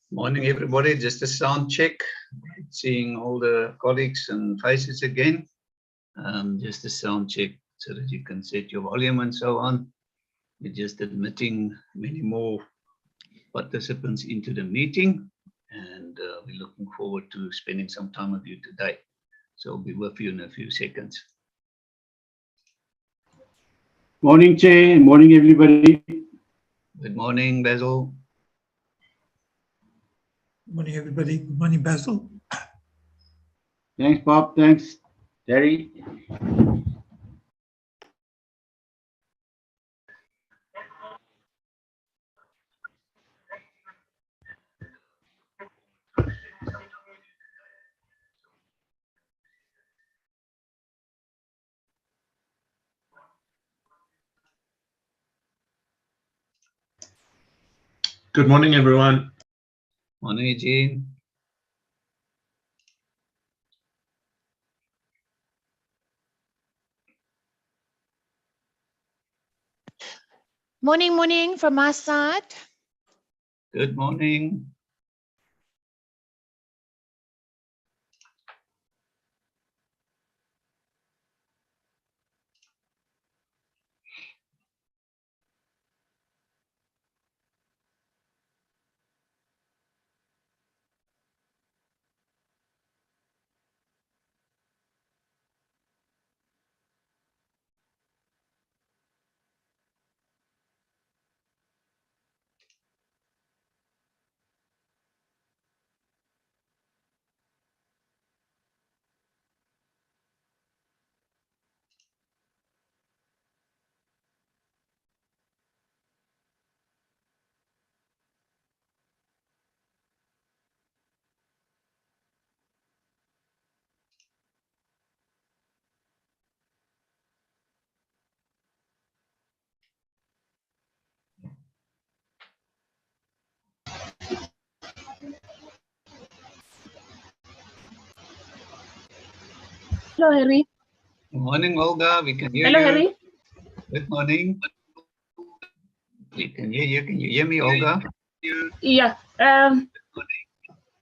Morning, everybody. Just a sound check. Seeing all the colleagues and faces again. Just a sound check so that you can set your volume and so on. We're just admitting many more participants into the meeting, and we're looking forward to spending some time with you today. So I'll be with you in a few seconds. Morning, Chair. Morning, everybody. Good morning, Basil. Good morning, everybody. Good morning, Basil. Thanks, Bob. Thanks, Terry. Good morning, everyone. Morning, Eugene. Morning from my side. Good morning. Hello, Harry. Good morning, Olga. We can hear Hello, you. Harry. Good morning. We can hear you. Can you hear me, Olga? Yeah.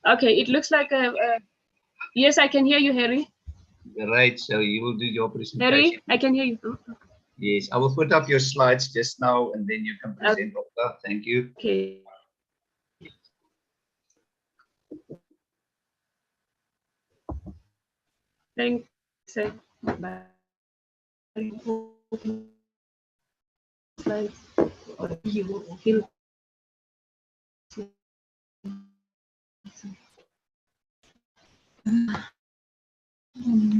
Okay. It looks like yes, I can hear you, Harry. Right. So you will do your presentation. Harry, I can hear you. Yes, I will put up your slides just now, and then you can present, Olga. Thank you. Okay. Thanks. Bye. Slides.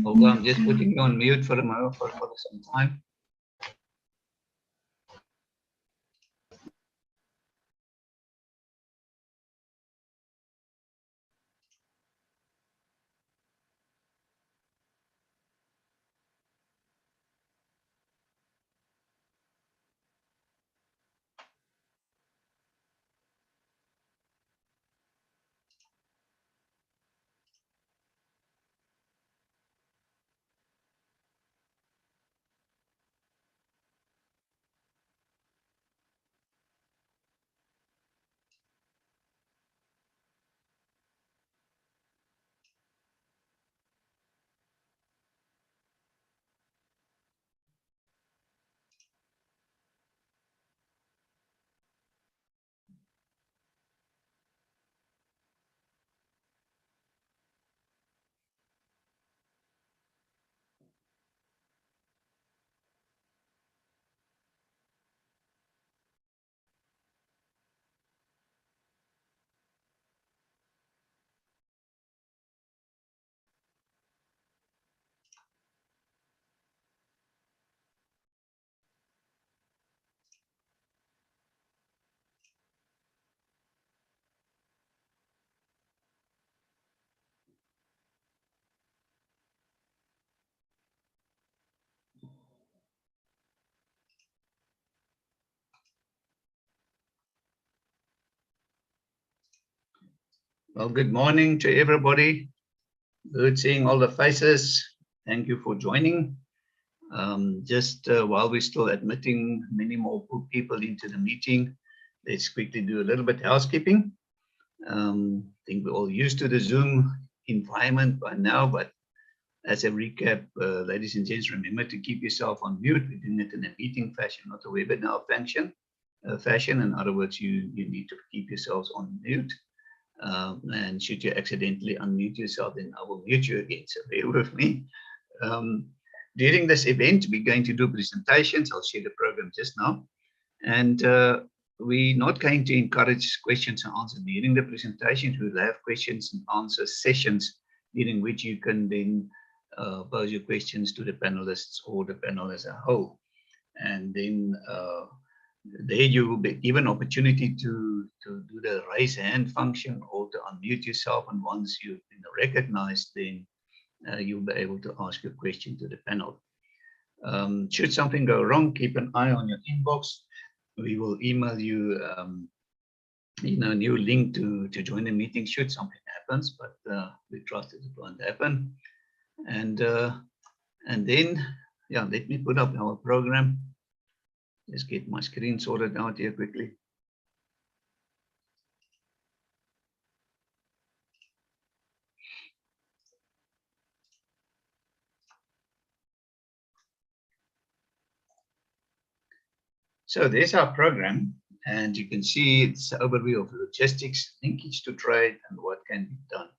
Olga, I'm just putting you on mute for a moment for some time. Well, good morning to everybody. Good seeing all the faces. Thank you for joining. Just while we're still admitting many more people into the meeting, let's quickly do a little bit housekeeping. I think we're all used to the Zoom environment by now, but as a recap, ladies and gents, remember to keep yourself on mute. We're doing it in a meeting fashion, not a webinar fashion. In other words, you need to keep yourselves on mute. And should you accidentally unmute yourself, then I will mute you again. So bear with me. During this event, we're going to do presentations. I'll share the program just now. And we're not going to encourage questions and answers during the presentation. We'll have questions and answer sessions during which you can then pose your questions to the panelists or the panel as a whole. And then there you will be given opportunity to do the raise hand function or to unmute yourself. And once you've been recognized, then you'll be able to ask your question to the panel. Should something go wrong, keep an eye on your inbox. We will email you, a new link to join the meeting should something happens, but we trust it won't happen. And then, yeah, let me put up our program. Let's get my screen sorted out here quickly. So there's our program, and you can see it's an overview of logistics, linkage to trade, and what can be done.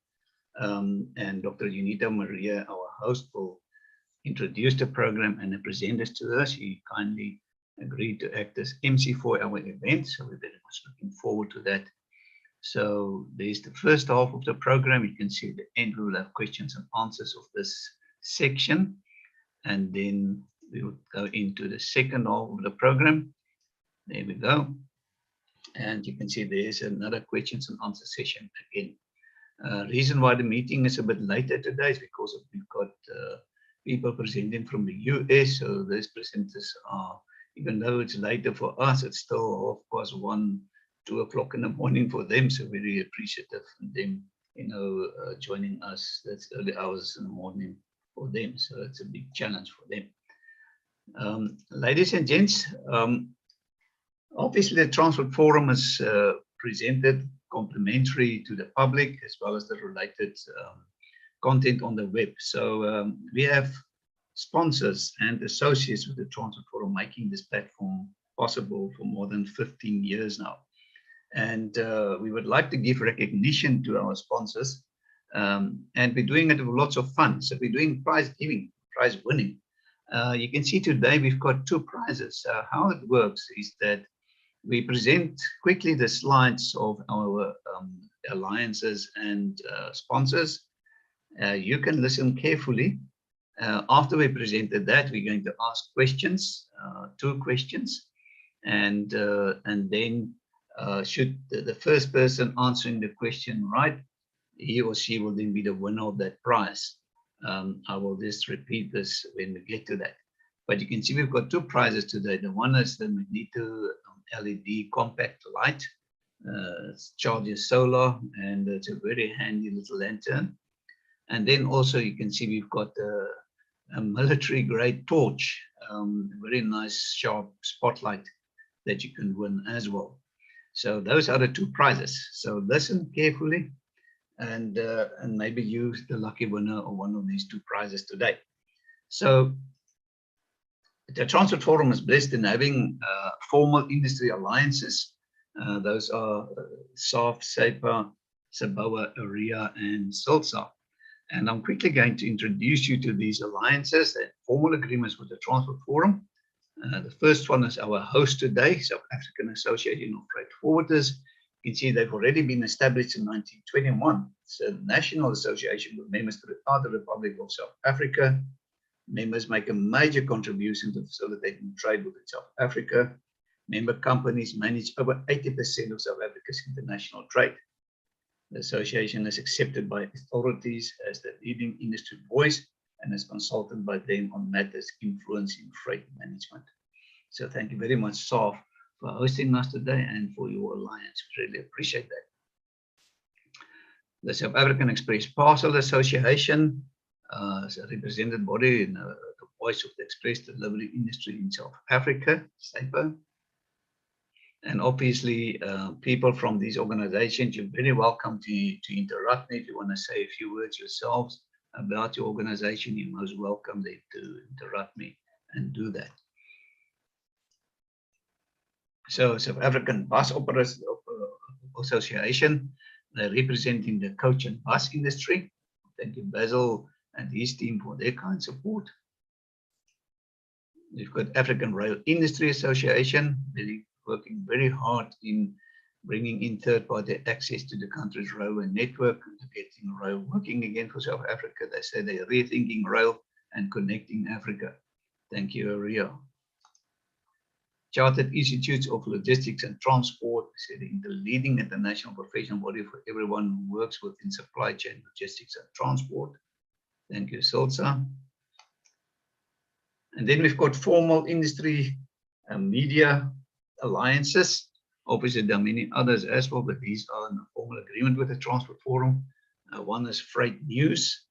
And Dr. Unita Maria, our host, will introduce the program and the presenters to us. She kindly agreed to act as MC for our event, so we're very much looking forward to that. So there's the first half of the program. You can see at the end we will have questions and answers of this section, and then we will go into the second half of the program. There we go. And you can see there's another questions and answer session again. Reason why the meeting is a bit later today is because we've got people presenting from the US. So these presenters are, even though it's later for us, it's still 1:30, 2 o'clock in the morning for them. So we're really appreciative of them, joining us. That's early hours in the morning for them. So it's a big challenge for them. Ladies and gents, obviously the Transport Forum is presented complimentary to the public as well as the related content on the web. So we have sponsors and associates with the Transport Forum making this platform possible for more than 15 years now. And we would like to give recognition to our sponsors, and we're doing it with lots of fun. So we're doing prize giving, prize winning. You can see today we've got 2 prizes. How it works is that we present quickly the slides of our alliances and sponsors. You can listen carefully. After we presented that, we're going to ask questions, 2 questions, and then should the first person answering the question right, he or she will then be the winner of that prize. I will just repeat this when we get to that. But you can see we've got 2 prizes today. The one is the Magneto LED compact light. It charges solar, and it's a very handy little lantern. And then also you can see we've got a military grade torch, very nice sharp spotlight that you can win as well. So those are the 2 prizes. So listen carefully, and maybe you the lucky winner of one of these 2 prizes today. So the Transport Forum is blessed in having formal industry alliances. Those are SAF, SAPA, SABOA, AREA, and SILSA. And I'm quickly going to introduce you to these alliances and formal agreements with the Transport Forum. The first one is our host today, South African Association of Freight Forwarders. You can see they've already been established in 1921. It's a national association with members throughout the Republic of South Africa. Members make a major contribution to facilitating trade within South Africa. Member companies manage over 80% of South Africa's international trade. The association is accepted by authorities as the leading industry voice and is consulted by them on matters influencing freight management. So thank you very much, SAF, for hosting us today and for your alliance. We really appreciate that. The South African Express Parcel Association is a represented body in the voice of the express delivery industry in South Africa, SAPA. And obviously, people from these organizations, you're very welcome to interrupt me if you want to say a few words yourselves about your organization. You're most welcome there to interrupt me and do that. So South African Bus Operators Association, they're representing the coach and bus industry. Thank you, Basil and his team, for their kind support. We've got African Rail Industry Association, really working very hard in bringing in third-party access to the country's railway network and getting rail working again for South Africa. They say they're rethinking rail and connecting Africa. Thank you, Rio. Chartered Institutes of Logistics and Transport, the leading international professional body for everyone who works within supply chain, logistics, and transport. Thank you, Silsa. And then we've got formal industry media alliances. Obviously, there are many others as well, but these are in a formal agreement with the Transport Forum. One is Freight News.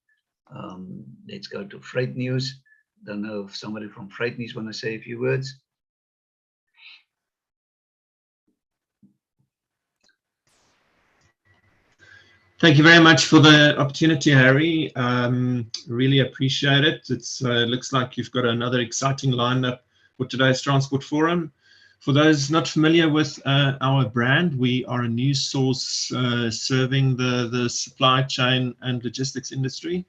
Let's go to Freight News. Don't know if somebody from Freight News want to say a few words. Thank you very much for the opportunity, Harry. Really appreciate it. It looks like you've got another exciting lineup for today's Transport Forum. For those not familiar with our brand, we are a news source serving the supply chain and logistics industry.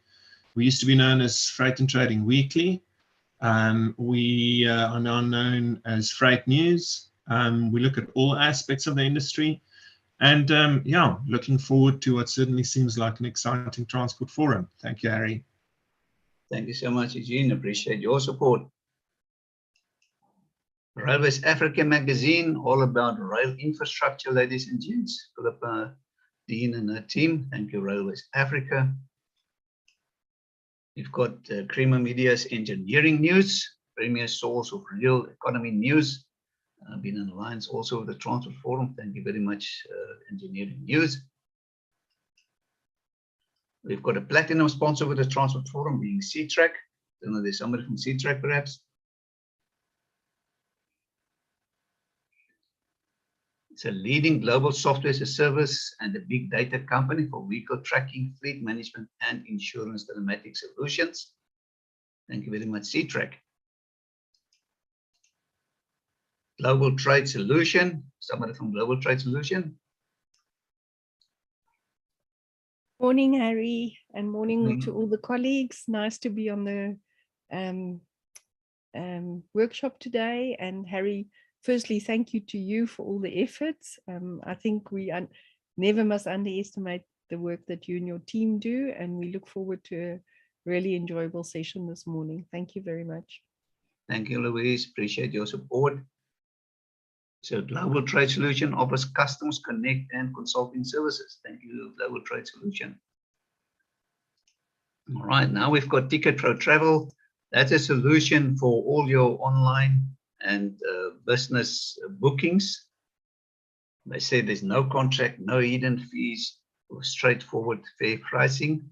We used to be known as Freight and Trading Weekly. We are now known as Freight News. We look at all aspects of the industry. And yeah, looking forward to what certainly seems like an exciting Transport Forum. Thank you, Harry. Thank you so much, Eugene. Appreciate your support. Railways Africa magazine, all about rail infrastructure, ladies and gents. Philippa, Dean and her team. Thank you, Railways Africa. We've got Creamer Media's engineering news, premier source of real economy news. Been in alliance also with the Transport Forum. Thank you very much, Engineering News. We've got a platinum sponsor with the Transport Forum, being C-Track. Don't know, there's somebody from C-Track perhaps. It's a leading global software as a service and a big data company for vehicle tracking, fleet management, and insurance telematics solutions. Thank you very much, C-Track. Global Trade Solution, somebody from Global Trade Solution. Morning, Harry, and morning to all the colleagues. Nice to be on the workshop today. And Harry, firstly, thank you to you for all the efforts. I think we never must underestimate the work that you and your team do, and we look forward to a really enjoyable session this morning. Thank you very much. Thank you, Louise. Appreciate your support. So Global Trade Solution offers customs connect and consulting services. Thank you, Global Trade Solution. All right, now we've got Ticket Pro Travel. That's a solution for all your online and business bookings. They say there's no contract, no hidden fees, or straightforward fair pricing.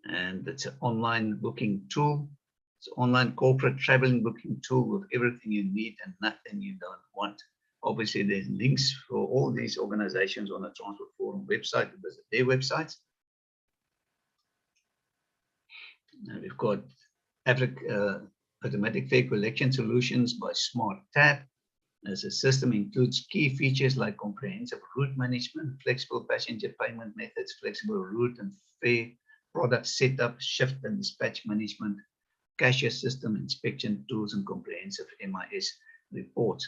And it's an online booking tool. It's an online corporate traveling booking tool with everything you need and nothing you don't want. Obviously, there's links for all these organizations on the Transport Forum website to visit their websites. Now we've got automatic fare collection solutions by Smart Tab. As a system includes key features like comprehensive route management, flexible passenger payment methods, flexible route and fare, product setup, shift and dispatch management, cashier system inspection tools, and comprehensive MIS reports.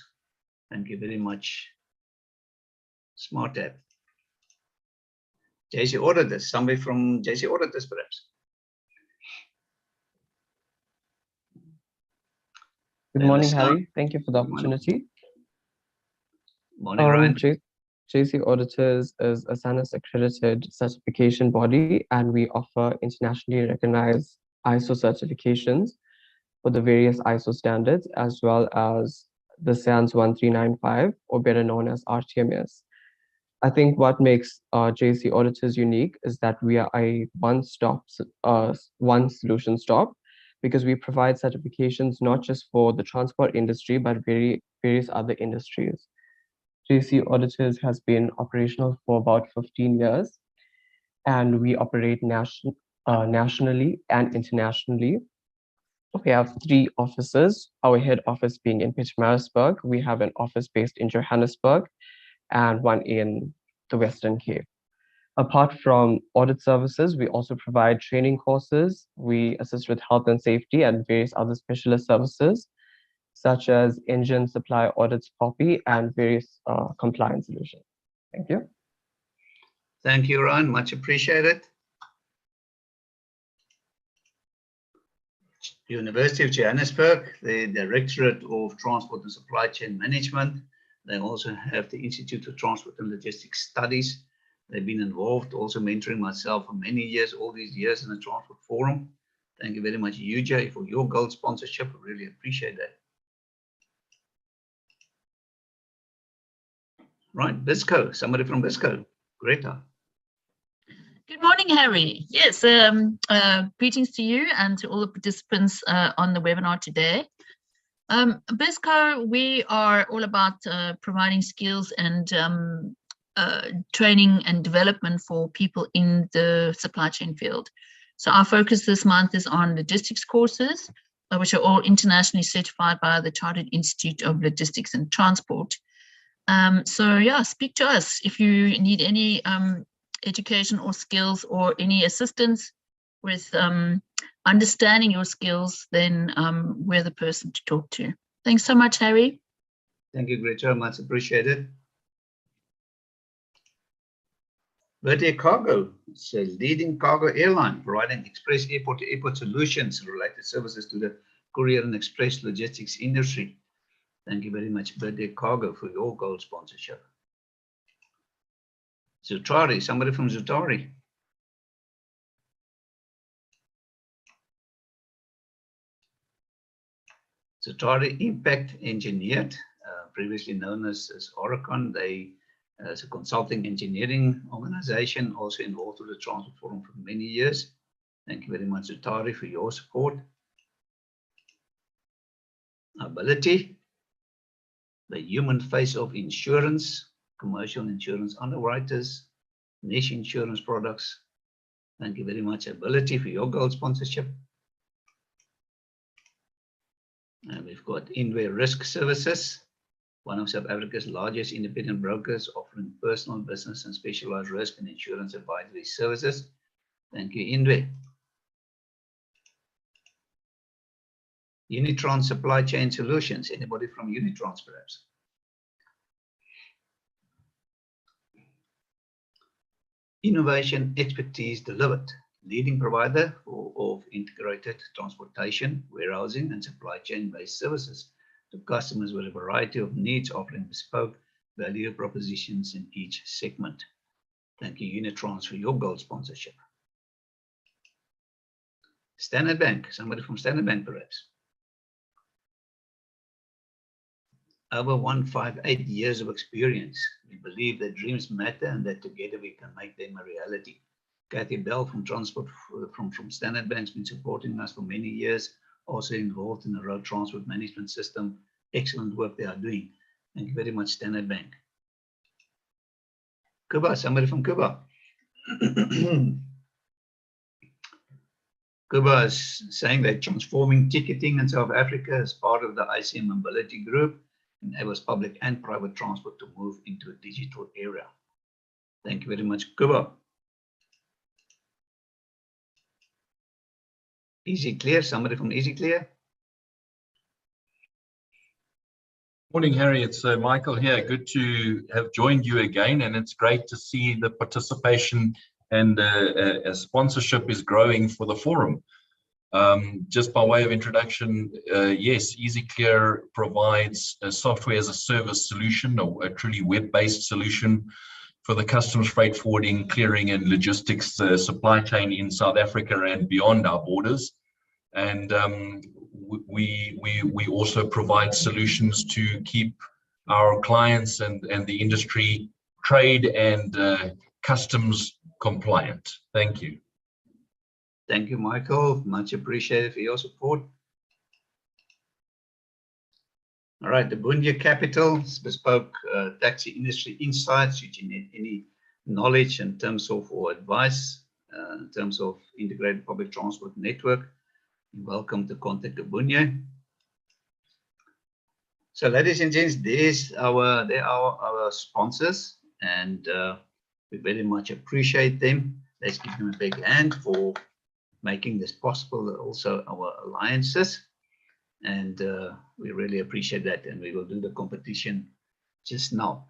Thank you very much, Smart App. JC Auditors, somebody from JC Auditors perhaps. Good morning, Harry. Thank you for the opportunity. Morning, Ryan. JC Auditors is a SANUS accredited certification body, and we offer internationally recognized ISO certifications for the various ISO standards, as well as the SANS 1395, or better known as RTMS. I think what makes JC Auditors unique is that we are a one solution stop, because we provide certifications not just for the transport industry, but various other industries. JC Auditors has been operational for about 15 years, and we operate nationally and internationally. We have 3 offices, our head office being in Pietermaritzburg. We have an office based in Johannesburg and one in the Western Cape. Apart from audit services, we also provide training courses. We assist with health and safety and various other specialist services, such as engine supply audits copy and various compliance solutions. Thank you. Thank you, Ryan. Much appreciated. University of Johannesburg, the Directorate of Transport and Supply Chain Management. They also have the Institute of Transport and Logistics Studies. They've been involved, also mentoring myself for many years, all these years in the Transport Forum. Thank you very much, UJ, for your gold sponsorship. I really appreciate that. Right, Bisco, somebody from Bisco. Greta. Good morning, Harry. Yes, greetings to you and to all the participants on the webinar today. Bisco, we are all about providing skills and training and development for people in the supply chain field. So our focus this month is on logistics courses, which are all internationally certified by the Chartered Institute of Logistics and Transport. So yeah, speak to us if you need any education or skills or any assistance with understanding your skills, then we're the person to talk to. Thanks so much, Harry. Thank you, Greta, much appreciated. Verde Cargo, it's a leading cargo airline providing express airport-to-airport solutions and related services to the courier and express logistics industry. Thank you very much, Verde Cargo, for your gold sponsorship. Zutari, somebody from Zutari. Zutari Impact Engineered, previously known as Oricon. They as a consulting engineering organization, also involved with the Transport Forum for many years. Thank you very much, Zutari, for your support. Ability, the human face of insurance, commercial insurance underwriters, niche insurance products. Thank you very much, Ability, for your gold sponsorship. And we've got Inway Risk Services, one of South Africa's largest independent brokers offering personal, business, and specialized risk and insurance advisory services. Thank you, Inway. Unitrans Supply Chain Solutions. Anybody from Unitrans, perhaps? Innovation Expertise Delivered, leading provider of integrated transportation, warehousing, and supply chain-based services to customers with a variety of needs, offering bespoke value propositions in each segment. Thank you, Unitrans, for your gold sponsorship. Standard Bank, somebody from Standard Bank, perhaps. Over 158 years of experience. We believe that dreams matter and that together we can make them a reality. Kathy Bell from Standard Bank has been supporting us for many years, also involved in the road transport management system. Excellent work they are doing. Thank you very much, Standard Bank. Cuba, somebody from Cuba. Cuba is saying they're transforming ticketing in South Africa as part of the ICM Mobility Group, enables public and private transport to move into a digital era. Thank you very much, Cuba. Easy Clear, somebody from Easy Clear. Morning, Harry. It's Michael here. Good to have joined you again, and it's great to see the participation and sponsorship is growing for the forum. Just by way of introduction, yes, EasyClear provides a software as a service solution, or a truly web-based solution for the customs, freight forwarding, clearing, and logistics supply chain in South Africa and beyond our borders. And we also provide solutions to keep our clients and the industry trade and customs compliant. Thank you. Thank you, Michael. Much appreciated for your support. All right, the Bunya Capital, bespoke taxi industry insights. Should you need any knowledge in terms of or advice in terms of integrated public transport network, you're welcome to contact the Bunya. So, ladies and gents, they are our sponsors, and we very much appreciate them. Let's give them a big hand for making this possible. Also, our alliances. And we really appreciate that, and we will do the competition just now.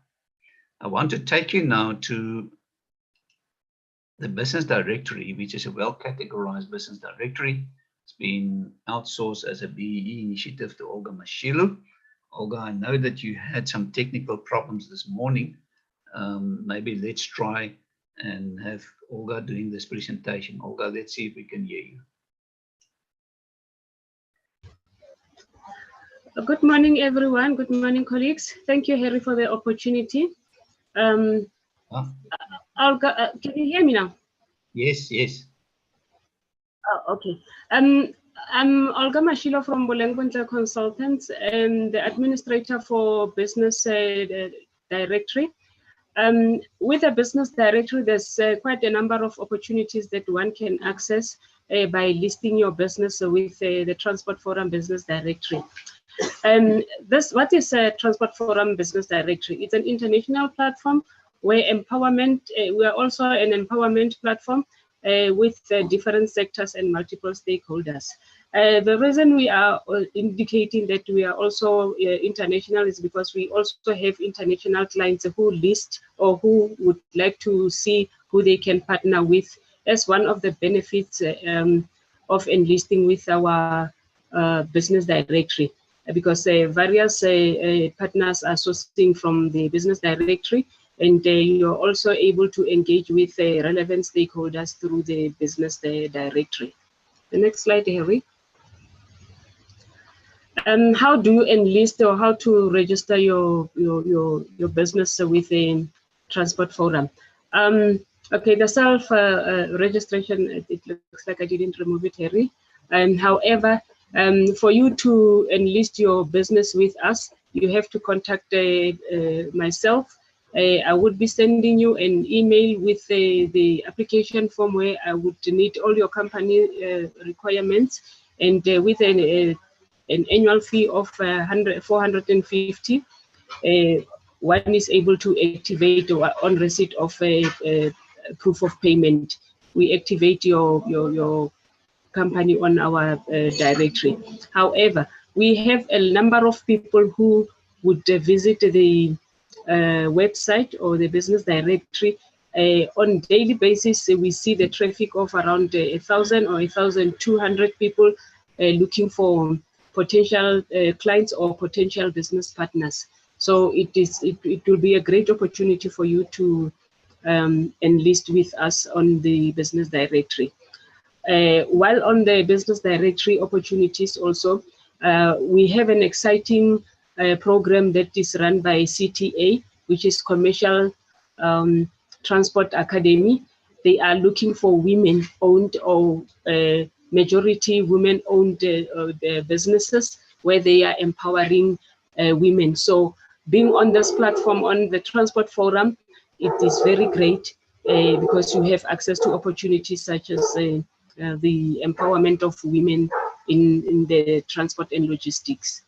I want to take you now to the business directory, which is a well-categorized business directory. It's been outsourced as a BEE initiative to Olga Mashilu. Olga, I know that you had some technical problems this morning. Maybe let's try and have Olga doing this presentation. Olga, let's see if we can hear you. Good morning, everyone. Good morning, colleagues. Thank you, Harry, for the opportunity. Olga, can you hear me now? Yes, yes. Oh, okay. I'm Olga Mashilo from Bolengwendla Consultants and the administrator for Business Directory. With a business directory, there's quite a number of opportunities that one can access by listing your business with the Transport Forum Business Directory. What is a Transport Forum Business Directory? It's an international platform where empowerment, we are also an empowerment platform with different sectors and multiple stakeholders. The reason we are indicating that we are also international is because we also have international clients who list or who would like to see who they can partner with as one of the benefits of enlisting with our business directory. Because various partners are sourcing from the business directory, and you're also able to engage with relevant stakeholders through the business directory. The next slide, Harry. How do you enlist or how to register your business with a Transport Forum? Okay, the self-registration, it looks like I didn't remove it, Harry. However, for you to enlist your business with us, you have to contact myself. I would be sending you an email with the application form where I would need all your company requirements, and with an annual fee of 450, one is able to activate on receipt of a proof of payment. We activate your company on our directory. However, we have a number of people who would visit the website or the business directory on daily basis. We see the traffic of around 1,000 or 1,200 people looking for potential clients or potential business partners. So it will be a great opportunity for you to enlist with us on the business directory. While on the business directory opportunities also, we have an exciting program that is run by CTA, which is Commercial Transport Academy. They are looking for women-owned or majority women-owned businesses where they are empowering women. So being on this platform, on the Transport Forum, it is very great because you have access to opportunities such as the empowerment of women in the transport and logistics.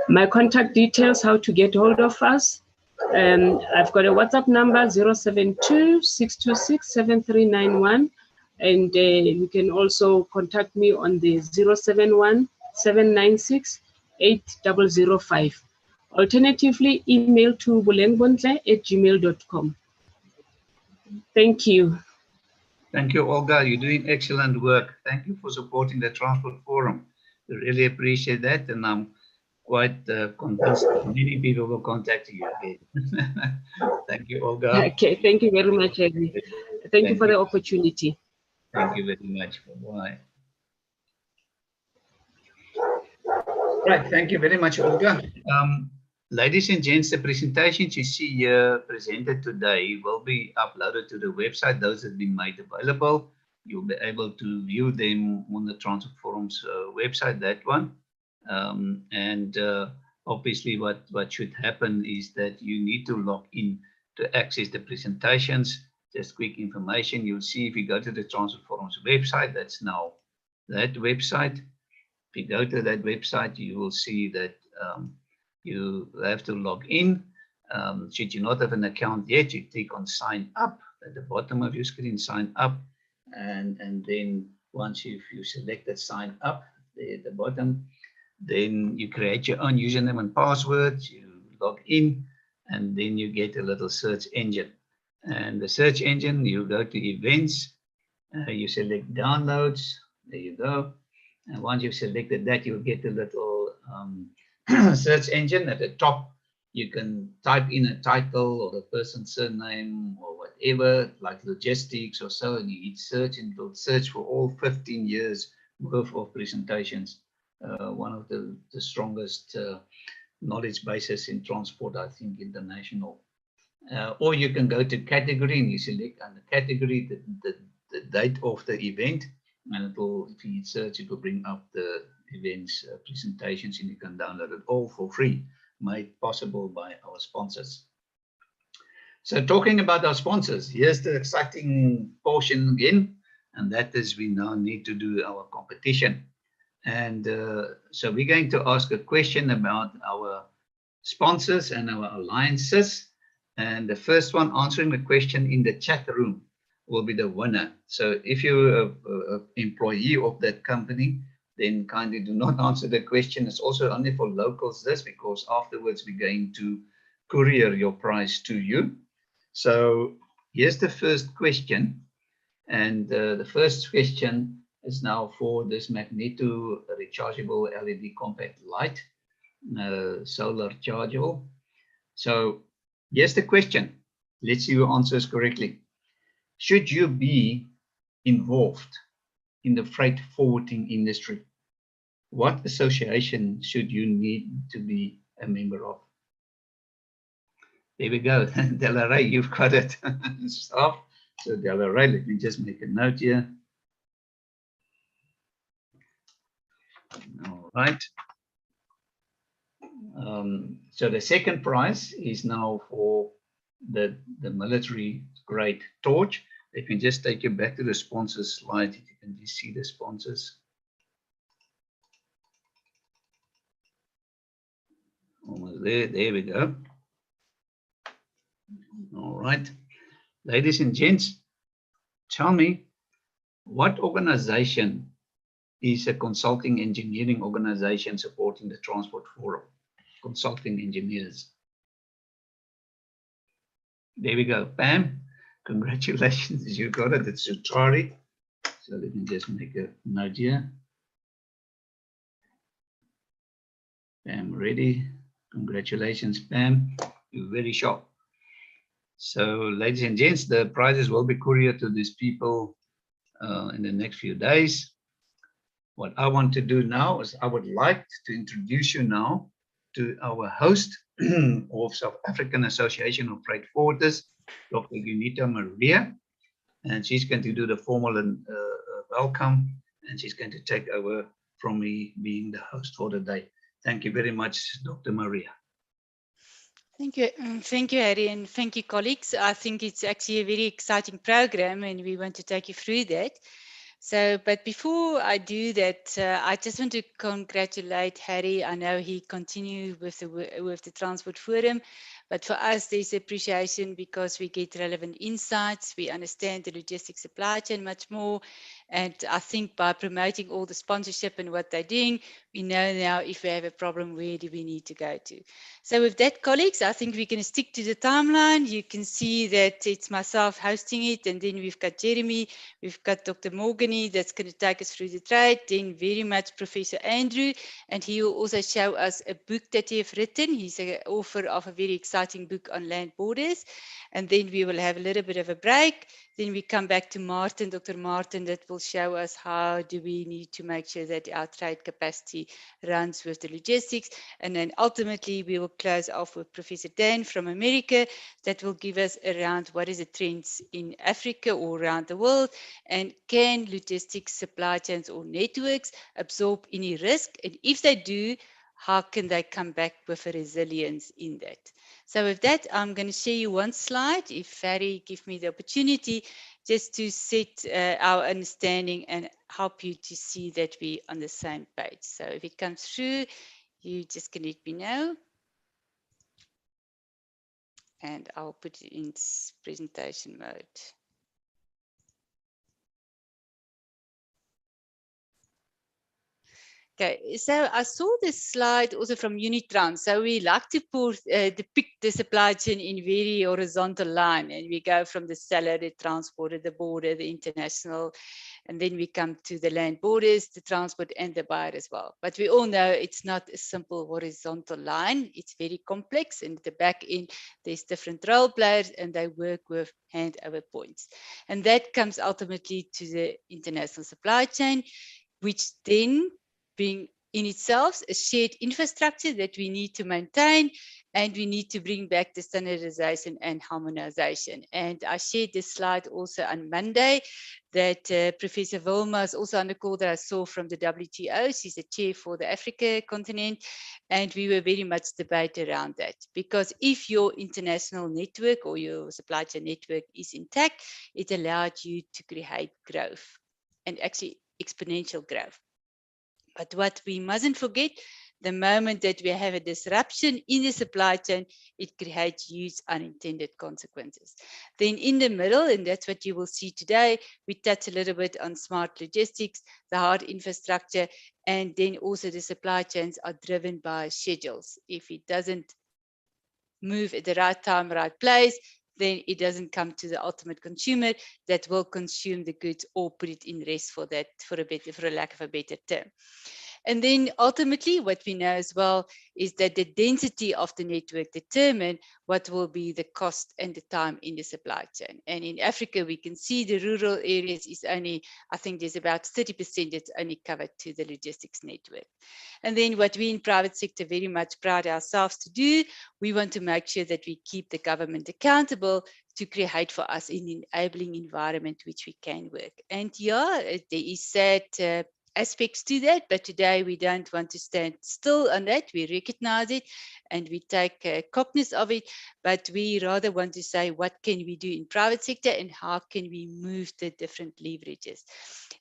My contact details, how to get hold of us. I've got a WhatsApp number 072-626-7391, and you can also contact me on the 071-796-8005. Alternatively, email to bulengwendla@gmail.com. Thank you. Thank you, Olga. You're doing excellent work. Thank you for supporting the Transport Forum. We really appreciate that, and I'm quite convinced that many people will contact you again. Thank you, Olga. Okay, thank you very much, Harry. Thank you for the opportunity. Thank you very much. Bye-bye. Right, thank you very much, Olga. Ladies and gents, the presentations you see here presented today will be uploaded to the website. Those have been made available. You'll be able to view them on the Transport Forum's website, that one. Obviously what should happen is that you need to log in to access the presentations. Just quick information, you'll see if you go to the Transport Forum's website, that's now that website. If you go to that website, you will see that you have to log in. Should you not have an account yet, you click on sign up at the bottom of your screen, sign up. And then once you selected sign up there at the bottom, then you create your own username and password, you log in, and then you get a little search engine. And the search engine, you go to events, you select downloads, there you go. And once you've selected that, you'll get a little search engine. At the top, you can type in a title or the person's surname or whatever, like logistics or so, and you hit search, and it'll search for all 15 years worth of presentations. One of the strongest knowledge bases in transport, I think, international. Or you can go to category and you select under category the date of the event, and it will, if you hit search, it will bring up the events presentations, and you can download it all for free, made possible by our sponsors. So talking about our sponsors, here's the exciting portion again, and that is we now need to do our competition. And so we're going to ask a question about our sponsors and our alliances. And the first one answering the question in the chat room will be the winner. So if you're an employee of that company, then kindly do not answer the question. It's also only for locals, this, because afterwards we're going to courier your prize to you. So here's the first question. And the first question is now for this Magneto rechargeable LED compact light, solar chargeable. So here's the question. Let's see who answers correctly. Should you be involved in the freight forwarding industry? What association should you need to be a member of? There we go. Delaray, you've got it. Stop. So Delaray, let me just make a note here. All right. So the second prize is now for the military grade torch. Let me just take you back to the sponsors slide. You can just see the sponsors. Almost there. There we go. All right. Ladies and gents, tell me, what organization is a consulting engineering organization supporting the Transport Forum? Consulting engineers. There we go. Pam, congratulations. You got it. It's Sutari. So let me just make a note here. Pam, ready? Congratulations, Pam. You're very sharp. So, ladies and gents, the prizes will be couriered to these people in the next few days. What I want to do now is I would like to introduce you now to our host of South African Association of Freight Forwarders, Dr. Unita Maria, and she's going to do the formal welcome, and she's going to take over from me being the host for the day. Thank you very much, Dr. Maria. Thank you, Harry, and thank you, colleagues. I think it's actually a very exciting program, and we want to take you through that. So, but before I do that, I just want to congratulate Harry. I know he continued with the Transport Forum, but for us, there's appreciation because we get relevant insights. We understand the logistics supply chain much more. And I think by promoting all the sponsorship and what they're doing, we know now if we have a problem, where do we need to go to? So with that, colleagues, I think we're going to stick to the timeline. You can see that it's myself hosting it, and then we've got Jeremy, we've got Dr. Morgany that's going to take us through the trade, then very much Professor Andrew, and he will also show us a book that he has written. He's an author of a very exciting exciting book on land borders. And then we will have a little bit of a break. Then we come back to Martin, Dr. Martin, that will show us how do we need to make sure that our trade capacity runs with the logistics. And then ultimately we will close off with Professor Dan from America that will give us around what is the trends in Africa or around the world, and can logistics supply chains or networks absorb any risk? And if they do, how can they come back with a resilience in that? So with that, I'm going to share you one slide, if Harry give me the opportunity, just to set our understanding and help you to see that we're on the same page. So if it comes through, you just can let me know. And I'll put it in presentation mode. Okay, so I saw this slide also from Unitrans. So we like to depict the supply chain in very horizontal line, and we go from the seller, the transporter, the border, the international, and then we come to the land borders, the transport, and the buyer as well. But we all know it's not a simple horizontal line. It's very complex, and at the back end, there's different role players, and they work with handover points. And that comes ultimately to the international supply chain, which then being in itself a shared infrastructure that we need to maintain, and we need to bring back the standardization and harmonization. And I shared this slide also on Monday that Professor Wilma is also on the call that I saw from the WTO. She's the chair for the Africa continent, and we were very much debate around that, because if your international network or your supply chain network is intact, it allowed you to create growth, and actually exponential growth. But what we mustn't forget, the moment that we have a disruption in the supply chain, it creates huge unintended consequences. Then in the middle, and that's what you will see today, we touch a little bit on smart logistics, the hard infrastructure, and then also the supply chains are driven by schedules. If it doesn't move at the right time, right place, then it doesn't come to the ultimate consumer that will consume the goods or put it in rest for that, for a lack of a better term. And then ultimately what we know as well is that the density of the network determine what will be the cost and the time in the supply chain. And in Africa, we can see the rural areas is only, I think there's about 30% that's only covered to the logistics network. And then what we in private sector very much pride ourselves to do, we want to make sure that we keep the government accountable to create for us an enabling environment which we can work. And yeah, there is sad aspects to that, but today we don't want to stand still on that. We recognize it and we take cognizance of it, but we rather want to say what can we do in private sector and how can we move the different leverages.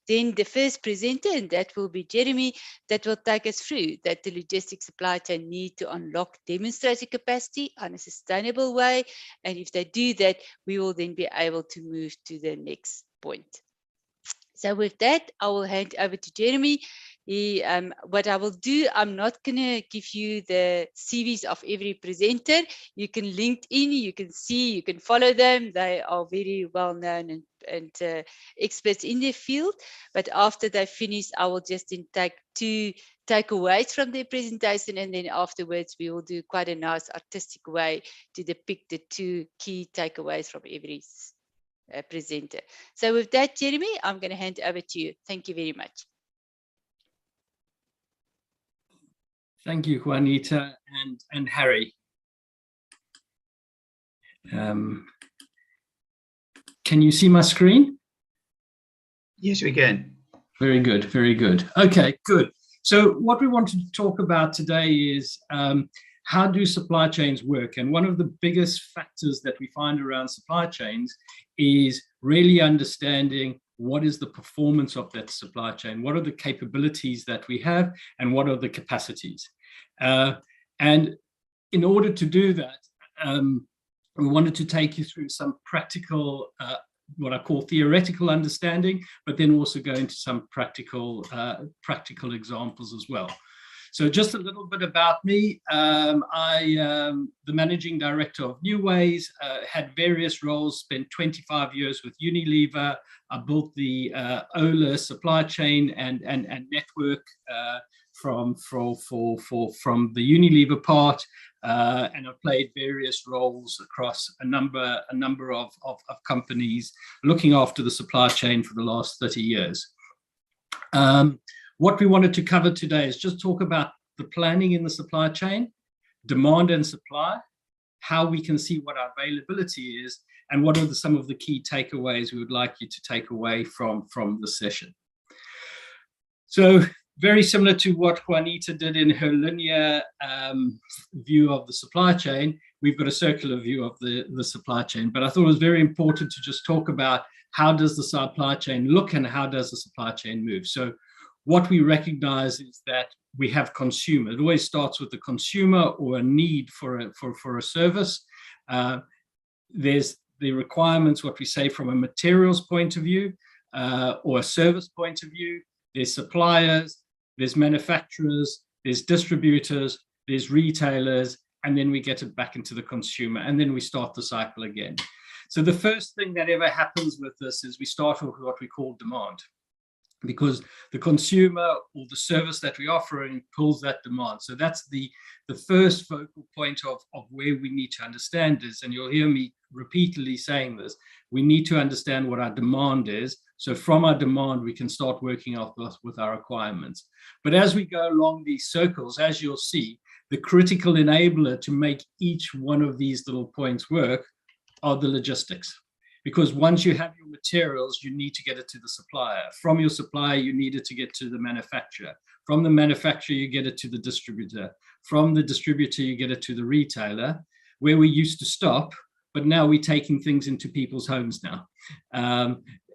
Then the first presenter, and that will be Jeremy, that will take us through that the logistics supply chain need to unlock demonstrated capacity on a sustainable way, and if they do that, we will then be able to move to the next point. So with that, I will hand over to Jeremy. What I will do, I'm not going to give you the CVs of every presenter. You can link in, you can see, you can follow them. They are very well known and experts in their field. But after they finish, I will just then take two takeaways from their presentation. And then afterwards, we will do quite a nice artistic way to depict the two key takeaways from every presenter. So with that, Jeremy, I'm going to hand over to you. Thank you very much. Thank you, Juanita and Harry. Can you see my screen? Yes, we can. Very good, very good. Okay, good. So what we wanted to talk about today is how do supply chains work? And one of the biggest factors that we find around supply chains is really understanding what is the performance of that supply chain, what are the capabilities that we have, and what are the capacities. And in order to do that, we wanted to take you through some practical, what I call theoretical understanding, but then also go into some practical examples as well. So just a little bit about me. I am the managing director of New Ways, had various roles, spent 25 years with Unilever. I built the Ola supply chain and network from the Unilever part, and I've played various roles across a number of companies looking after the supply chain for the last 30 years. What we wanted to cover today is just talk about the planning in the supply chain, demand and supply, how we can see what our availability is, and what are some of the key takeaways we would like you to take away from the session. So very similar to what Juanita did in her linear view of the supply chain, we've got a circular view of the supply chain. But I thought it was very important to just talk about how does the supply chain look and how does the supply chain move. So what we recognize is that we have consumer. It always starts with the consumer or a need for a service. There's the requirements, what we say from a materials point of view or a service point of view. There's suppliers, there's manufacturers, there's distributors, there's retailers, and then we get it back into the consumer, and then we start the cycle again. So the first thing that ever happens with this is we start with what we call demand, because the consumer or the service that we're offering pulls that demand. So that's the first focal point of where we need to understand this. And you'll hear me repeatedly saying this. We need to understand what our demand is. So from our demand, we can start working off with our requirements. But as we go along these circles, as you'll see, the critical enabler to make each one of these little points work are the logistics. Because once you have your materials, you need to get it to the supplier. From your supplier, you need it to get to the manufacturer. From the manufacturer, you get it to the distributor. From the distributor, you get it to the retailer, where we used to stop, but now we're taking things into people's homes now.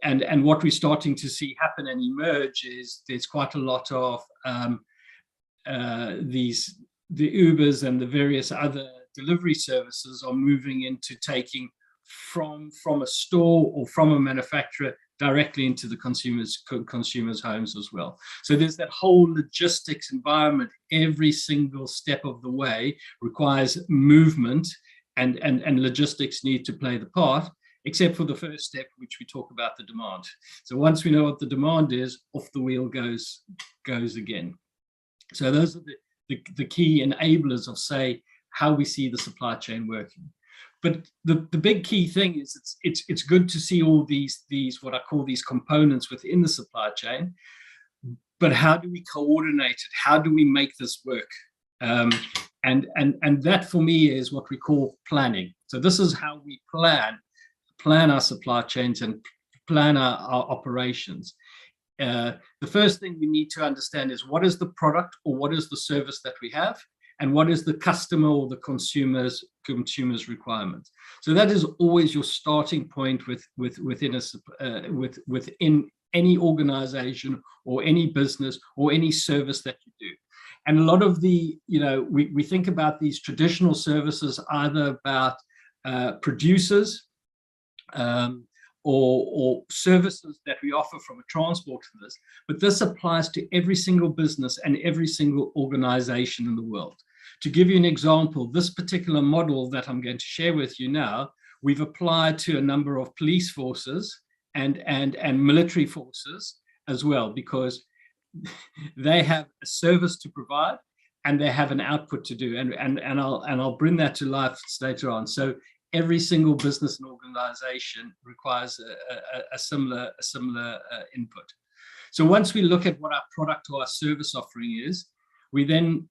And what we're starting to see happen and emerge is there's quite a lot of the Ubers and the various other delivery services are moving into taking from a store or from a manufacturer directly into the consumers' homes as well. So there's that whole logistics environment. Every single step of the way requires movement, and logistics need to play the part, except for the first step, which we talk about, the demand. So once we know what the demand is, off the wheel goes again. So those are the key enablers of, say, how we see the supply chain working. But the big key thing is it's good to see all these what I call these components within the supply chain. But how do we coordinate it? How do we make this work? And that for me is what we call planning. So this is how we plan our supply chains and plan our operations. The first thing we need to understand is what is the product or what is the service that we have, and what is the customer or the consumer's requirements. So that is always your starting point within any organization or any business or any service that you do. And a lot of we think about these traditional services either about producers or services that we offer from a transport to this, but this applies to every single business and every single organization in the world. To give you an example, this particular model that I'm going to share with you now, we've applied to a number of police forces and military forces as well, because they have a service to provide and they have an output to do, and I'll bring that to life later on. So every single business and organization requires a similar input. So once we look at what our product or our service offering is, we then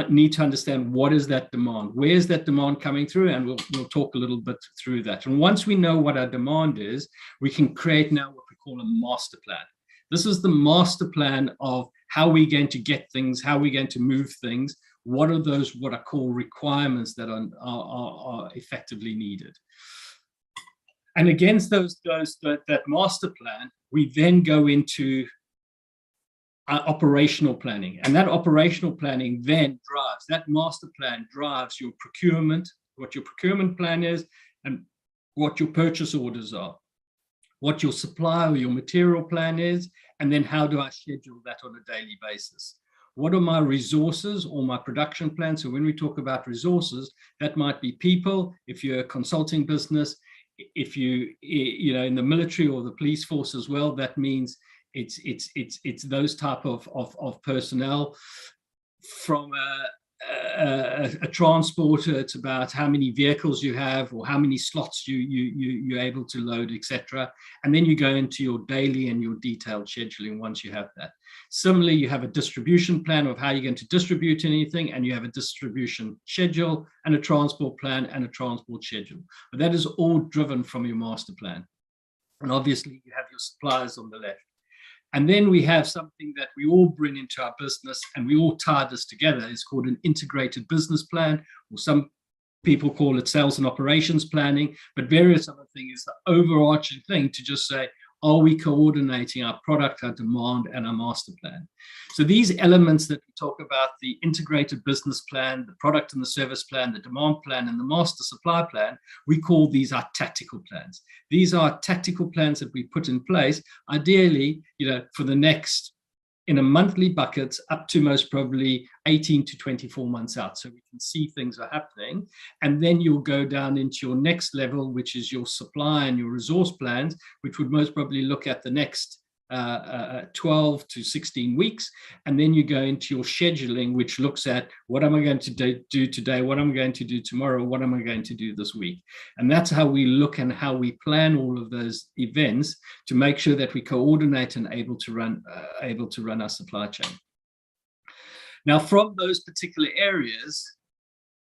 need to understand what is that demand, where is that demand coming through, and we'll talk a little bit through that. And once we know what our demand is, we can create now what we call a master plan. This is the master plan of how we're going to get things, how we're going to move things, what are those what I call requirements that are effectively needed. And against that master plan, we then go into operational planning, and that operational planning then drives, that master plan drives your procurement, what your procurement plan is, and what your purchase orders are, what your supply or your material plan is, and then how do I schedule that on a daily basis. What are my resources or my production plan? So when we talk about resources, that might be people. If you're a consulting business, if you in the military or the police force as well, that means it's those type of personnel. From a transporter, it's about how many vehicles you have or how many slots you're able to load, etc. And then you go into your daily and your detailed scheduling once you have that. Similarly, you have a distribution plan of how you're going to distribute anything, and you have a distribution schedule and a transport plan and a transport schedule. But that is all driven from your master plan. And obviously you have your suppliers on the left. And then we have something that we all bring into our business, and we all tie this together. It's called an integrated business plan, or some people call it sales and operations planning, but various other things is the overarching thing to just say, are we coordinating our product, our demand, and our master plan? So these elements that we talk about, the integrated business plan, the product and the service plan, the demand plan, and the master supply plan, we call these our tactical plans. These are tactical plans that we put in place, ideally, for the next, in a monthly buckets, up to most probably 18 to 24 months out, so we can see things are happening. And then you'll go down into your next level, which is your supply and your resource plans, which would most probably look at the next 12 to 16 weeks. And then you go into your scheduling, which looks at what am I going to do today, what am I going to do tomorrow, what am I going to do this week. And that's how we look and how we plan all of those events to make sure that we coordinate and able to run our supply chain. Now, from those particular areas,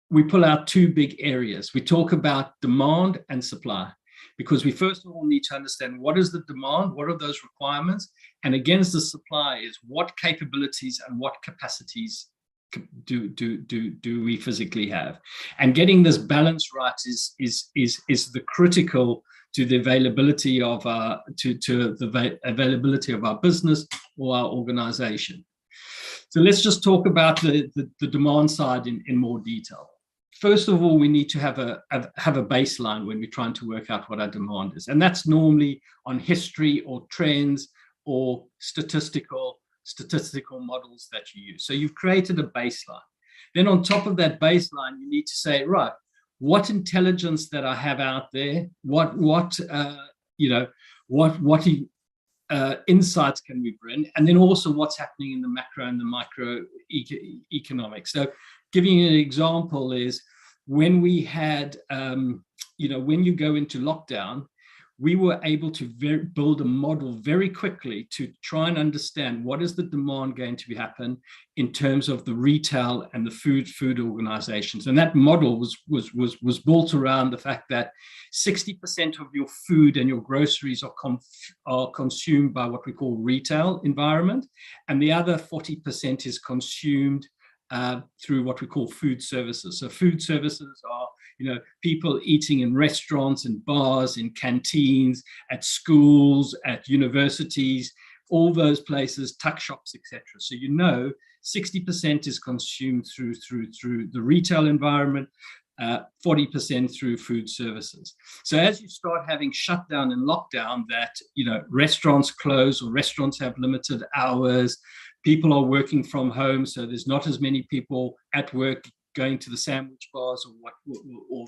we pull out two big areas. We talk about demand and supply, because we first of all need to understand what is the demand, what are those requirements, and against the supply is what capabilities and what capacities do we physically have. And getting this balance right is the critical to the availability of our availability of our business or our organization. So let's just talk about the demand side in more detail. First of all, we need to have a baseline when we're trying to work out what our demand is. And that's normally on history or trends or statistical models that you use. So you've created a baseline. Then on top of that baseline, you need to say, right, what intelligence that I have out there, what insights can we bring, and then also what's happening in the macro and the micro economics. So giving you an example is when we had, when you go into lockdown, we were able to build a model very quickly to try and understand what is the demand going to happen in terms of the retail and the food organizations. And that model was built around the fact that 60% of your food and your groceries are consumed by what we call retail environment, and the other 40% is consumed through what we call food services. So food services are, people eating in restaurants and bars, in canteens, at schools, at universities, all those places, tuck shops, etc. So 60% is consumed through the retail environment, 40% through food services. So as you start having shutdown and lockdown, that restaurants close or restaurants have limited hours, people are working from home, so there's not as many people at work going to the sandwich bars or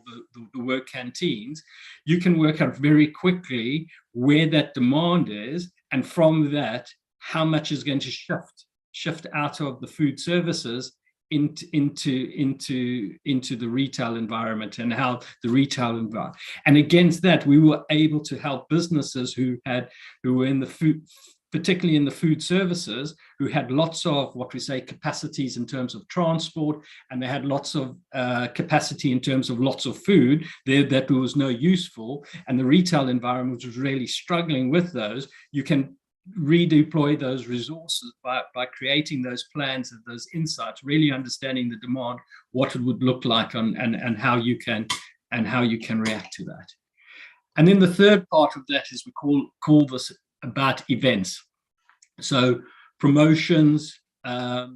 the work canteens. You can work out very quickly where that demand is, and from that, how much is going to shift out of the food services into the retail environment, and how the retail environment. And against that, we were able to help businesses who were in the food, particularly in the food services, who had lots of what we say capacities in terms of transport, and they had lots of capacity in terms of lots of food there that was no use for, and the retail environment was really struggling with those. You can redeploy those resources by creating those plans and those insights, really understanding the demand, what it would look like, and how you can react to that. And then the third part of that is we call this about events. So promotions, if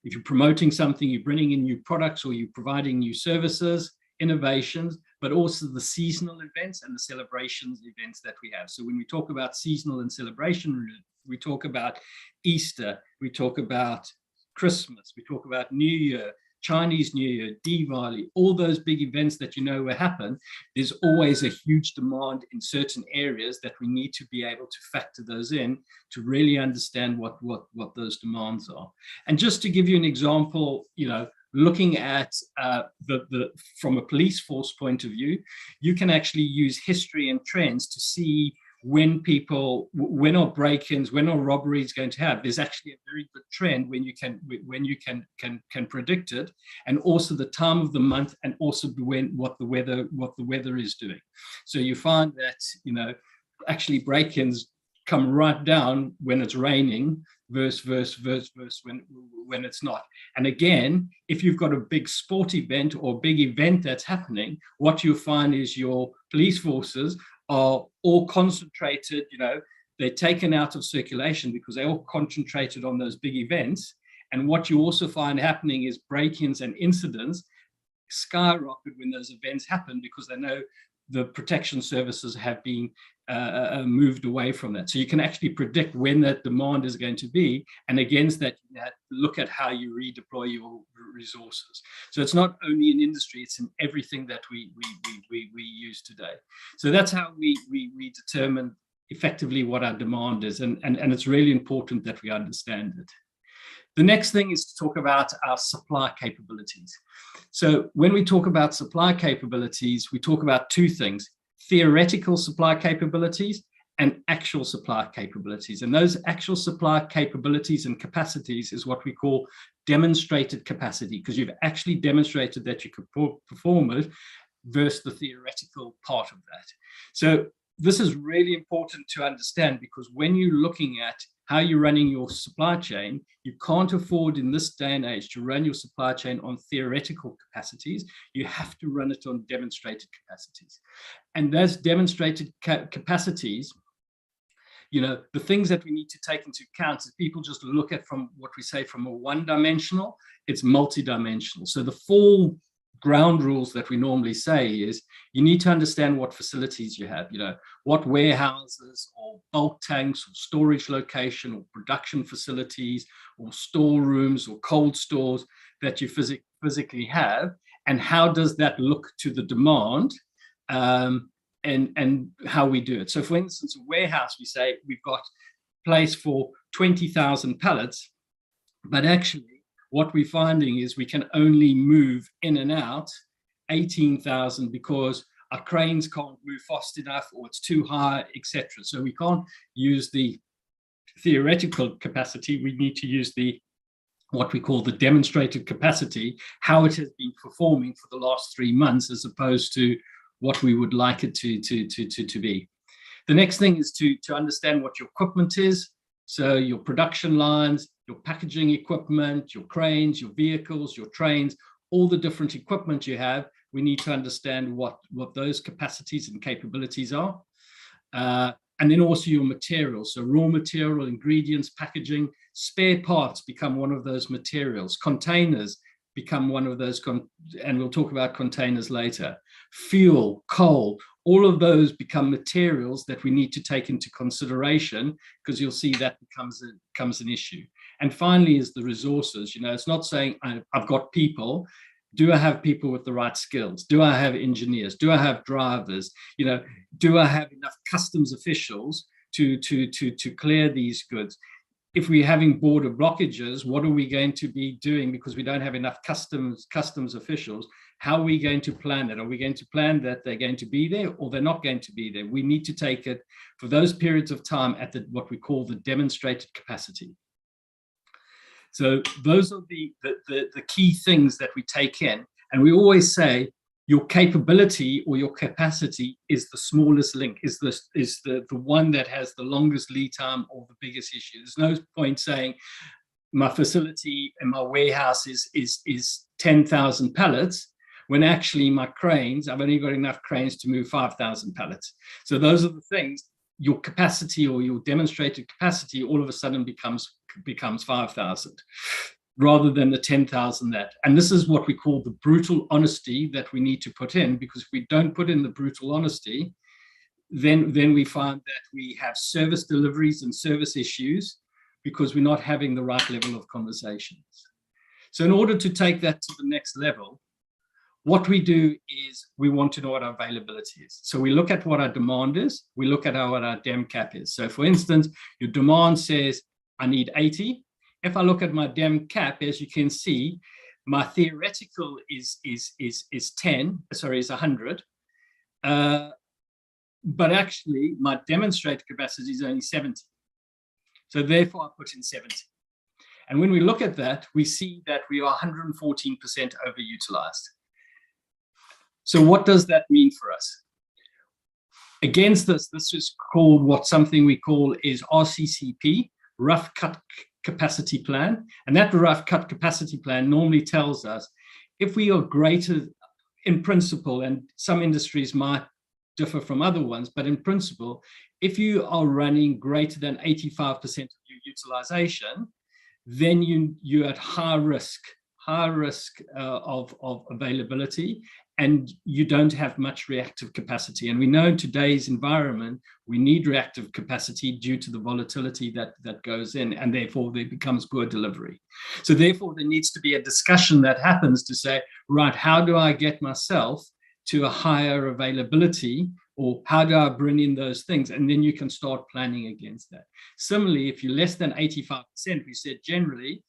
you're promoting something, you're bringing in new products or you're providing new services, innovations, but also the seasonal events and the celebrations events that we have. So when we talk about seasonal and celebration, we talk about Easter, we talk about Christmas, we talk about New Year, Chinese New Year, Diwali, all those big events that you know will happen, there's always a huge demand in certain areas that we need to be able to factor those in to really understand what those demands are. And just to give you an example, looking at from a police force point of view, you can actually use history and trends to see when are break-ins, when are robberies going to have. There's actually a very good trend when you can predict it, and also the time of the month, and also what the weather is doing. So you find that actually break-ins come right down when it's raining versus when it's not. And again, if you've got a big sport event or big event that's happening, what you'll find is your police forces are all concentrated, they're taken out of circulation because they're all concentrated on those big events. And what you also find happening is break-ins and incidents skyrocket when those events happen, because they know the protection services have been moved away from that. So you can actually predict when that demand is going to be, and against that, look at how you redeploy your resources. So it's not only in industry, it's in everything that we use today. So that's how we determine effectively what our demand is, and it's really important that we understand it. The next thing is to talk about our supply capabilities. So when we talk about supply capabilities, we talk about two things: theoretical supply capabilities and actual supply capabilities. And those actual supply capabilities and capacities is what we call demonstrated capacity, because you've actually demonstrated that you can perform it, versus the theoretical part of that. So this is really important to understand, because when you're looking at how you're running your supply chain, you can't afford in this day and age to run your supply chain on theoretical capacities. You have to run it on demonstrated capacities. And those demonstrated capacities, the things that we need to take into account is people just look at from what we say from a one-dimensional, it's multi-dimensional. So the four ground rules that we normally say is you need to understand what facilities you have, what warehouses or bulk tanks or storage location or production facilities or storerooms or cold stores that you physically have, and how does that look to the demand, and how we do it. So for instance, a warehouse, we say we've got place for 20,000 pallets, but actually what we're finding is we can only move in and out 18,000 because our cranes can't move fast enough, or it's too high, etc. So we can't use the theoretical capacity. We need to use what we call the demonstrated capacity, how it has been performing for the last 3 months, as opposed to what we would like it to be. The next thing is to understand what your equipment is. So your production lines, your packaging equipment, your cranes, your vehicles, your trains, all the different equipment you have, we need to understand what those capacities and capabilities are. And then also your materials. So raw material, ingredients, packaging, spare parts become one of those materials. Containers become one of those, and we'll talk about containers later. Fuel, coal, all of those become materials that we need to take into consideration, because you'll see that becomes an issue. And finally is the resources. It's not saying I've got people. Do I have people with the right skills? Do I have engineers? Do I have drivers? Do I have enough customs officials to clear these goods? If we're having border blockages, what are we going to be doing because we don't have enough customs officials? How are we going to plan that? Are we going to plan that they're going to be there or they're not going to be there? We need to take it for those periods of time at what we call the demonstrated capacity. So those are the key things that we take in. And we always say your capability or your capacity is the smallest link, is the one that has the longest lead time or the biggest issue. There's no point saying my facility and my warehouse is 10,000 pallets, when actually my cranes, I've only got enough cranes to move 5,000 pallets. So those are the things. Your capacity or your demonstrated capacity all of a sudden becomes 5,000 rather than the 10,000 that. And this is what we call the brutal honesty that we need to put in, because if we don't put in the brutal honesty, then we find that we have service deliveries and service issues because we're not having the right level of conversations. So in order to take that to the next level, what we do is we want to know what our availability is. So we look at what our demand is. We look at what our dem cap is. So for instance, your demand says, I need 80. If I look at my dem cap, as you can see, my theoretical is 100. But actually my demonstrated capacity is only 70. So therefore I put in 70. And when we look at that, we see that we are 114% overutilized. So what does that mean for us? Against this is called something we call is RCCP, Rough Cut Capacity Plan. And that rough cut capacity plan normally tells us if we are greater in principle, and some industries might differ from other ones, but in principle, if you are running greater than 85% of your utilization, then you're at high risk of availability, and you don't have much reactive capacity. And we know in today's environment, we need reactive capacity due to the volatility that goes in, and therefore there becomes poor delivery. So therefore there needs to be a discussion that happens to say, right, how do I get myself to a higher availability, or how do I bring in those things? And then you can start planning against that. Similarly, if you're less than 85%, we said generally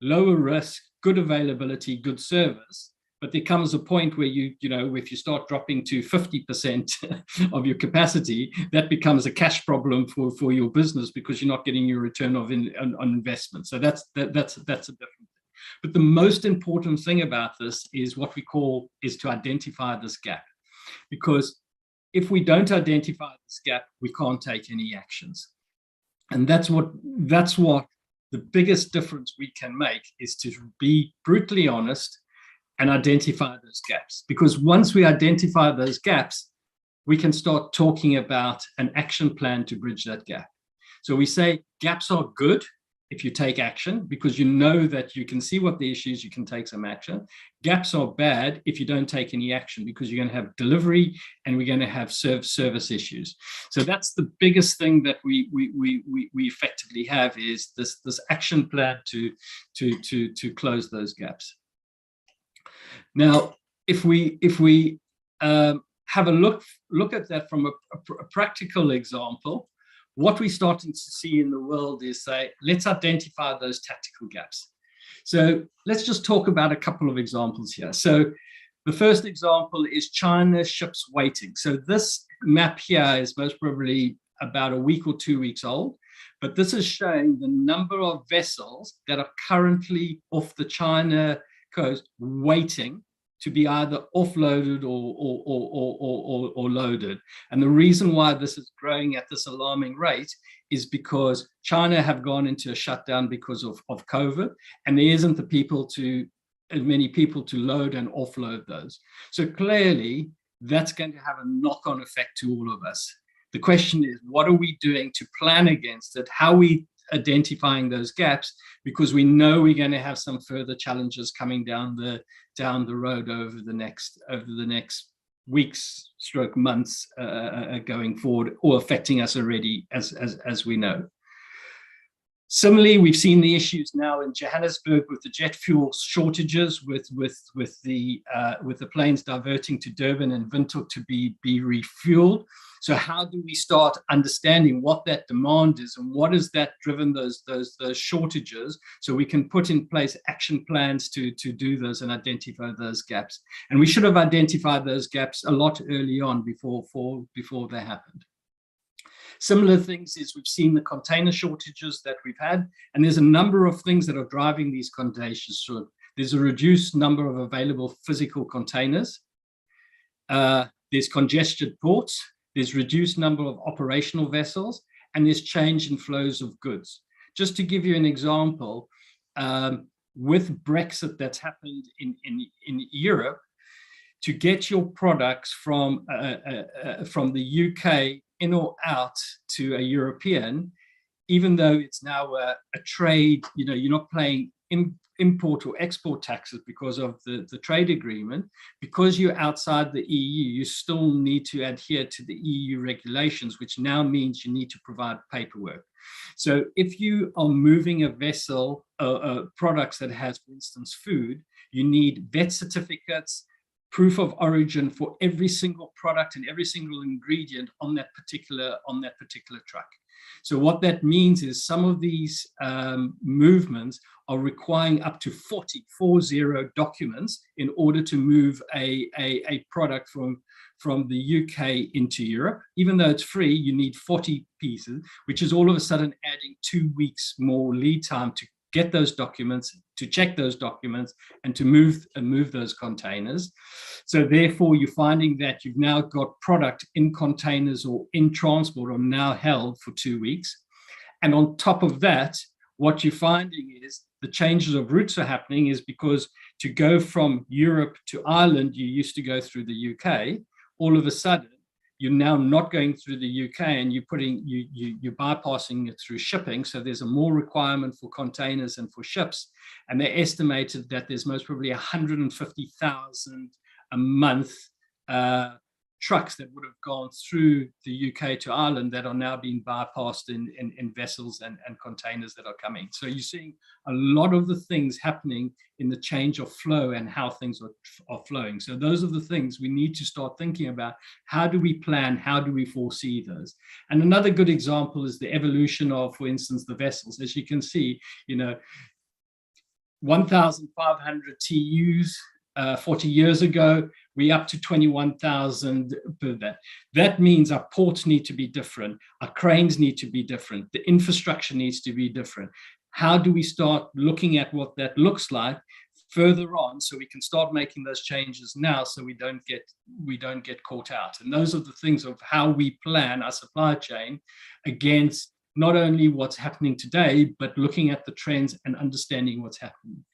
lower risk, good availability, good service. But there comes a point where if you start dropping to 50% of your capacity, that becomes a cash problem for your business, because you're not getting your return on investment. So that's a different thing. But the most important thing about this is what we call is to identify this gap, because if we don't identify this gap, we can't take any actions. And that's what the biggest difference we can make, is to be brutally honest and identify those gaps. Because once we identify those gaps, we can start talking about an action plan to bridge that gap. So we say gaps are good if you take action, because you know that you can see what the issue is, you can take some action. Gaps are bad if you don't take any action, because you're going to have delivery and we're going to have service issues. So that's the biggest thing that we effectively have, is this action plan to close those gaps. Now, if we have a look at that from a practical example, what we're starting to see in the world is, say, let's identify those tactical gaps. So let's just talk about a couple of examples here. So the first example is China ships waiting. So this map here is most probably about a week or 2 weeks old, but this is showing the number of vessels that are currently off the China coast waiting to be either offloaded or loaded. And the reason why this is growing at this alarming rate is because China have gone into a shutdown because of COVID, and there isn't as many people to load and offload those. So clearly that's going to have a knock-on effect to all of us. The question is, what are we doing to plan against it? How are we identifying those gaps? Because we know we're going to have some further challenges coming down the road over the next weeks, months going forward, or affecting us already, as we know. Similarly, we've seen the issues now in Johannesburg with the jet fuel shortages, with the planes diverting to Durban and Windhoek to be refueled. So how do we start understanding what that demand is, and what has that driven those shortages, so we can put in place action plans to do those and identify those gaps? And we should have identified those gaps a lot early on before they happened. Similar things is we've seen the container shortages that we've had, and there's a number of things that are driving these containers. So there's a reduced number of available physical containers. There's congested ports. There's reduced number of operational vessels, and there's change in flows of goods. Just to give you an example, with Brexit that's happened in Europe, to get your products from the UK in or out to a European, even though it's now a trade, you're not import or export taxes because of the trade agreement. Because you're outside the EU, you still need to adhere to the EU regulations, which now means you need to provide paperwork. So if you are moving a vessel, products that has, for instance, food, you need vet certificates, proof of origin for every single product and every single ingredient on that particular truck. So what that means is some of these movements are requiring up to 40 documents in order to move a product from the UK into Europe. Even though it's free, you need 40 pieces, which is all of a sudden adding 2 weeks more lead time to get those documents, to check those documents, and to move those containers. So therefore, you're finding that you've now got product in containers or in transport or now held for 2 weeks. And on top of that, what you're finding is the changes of routes are happening is because to go from Europe to Ireland, you used to go through the UK. All of a sudden, you're now not going through the UK and you're bypassing it through shipping. So there's a more requirement for containers and for ships. And they estimated that there's most probably 150,000 a month trucks that would have gone through the UK to Ireland that are now being bypassed in vessels and containers that are coming. So you're seeing a lot of the things happening in the change of flow and how things are flowing. So those are the things we need to start thinking about. How do we plan? How do we foresee those? And another good example is the evolution of, for instance, the vessels. As you can see, 1,500 TEUs 40 years ago, we're up to 21,000 per day. That means our ports need to be different. Our cranes need to be different. The infrastructure needs to be different. How do we start looking at what that looks like further on so we can start making those changes now so we don't get caught out? And those are the things of how we plan our supply chain against not only what's happening today, but looking at the trends and understanding what's happening.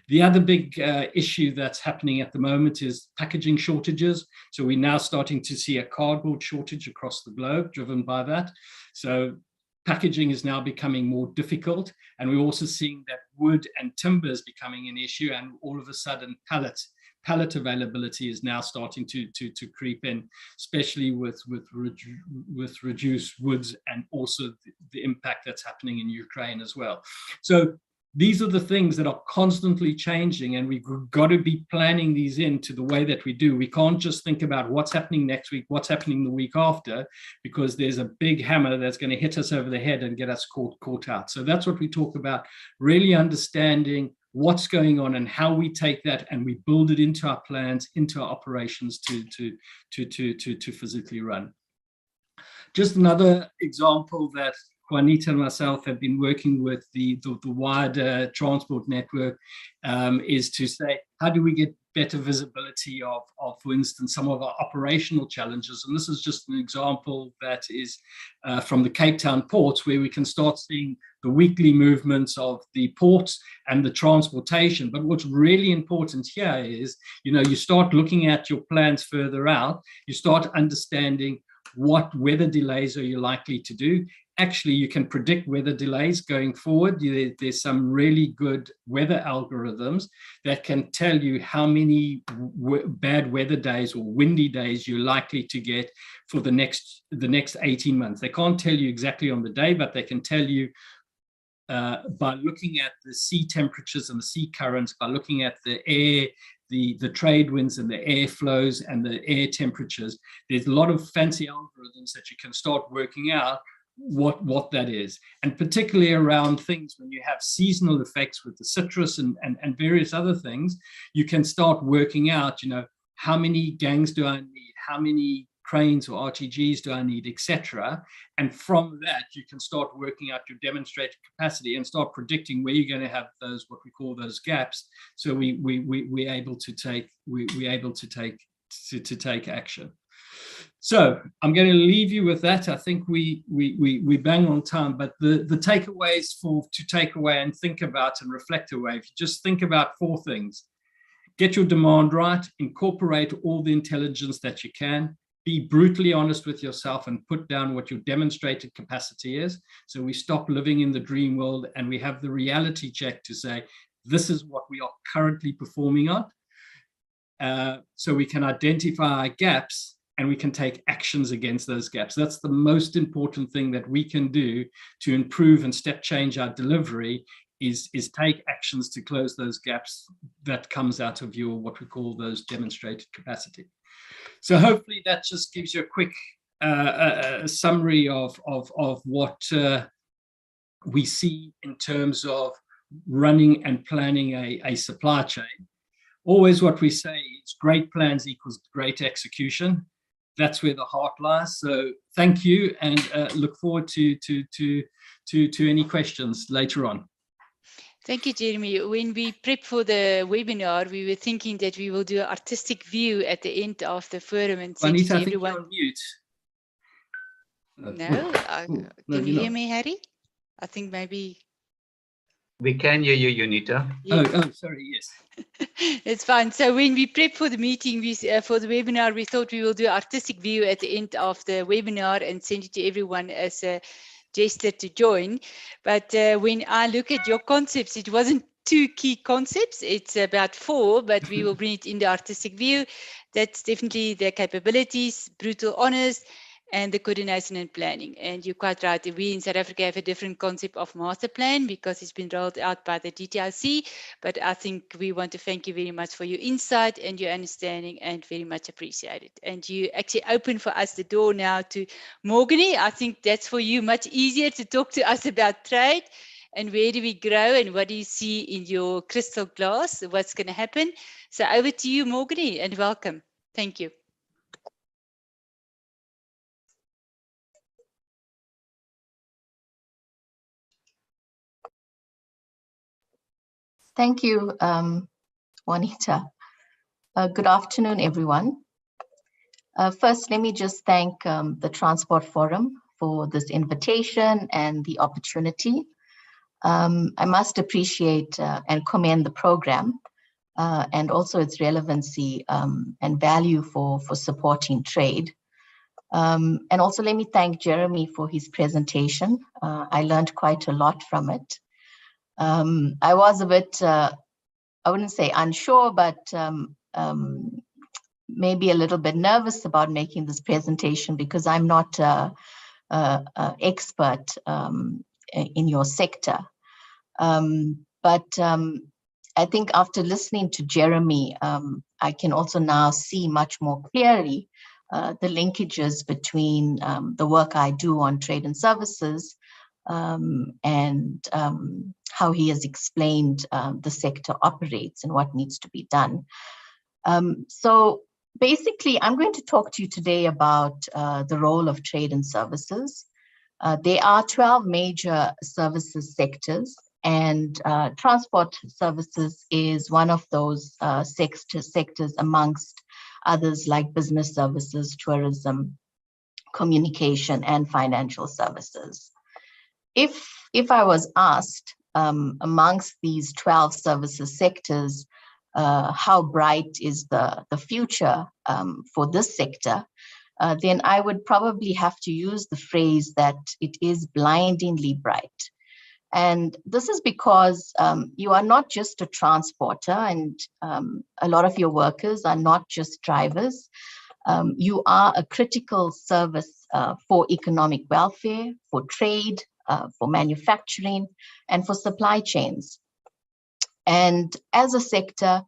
The other big issue that's happening at the moment is packaging shortages. So we're now starting to see a cardboard shortage across the globe driven by that. So packaging is now becoming more difficult. And we're also seeing that wood and timber is becoming an issue. And all of a sudden, pallet availability is now starting to creep in, especially with reduced woods and also the impact that's happening in Ukraine as well. So these are the things that are constantly changing, and we've got to be planning these into the way that we do. We can't just think about what's happening next week, what's happening the week after, because there's a big hammer that's going to hit us over the head and get us caught out. So that's what we talk about, really understanding what's going on and how we take that and we build it into our plans, into our operations to physically run. Just another example that Juanita and myself have been working with the wider transport network is to say, how do we get better visibility of, for instance, some of our operational challenges? And this is just an example that is from the Cape Town ports, where we can start seeing the weekly movements of the ports and the transportation. But what's really important here is, you start looking at your plans further out, you start understanding what weather delays are you likely to do. Actually, you can predict weather delays going forward. There's some really good weather algorithms that can tell you how many bad weather days or windy days you're likely to get for the next 18 months. They can't tell you exactly on the day, but they can tell you by looking at the sea temperatures and the sea currents, by looking at the air, the trade winds and the air flows and the air temperatures. There's a lot of fancy algorithms that you can start working out what that is, and particularly around things when you have seasonal effects with the citrus and various other things, you can start working out, how many gangs do I need, how many cranes or RTGs do I need, etc. And from that, you can start working out your demonstrated capacity and start predicting where you're going to have those, what we call those gaps. So we're able to take action. So I'm going to leave you with that. I think we bang on time, but the takeaways to take away and think about and reflect away, if you just think about 4 things: get your demand right, incorporate all the intelligence that you can, be brutally honest with yourself and put down what your demonstrated capacity is. So we stop living in the dream world and we have the reality check to say, this is what we are currently performing on. So we can identify our gaps and we can take actions against those gaps. That's the most important thing that we can do to improve and step change our delivery, is take actions to close those gaps that comes out of your, what we call those demonstrated capacity. So hopefully that just gives you a quick summary of what we see in terms of running and planning a supply chain. Always what we say is great plans equals great execution. That's where the heart lies. So thank you, and look forward to any questions later on. Thank you, Jeremy. When we prep for the webinar, we were thinking that we will do an artistic view at the end of the forum and send it to everyone. On mute. No, can you hear me, Harry? I think maybe. We can hear you, Unita. Yes. Oh, sorry, yes. It's fine. So when we prep for the meeting, for the webinar, we thought we will do an artistic view at the end of the webinar and send it to everyone as a gesture to join. But when I look at your concepts, it wasn't 2 key concepts. It's about 4, but we will bring it in the artistic view. That's definitely the capabilities, brutal honest, and the coordination and planning. And you're quite right. We in South Africa have a different concept of master plan because it's been rolled out by the DTIC. But I think we want to thank you very much for your insight and your understanding, and very much appreciate it. And you actually open for us the door now to Morgany. I think that's for you much easier to talk to us about trade and where do we grow and what do you see in your crystal glass, what's going to happen. So over to you, Morgany, and welcome. Thank you. Thank you, Juanita. Good afternoon, everyone. First, let me just thank the Transport Forum for this invitation and the opportunity. I must appreciate and commend the program and also its relevancy and value for supporting trade. And also let me thank Jeremy for his presentation. I learned quite a lot from it. I was a bit, I wouldn't say unsure, but maybe a little bit nervous about making this presentation because I'm not an expert in your sector. But I think after listening to Jeremy, I can also now see much more clearly the linkages between the work I do on trade and services and how he has explained the sector operates and what needs to be done. So basically, I'm going to talk to you today about the role of trade and services. There are 12 major services sectors, and transport services is one of those sectors amongst others like business services, tourism, communication, and financial services. If I was asked amongst these 12 services sectors, how bright is the future for this sector, then I would probably have to use the phrase that it is blindingly bright. And this is because you are not just a transporter, and a lot of your workers are not just drivers. You are a critical service for economic welfare, for trade, for manufacturing, and for supply chains. And as a sector,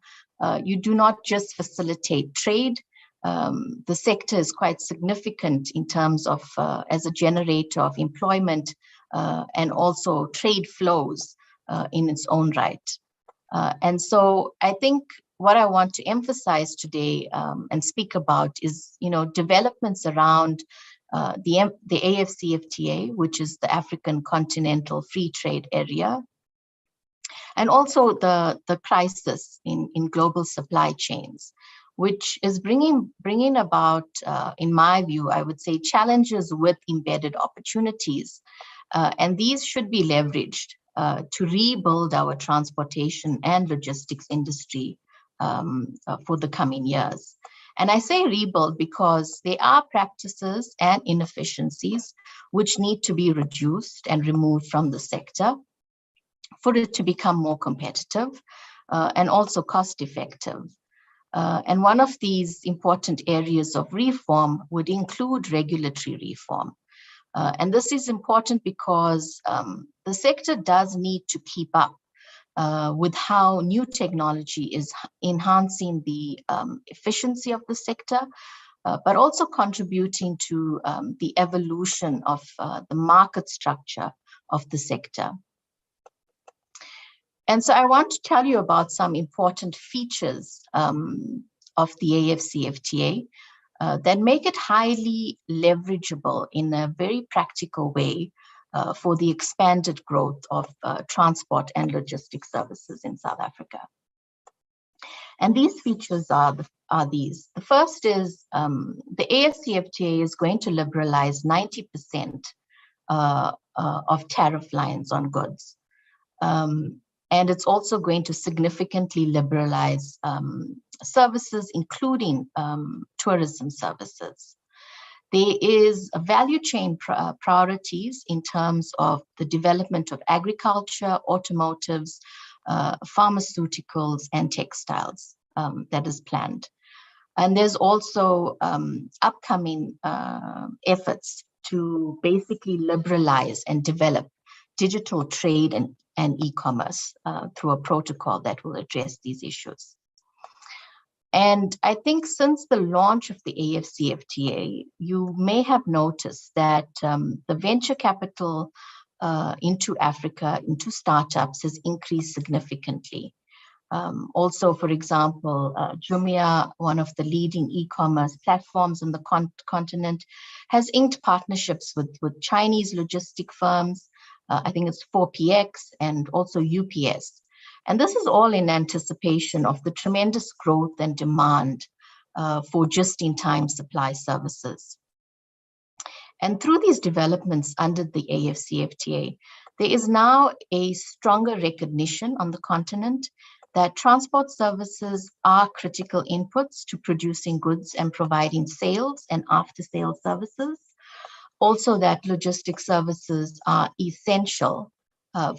you do not just facilitate trade. The sector is quite significant in terms of as a generator of employment and also trade flows in its own right. And so I think what I want to emphasize today and speak about is, developments around the AfCFTA, which is the African Continental Free Trade Area, and also the crisis in global supply chains, which is bringing about, in my view, I would say, challenges with embedded opportunities. And these should be leveraged to rebuild our transportation and logistics industry for the coming years. And I say rebuild because there are practices and inefficiencies which need to be reduced and removed from the sector. for it to become more competitive and also cost effective. And one of these important areas of reform would include regulatory reform. And this is important because the sector does need to keep up with how new technology is enhancing the efficiency of the sector, but also contributing to the evolution of the market structure of the sector. And so I want to tell you about some important features of the AFCFTA that make it highly leverageable in a very practical way for the expanded growth of transport and logistics services in South Africa. And these features are these. The first is the AFCFTA is going to liberalize 90% of tariff lines on goods. And it's also going to significantly liberalize services, including tourism services. There is a value chain priorities in terms of the development of agriculture, automotives, pharmaceuticals, and textiles that is planned. And there's also upcoming efforts to basically liberalize and develop digital trade and e-commerce through a protocol that will address these issues. And I think since the launch of the AFCFTA, you may have noticed that the venture capital into Africa, into startups, has increased significantly. Also, for example, Jumia, one of the leading e-commerce platforms on the continent, has inked partnerships with Chinese logistic firms. I think it's 4PX and also UPS. And this is all in anticipation of the tremendous growth and demand for just-in-time supply services. And through these developments under the AFCFTA, there is now a stronger recognition on the continent that transport services are critical inputs to producing goods and providing sales and after-sale services. Also, that logistics services are essential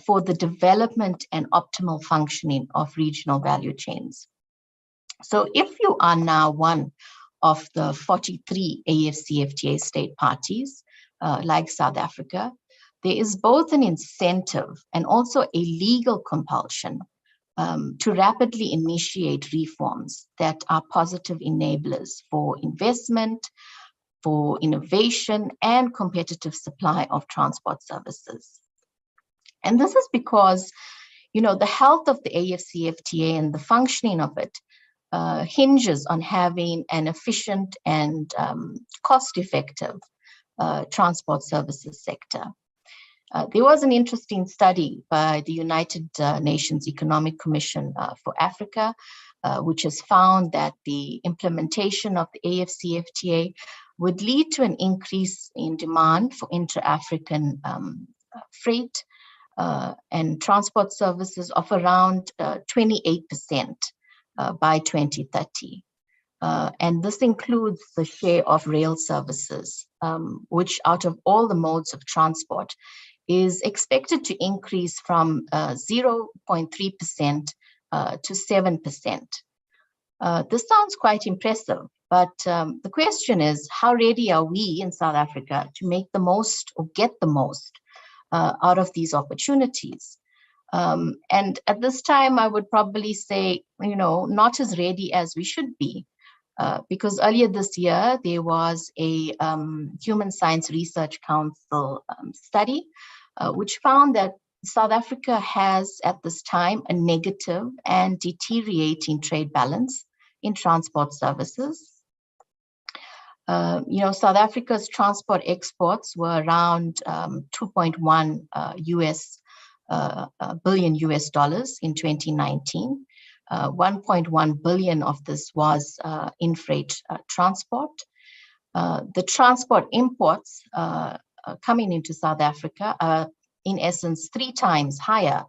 for the development and optimal functioning of regional value chains. So if you are now one of the 43 AFCFTA state parties, like South Africa, there is both an incentive and also a legal compulsion to rapidly initiate reforms that are positive enablers for investment, for innovation, and competitive supply of transport services. And this is because, the health of the AFCFTA and the functioning of it hinges on having an efficient and cost-effective transport services sector. There was an interesting study by the United Nations Economic Commission for Africa, which has found that the implementation of the AFCFTA would lead to an increase in demand for intra-African freight and transport services of around 28% by 2030. And this includes the share of rail services, which out of all the modes of transport is expected to increase from 0.3% to 7%. This sounds quite impressive, but the question is, how ready are we in South Africa to make the most or get the most out of these opportunities? And at this time, I would probably say, not as ready as we should be, because earlier this year, there was a Human Science Research Council study, which found that South Africa has at this time a negative and deteriorating trade balance in transport services. South Africa's transport exports were around 2.1 billion US dollars in 2019. 1.1 billion of this was in freight transport. The transport imports coming into South Africa are in essence 3 times higher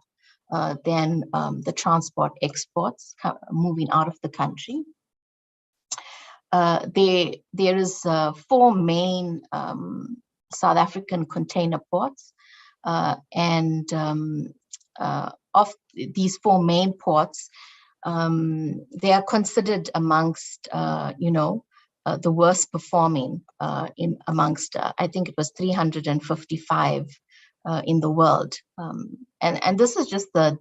than the transport exports moving out of the country. There is 4 main South African container ports and of these 4 main ports, they are considered amongst, the worst performing amongst, I think it was 355 in the world. And this is just the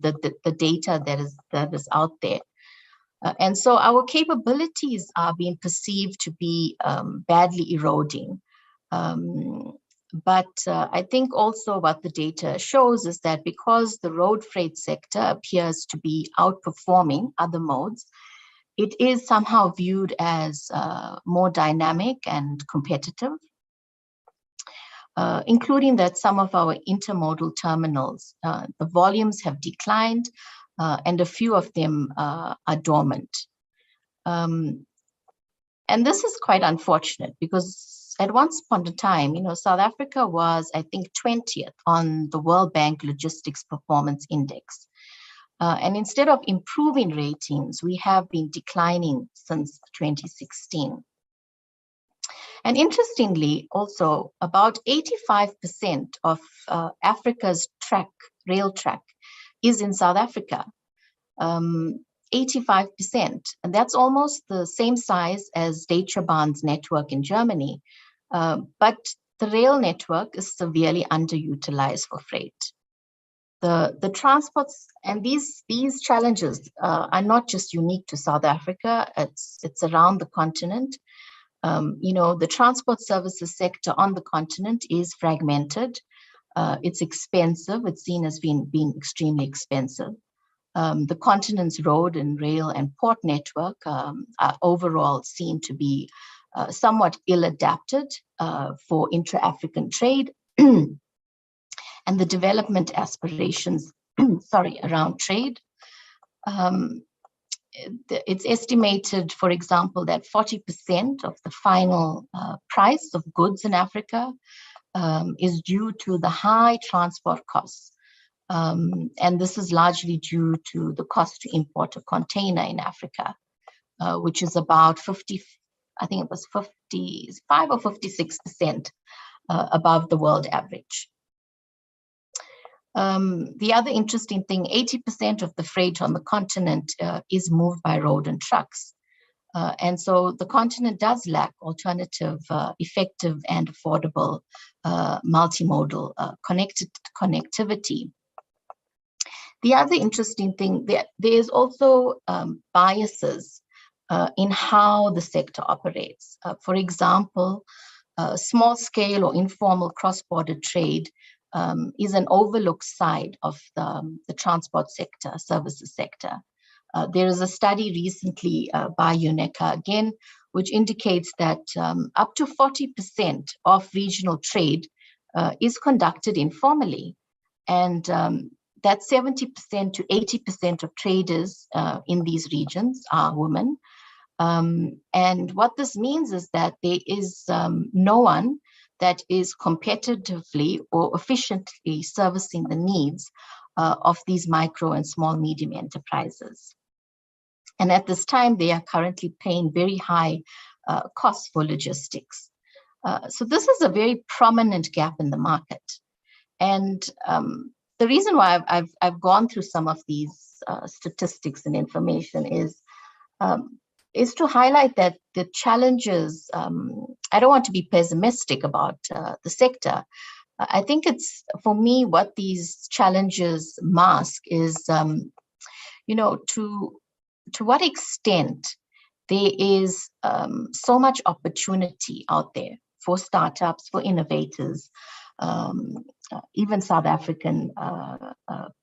data that is out there. And so our capabilities are being perceived to be badly eroding. But I think also what the data shows is that because the road freight sector appears to be outperforming other modes, it is somehow viewed as more dynamic and competitive, including that some of our intermodal terminals, the volumes have declined, and a few of them are dormant. And this is quite unfortunate because at one point in time, South Africa was, I think, 20th on the World Bank Logistics Performance Index. And instead of improving ratings, we have been declining since 2016. And interestingly, also, about 85% of Africa's rail track is in South Africa. 85%, and that's almost the same size as Deutsche Bahn's network in Germany. But the rail network is severely underutilized for freight. The transports and these challenges are not just unique to South Africa, it's around the continent. The transport services sector on the continent is fragmented. It's expensive, it's seen as being extremely expensive. The continent's road and rail and port network are overall seen to be somewhat ill-adapted for intra-African trade and the development aspirations, around trade. It's estimated, for example, that 40% of the final price of goods in Africa is due to the high transport costs. And this is largely due to the cost to import a container in Africa, which is about 55 or 56% above the world average. The other interesting thing, 80% of the freight on the continent is moved by road and trucks. And so the continent does lack alternative, effective and affordable multimodal connectivity. The other interesting thing, there is also biases in how the sector operates. For example, small scale or informal cross-border trade is an overlooked side of the transport sector, services sector. There is a study recently by UNECA again, which indicates that up to 40% of regional trade is conducted informally. And that 70% to 80% of traders in these regions are women. And what this means is that there is no one that is competitively or efficiently servicing the needs of these micro and small medium enterprises. And at this time, they are currently paying very high costs for logistics. So this is a very prominent gap in the market. And the reason why I've gone through some of these statistics and information is to highlight that the challenges, I don't want to be pessimistic about the sector. I think it's, for me, what these challenges mask is, to what extent there is so much opportunity out there for startups, for innovators, even South African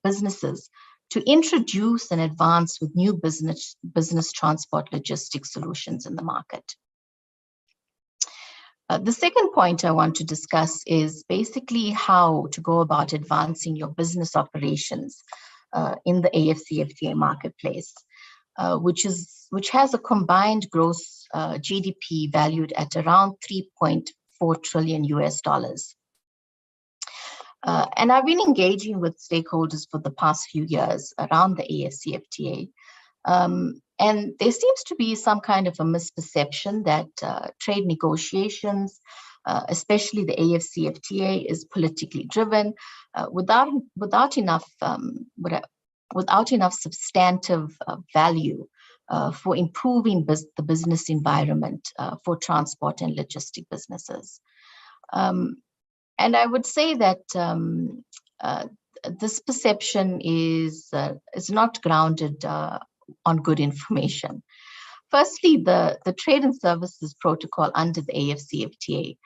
businesses, to introduce and advance with new business transport logistics solutions in the market. The second point I want to discuss is basically how to go about advancing your business operations in the AFCFTA marketplace, which has a combined gross GDP valued at around $3.4 trillion US. And I've been engaging with stakeholders for the past few years around the AFCFTA. And there seems to be some kind of a misperception that trade negotiations especially the AFCFTA, is politically driven without enough substantive value for improving the business environment for transport and logistic businesses. And I would say that this perception is not grounded on good information. Firstly, the Trade and Services Protocol under the AFCFTA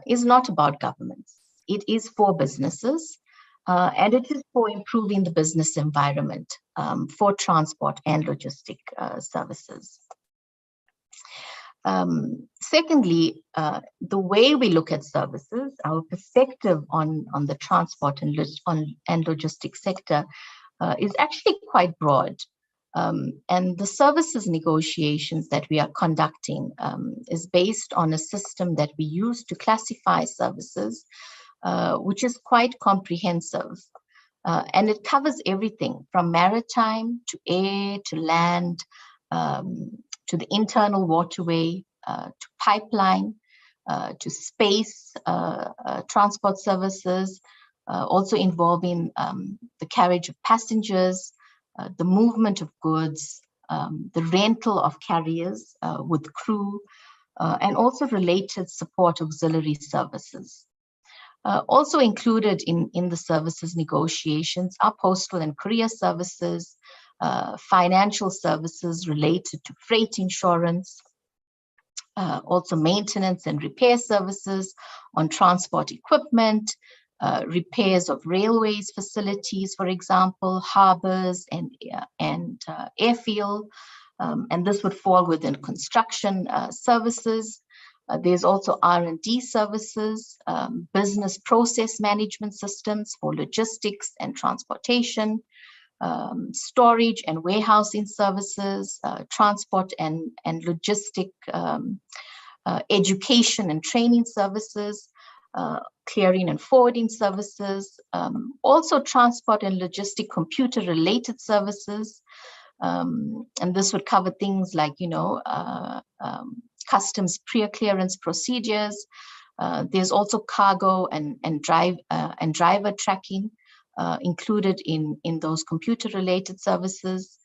is not about governments. It is for businesses, and it is for improving the business environment for transport and logistic services. Secondly, the way we look at services, our perspective on the transport and logistics sector is actually quite broad. And the services negotiations that we are conducting is based on a system that we use to classify services, which is quite comprehensive. And it covers everything from maritime to air to land, to the internal waterway, to pipeline, to space transport services, also involving the carriage of passengers, the movement of goods, the rental of carriers with crew, and also related support auxiliary services. Also included in the services negotiations are postal and courier services, financial services related to freight insurance, also maintenance and repair services on transport equipment, repairs of railways facilities, for example, harbors and airfield, and this would fall within construction services. There's also R&D services, business process management systems for logistics and transportation, storage and warehousing services, transport and logistic education and training services, clearing and forwarding services, also transport and logistic computer related services. And this would cover things like, customs pre-clearance procedures. There's also cargo and driver tracking included in those computer related services.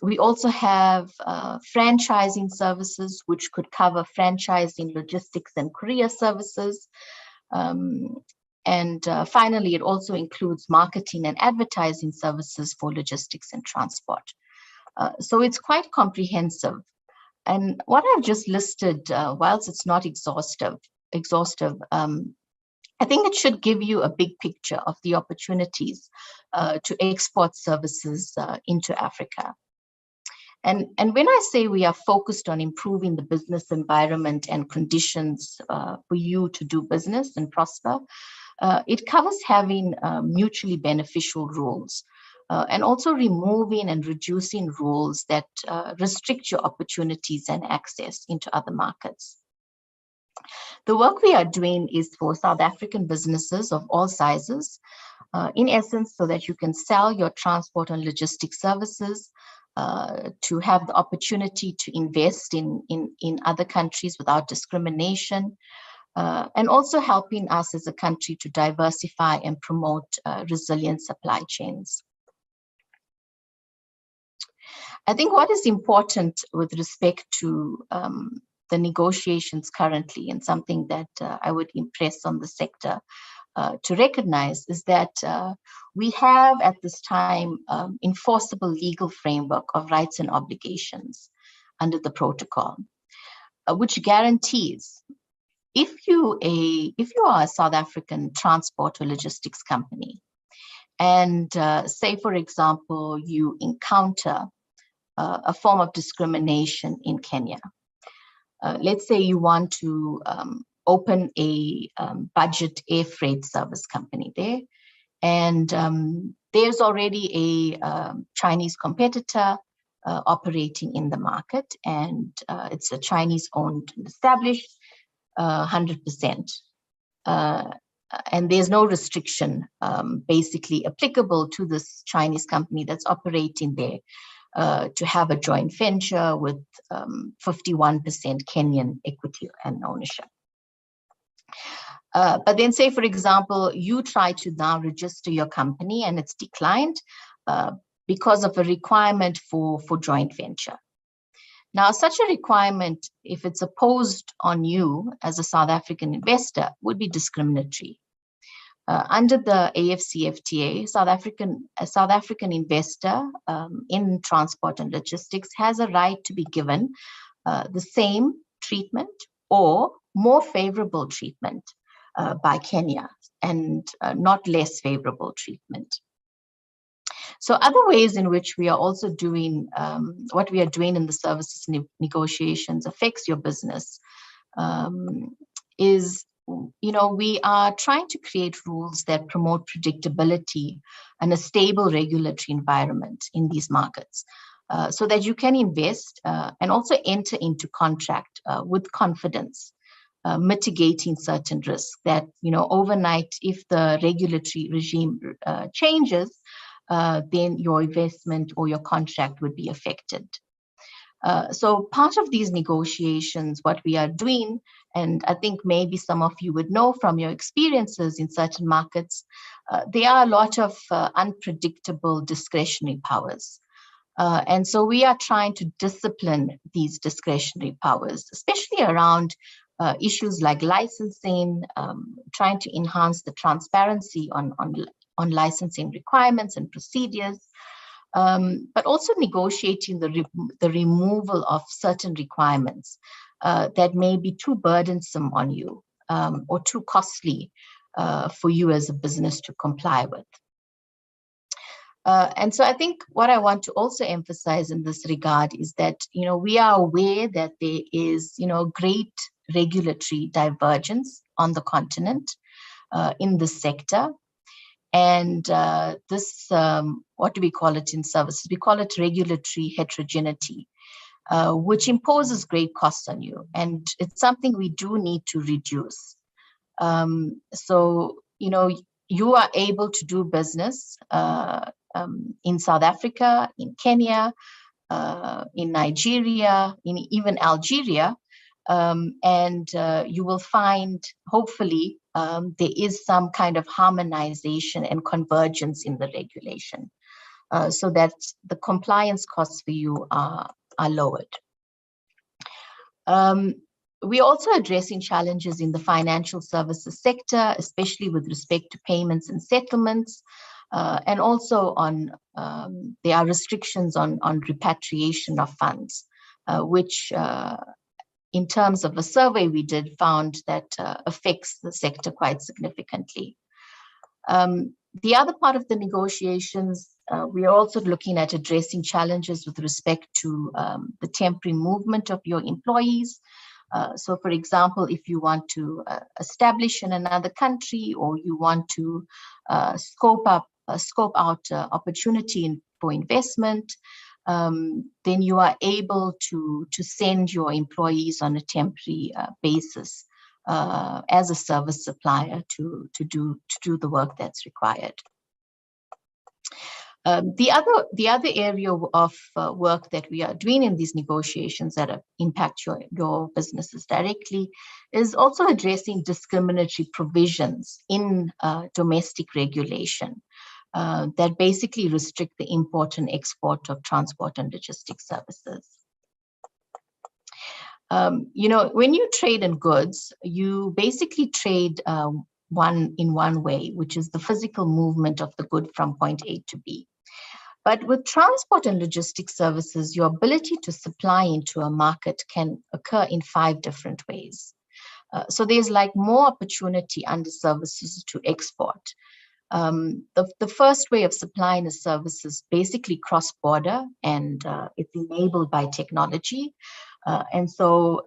We also have franchising services, which could cover franchising, logistics, and courier services. And finally, it also includes marketing and advertising services for logistics and transport. So it's quite comprehensive. And what I've just listed, whilst it's not exhaustive, I think it should give you a big picture of the opportunities to export services into Africa. And when I say we are focused on improving the business environment and conditions for you to do business and prosper, it covers having mutually beneficial rules and also removing and reducing rules that restrict your opportunities and access into other markets. The work we are doing is for South African businesses of all sizes, in essence, so that you can sell your transport and logistics services, to have the opportunity to invest in other countries without discrimination, and also helping us as a country to diversify and promote resilient supply chains. I think what is important with respect to the negotiations currently, and something that I would impress on the sector to recognize, is that we have at this time enforceable legal framework of rights and obligations under the protocol, which guarantees if you are a South African transport or logistics company, and say, for example, you encounter a form of discrimination in Kenya. Let's say you want to open a budget air freight service company there, and there's already a Chinese competitor operating in the market, and it's a Chinese-owned and established 100%. And there's no restriction basically applicable to this Chinese company that's operating there to have a joint venture with 51% Kenyan equity and ownership. But then say, for example, you try to now register your company and it's declined because of a requirement for joint venture. Now, such a requirement, if it's imposed on you as a South African investor, would be discriminatory. Under the AfCFTA, a South African investor in transport and logistics has a right to be given the same treatment or more favorable treatment by Kenya, and not less favorable treatment. So other ways in which we are also doing what we are doing in the services negotiations affects your business is, we are trying to create rules that promote predictability and a stable regulatory environment in these markets so that you can invest and also enter into contract with confidence, mitigating certain risks that, overnight, if the regulatory regime changes, then your investment or your contract would be affected. So part of these negotiations, what we are doing, and I think maybe some of you would know from your experiences in certain markets, there are a lot of unpredictable discretionary powers. And so we are trying to discipline these discretionary powers, especially around issues like licensing, trying to enhance the transparency on licensing requirements and procedures, but also negotiating the removal of certain requirements that may be too burdensome on you or too costly for you as a business to comply with. And so I think what I want to also emphasize in this regard is that, we are aware that there is, great regulatory divergence on the continent in this sector. And this, what do we call it in services? We call it regulatory heterogeneity, which imposes great costs on you. And it's something we do need to reduce. So, you are able to do business in South Africa, in Kenya, in Nigeria, in even Algeria, and you will find, hopefully, there is some kind of harmonization and convergence in the regulation so that the compliance costs for you are lowered. We're also addressing challenges in the financial services sector, especially with respect to payments and settlements, and also on there are restrictions on repatriation of funds, which in terms of a survey we did found that affects the sector quite significantly. The other part of the negotiations, we are also looking at addressing challenges with respect to the temporary movement of your employees. So, for example, if you want to establish in another country, or you want to scope out opportunity for investment, then you are able to send your employees on a temporary basis as a service supplier to do the work that's required. The other area of work that we are doing in these negotiations that impact your businesses directly is also addressing discriminatory provisions in domestic regulation that basically restrict the import and export of transport and logistics services. When you trade in goods, you basically trade in one way, which is the physical movement of the good from point A to B. But with transport and logistics services, your ability to supply into a market can occur in 5 different ways. So there's like more opportunity under services to export. The first way of supplying a service is basically cross-border, and it's enabled by technology. And so,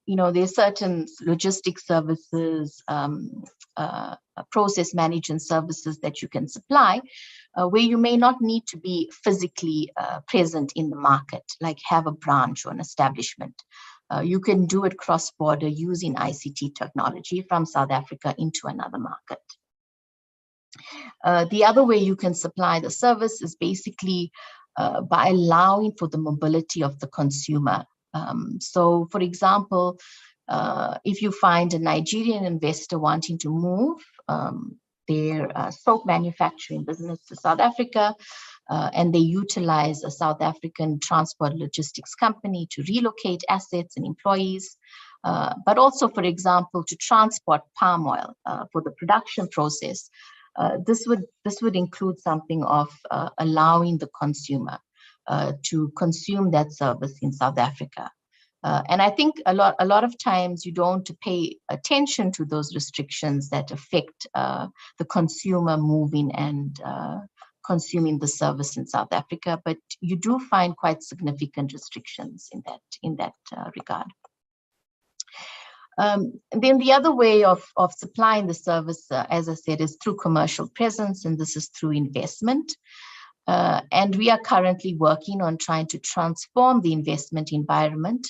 there's certain logistics services, process management services that you can supply where you may not need to be physically present in the market, like have a branch or an establishment. You can do it cross-border using ICT technology from South Africa into another market. The other way you can supply the service is basically by allowing for the mobility of the consumer. So, for example, If you find a Nigerian investor wanting to move their soap manufacturing business to South Africa, and they utilize a South African transport logistics company to relocate assets and employees, but also, for example, to transport palm oil for the production process, this would include something of allowing the consumer to consume that service in South Africa. And I think a lot of times you don't pay attention to those restrictions that affect the consumer moving and consuming the service in South Africa, but you do find quite significant restrictions in that regard. Then the other way of supplying the service, as I said, is through commercial presence, and this is through investment. And we are currently working on trying to transform the investment environment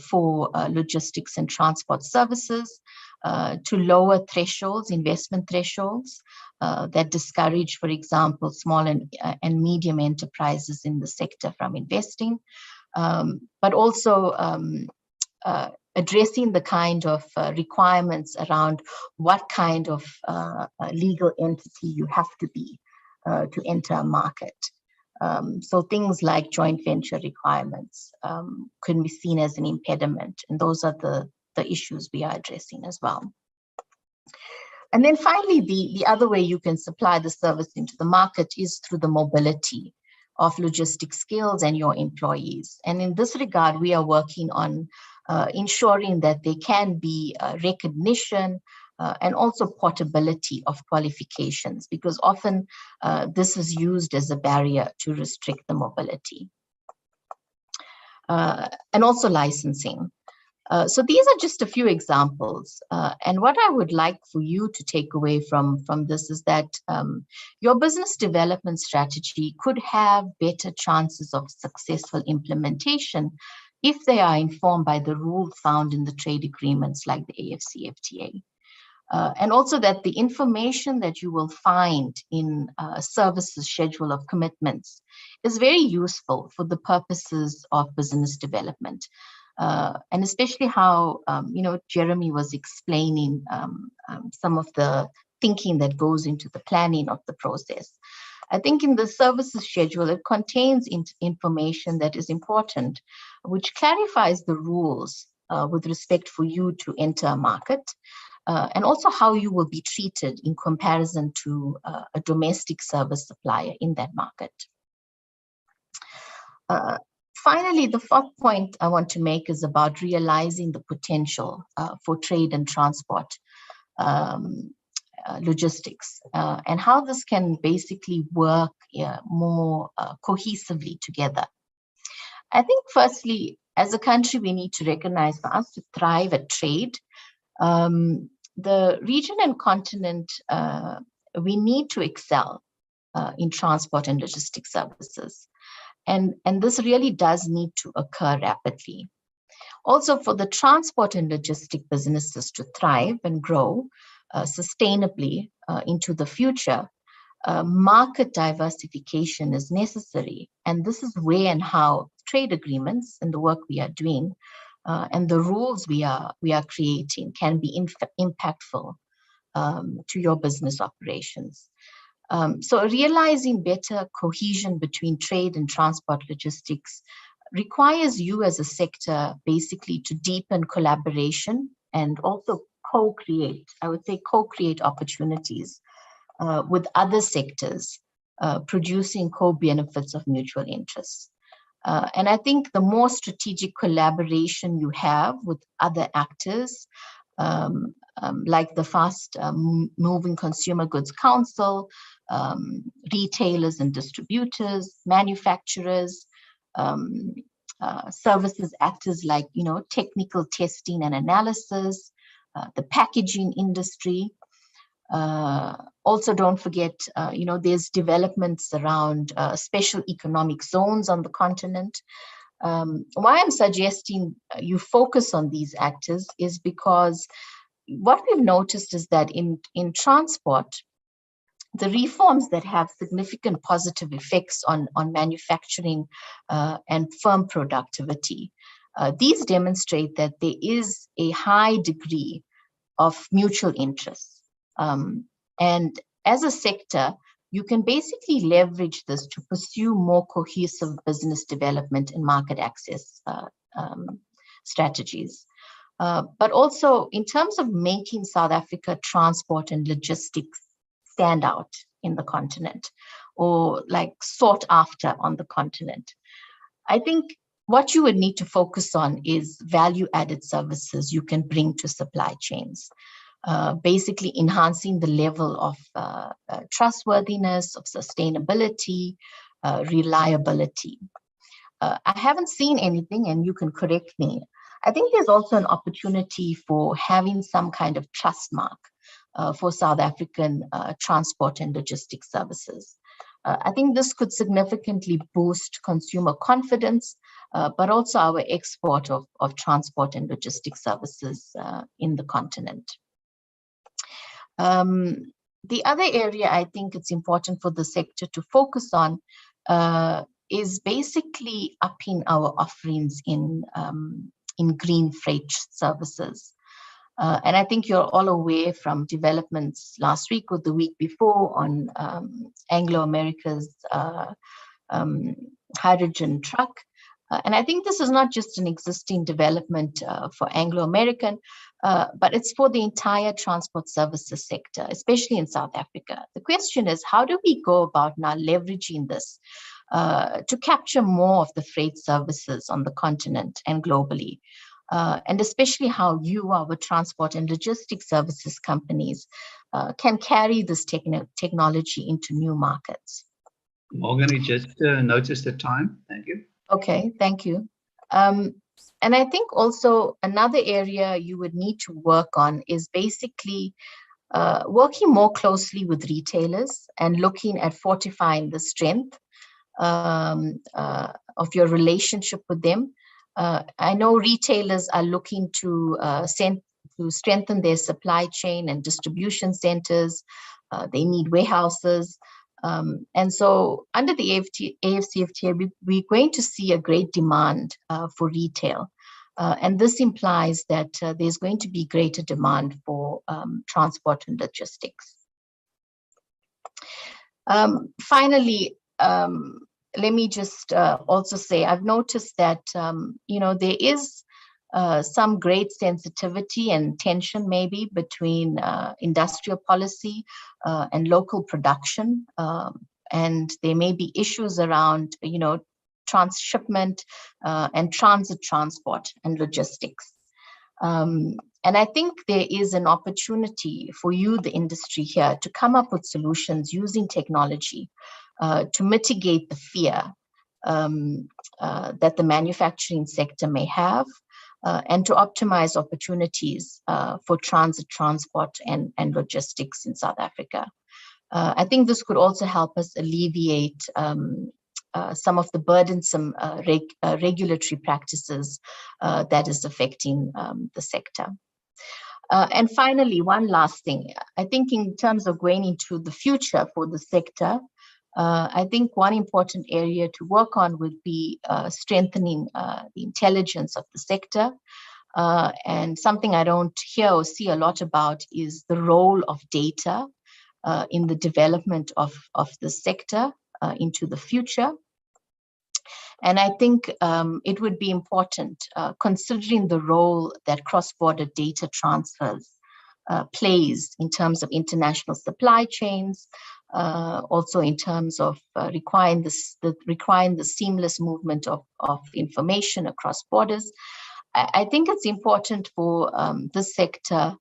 for logistics and transport services to lower thresholds, investment thresholds that discourage, for example, small and medium enterprises in the sector from investing, but also addressing the kind of requirements around what kind of legal entity you have to be to enter a market. So things like joint venture requirements can be seen as an impediment, and those are the issues we are addressing as well. And then finally, the other way you can supply the service into the market is through the mobility of logistic skills and your employees. And in this regard, we are working on ensuring that there can be recognition and also portability of qualifications, because often this is used as a barrier to restrict the mobility. And also licensing. So these are just a few examples. And what I would like for you to take away from this is that your business development strategy could have better chances of successful implementation if they are informed by the rules found in the trade agreements like the AFCFTA. And also that the information that you will find in services schedule of commitments is very useful for the purposes of business development. And especially how, Jeremy was explaining some of the thinking that goes into the planning of the process. I think in the services schedule, it contains information that is important, which clarifies the rules with respect for you to enter a market, and also how you will be treated in comparison to a domestic service supplier in that market. Finally, the fourth point I want to make is about realizing the potential for trade and transport logistics and how this can basically work more cohesively together. I think firstly, as a country, we need to recognize for us to thrive at trade, the region and continent, we need to excel in transport and logistics services. And this really does need to occur rapidly. Also, for the transport and logistic businesses to thrive and grow sustainably into the future, market diversification is necessary. And this is where and how trade agreements and the work we are doing and the rules we are creating can be impactful to your business operations. So realizing better cohesion between trade and transport logistics requires you as a sector basically to deepen collaboration and also co-create, I would say co-create opportunities with other sectors, producing co-benefits of mutual interest. And I think the more strategic collaboration you have with other actors, like the Fast Moving Consumer Goods Council, retailers and distributors, manufacturers, services actors like, technical testing and analysis, the packaging industry. Also, don't forget, there's developments around special economic zones on the continent. Why I'm suggesting you focus on these actors is because what we've noticed is that in transport, the reforms that have significant positive effects on manufacturing and firm productivity These demonstrate that there is a high degree of mutual interest. And as a sector, you can basically leverage this to pursue more cohesive business development and market access strategies. But also in terms of making South Africa transport and logistics stand out in the continent, or like sought after on the continent. I think what you would need to focus on is value-added services you can bring to supply chains, basically enhancing the level of trustworthiness, of sustainability, reliability. I haven't seen anything, and you can correct me. I think there's also an opportunity for having some kind of trust mark for South African transport and logistics services. I think this could significantly boost consumer confidence, but also our export of transport and logistics services in the continent. The other area I think it's important for the sector to focus on is basically upping our offerings in green freight services. And I think you're all aware from developments last week or the week before on Anglo America's hydrogen truck. And I think this is not just an existing development for Anglo American, but it's for the entire transport services sector, especially in South Africa. The question is, how do we go about now leveraging this to capture more of the freight services on the continent and globally? And especially how you, our transport and logistics services companies, can carry this technology into new markets. Morgan, you just noticed the time. Thank you. Okay, thank you. And I think also another area you would need to work on is basically working more closely with retailers and looking at fortifying the strength of your relationship with them. I know retailers are looking to strengthen their supply chain and distribution centers. They need warehouses. And so under the AFCFTA, we're going to see a great demand for retail. And this implies that there's going to be greater demand for transport and logistics. Finally, let me just also say, I've noticed that, there is some great sensitivity and tension maybe between industrial policy and local production. And there may be issues around, transshipment and transit transport and logistics. And I think there is an opportunity for you, the industry here, to come up with solutions using technology to mitigate the fear that the manufacturing sector may have, and to optimize opportunities for transit transport and logistics in South Africa. I think this could also help us alleviate some of the burdensome regulatory practices that is affecting the sector. And finally, one last thing. I think in terms of going into the future for the sector, I think one important area to work on would be strengthening the intelligence of the sector. And something I don't hear or see a lot about is the role of data in the development of the sector into the future. And I think it would be important, considering the role that cross-border data transfers plays in terms of international supply chains, also in terms of requiring the seamless movement of information across borders. I think it's important for this sector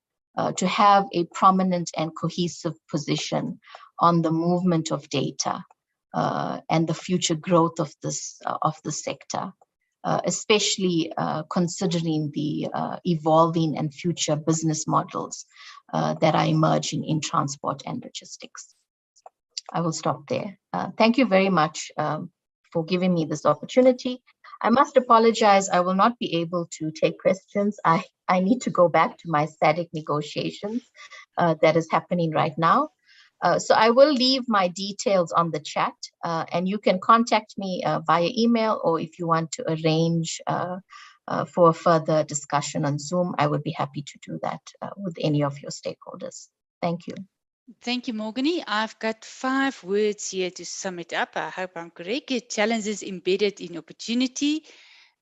to have a prominent and cohesive position on the movement of data and the future growth of the sector, especially considering the evolving and future business models that are emerging in transport and logistics. I will stop there. Thank you very much for giving me this opportunity. I must apologize, I will not be able to take questions. I need to go back to my SADC negotiations that is happening right now. So I will leave my details on the chat, and you can contact me via email, or if you want to arrange for a further discussion on Zoom, I would be happy to do that with any of your stakeholders. Thank you. Thank you, Morgany. I've got 5 words here to sum it up. I hope I'm correct. Challenges embedded in opportunity,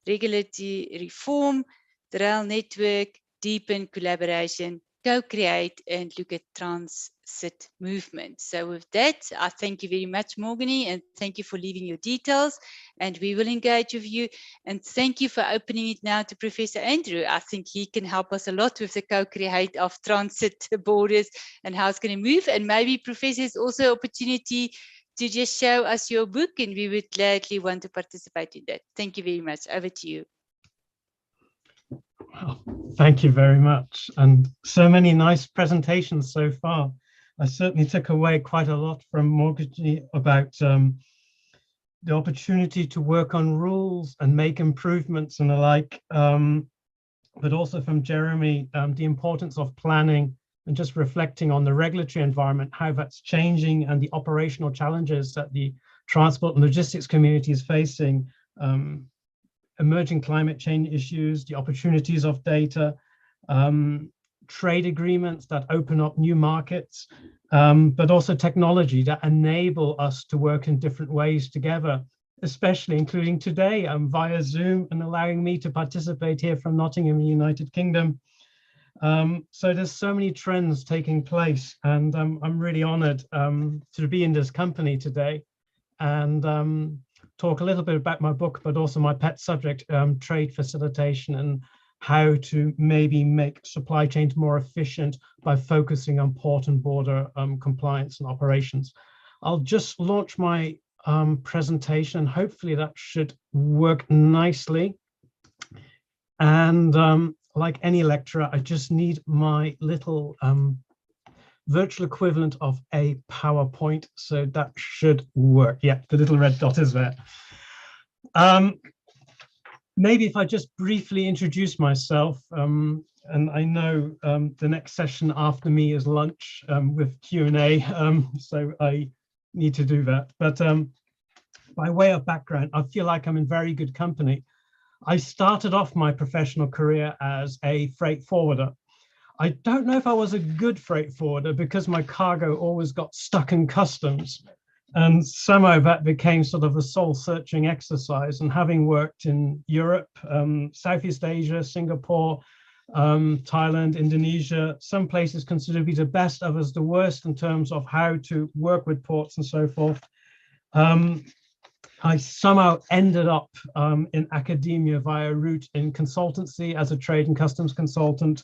regulatory reform, the rail network, deepen collaboration, co-create, and look at transit movement. So with that, I thank you very much, Morgany, and thank you for leaving your details, and we will engage with you. And thank you for opening it now to Professor Andrew. I think he can help us a lot with the co-create of transit borders and how it's going to move. And maybe, Professor, is also an opportunity to just show us your book, and we would gladly want to participate in that. Thank you very much. Over to you. Well, thank you very much. And so many nice presentations so far. I certainly took away quite a lot from Morgany about the opportunity to work on rules and make improvements and the like, but also from Jeremy, the importance of planning and just reflecting on the regulatory environment, how that's changing and the operational challenges that the transport and logistics community is facing. Emerging climate change issues, the opportunities of data, trade agreements that open up new markets, but also technology that enable us to work in different ways together, especially including today via Zoom and allowing me to participate here from Nottingham, United Kingdom. So there's so many trends taking place, and I'm really honored to be in this company today and talk a little bit about my book, but also my pet subject, trade facilitation, and how to maybe make supply chains more efficient by focusing on port and border compliance and operations. I'll just launch my presentation, and hopefully that should work nicely. And like any lecturer, I just need my little virtual equivalent of a PowerPoint, so that should work. Yeah, the little red dot is there. Maybe if I just briefly introduce myself, and I know the next session after me is lunch with Q&A, so I need to do that. But by way of background, I feel like I'm in very good company. I started off my professional career as a freight forwarder. I don't know if I was a good freight forwarder because my cargo always got stuck in customs, and somehow that became sort of a soul-searching exercise. And having worked in Europe, Southeast Asia, Singapore, Thailand, Indonesia, some places considered to be the best, others the worst in terms of how to work with ports and so forth. I somehow ended up in academia via route in consultancy as a trade and customs consultant.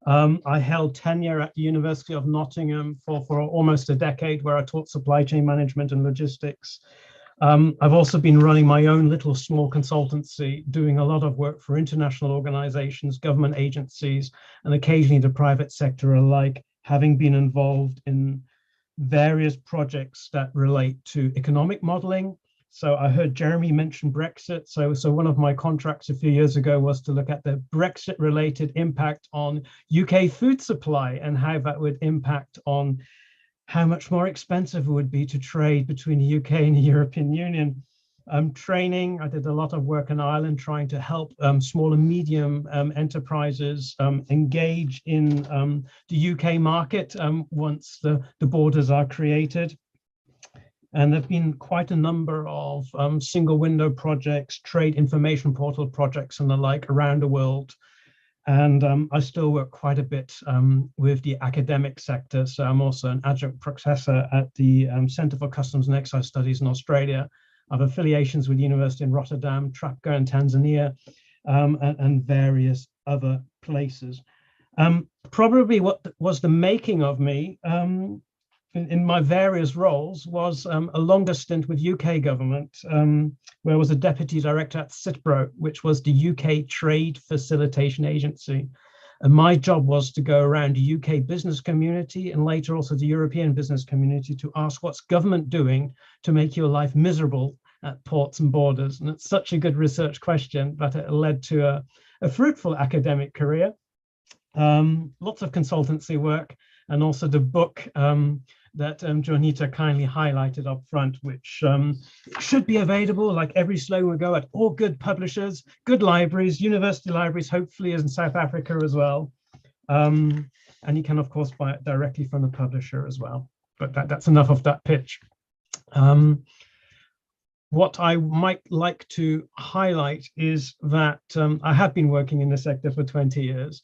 I held tenure at the University of Nottingham for almost a decade, where I taught supply chain management and logistics. I've also been running my own little small consultancy, doing a lot of work for international organizations, government agencies, and occasionally the private sector alike, having been involved in various projects that relate to economic modeling. So I heard Jeremy mention Brexit. So one of my contracts a few years ago was to look at the Brexit-related impact on UK food supply and how that would impact on how much more expensive it would be to trade between the UK and the European Union. Training, I did a lot of work in Ireland trying to help small and medium enterprises engage in the UK market once the borders are created. And there have been quite a number of single window projects, trade information portal projects and the like around the world. And I still work quite a bit with the academic sector. So I'm also an adjunct professor at the Centre for Customs and Excise Studies in Australia. I have affiliations with the University in Rotterdam, Trapco in Tanzania, and various other places. Probably what was the making of me in my various roles was a longer stint with UK government, where I was a deputy director at CITBRO, which was the UK Trade Facilitation Agency. And my job was to go around the UK business community and later also the European business community to ask what's government doing to make your life miserable at ports and borders. And it's such a good research question that it led to a fruitful academic career, lots of consultancy work, and also the book that Jonita kindly highlighted up front, which should be available, like every slogan we go, at all good publishers, good libraries, university libraries, hopefully in South Africa as well. And you can, of course, buy it directly from the publisher as well. But that's enough of that pitch. What I might like to highlight is that I have been working in the sector for 20 years,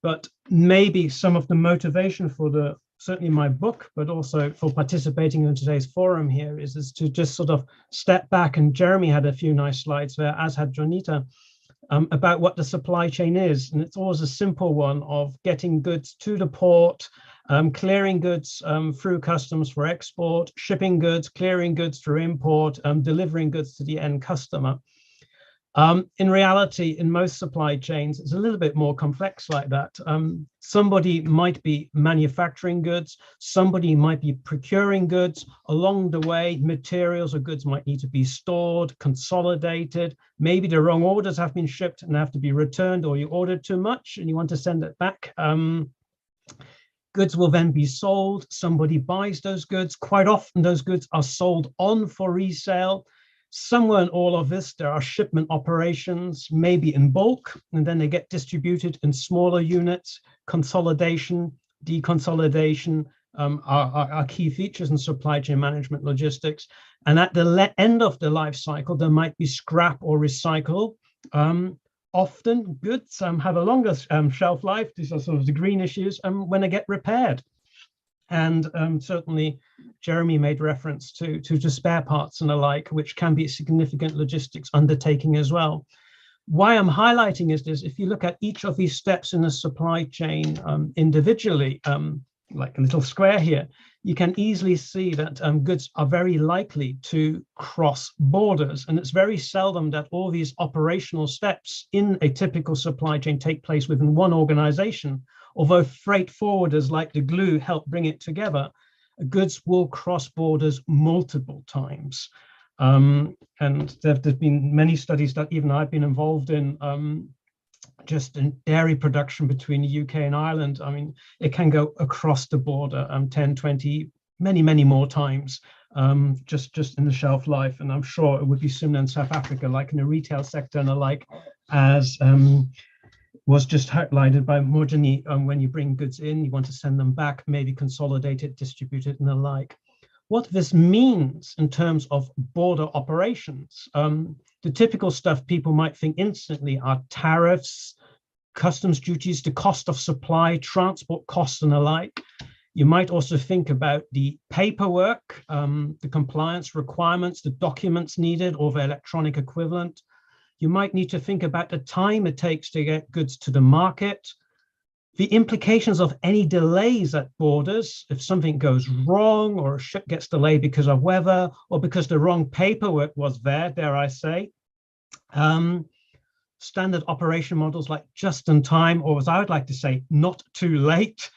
but maybe some of the motivation for certainly my book, but also for participating in today's forum here is to just sort of step back, and Jeremy had a few nice slides there, as had Jonita, about what the supply chain is. And it's always a simple one of getting goods to the port, clearing goods through customs for export, shipping goods, clearing goods through import, delivering goods to the end customer. In reality, in most supply chains, it's a little bit more complex like that. Somebody might be manufacturing goods, somebody might be procuring goods. Along the way, materials or goods might need to be stored, consolidated. Maybe the wrong orders have been shipped and have to be returned, or you ordered too much and you want to send it back. Goods will then be sold. Somebody buys those goods. Quite often, those goods are sold on for resale. Somewhere in all of this, there are shipment operations, maybe in bulk, and then they get distributed in smaller units. Consolidation, deconsolidation are key features in supply chain management logistics. And at the end of the life cycle, there might be scrap or recycle. Often goods have a longer shelf life. These are sort of the green issues when they get repaired. And certainly Jeremy made reference to spare parts and the like, which can be a significant logistics undertaking as well. Why I'm highlighting is this: if you look at each of these steps in the supply chain individually, like a little square here, you can easily see that goods are very likely to cross borders. And it's very seldom that all these operational steps in a typical supply chain take place within one organization. Although freight forwarders like the glue help bring it together, goods will cross borders multiple times. And there's been many studies that even I've been involved in, just in dairy production between the UK and Ireland. I mean, it can go across the border 10, 20, many more times, just in the shelf life. And I'm sure it would be similar in South Africa, like in the retail sector and the like, as was just highlighted by Morjani. When you bring goods in, you want to send them back, maybe consolidate it, distribute it, and the like. What this means in terms of border operations, the typical stuff people might think instantly are tariffs, customs duties, the cost of supply, transport costs, and the like. You might also think about the paperwork, the compliance requirements, the documents needed, or the electronic equivalent. You might need to think about the time it takes to get goods to the market, the implications of any delays at borders. If something goes wrong, or a ship gets delayed because of weather, or because the wrong paperwork was there, dare I say. Standard operation models like just in time, or as I would like to say, not too late.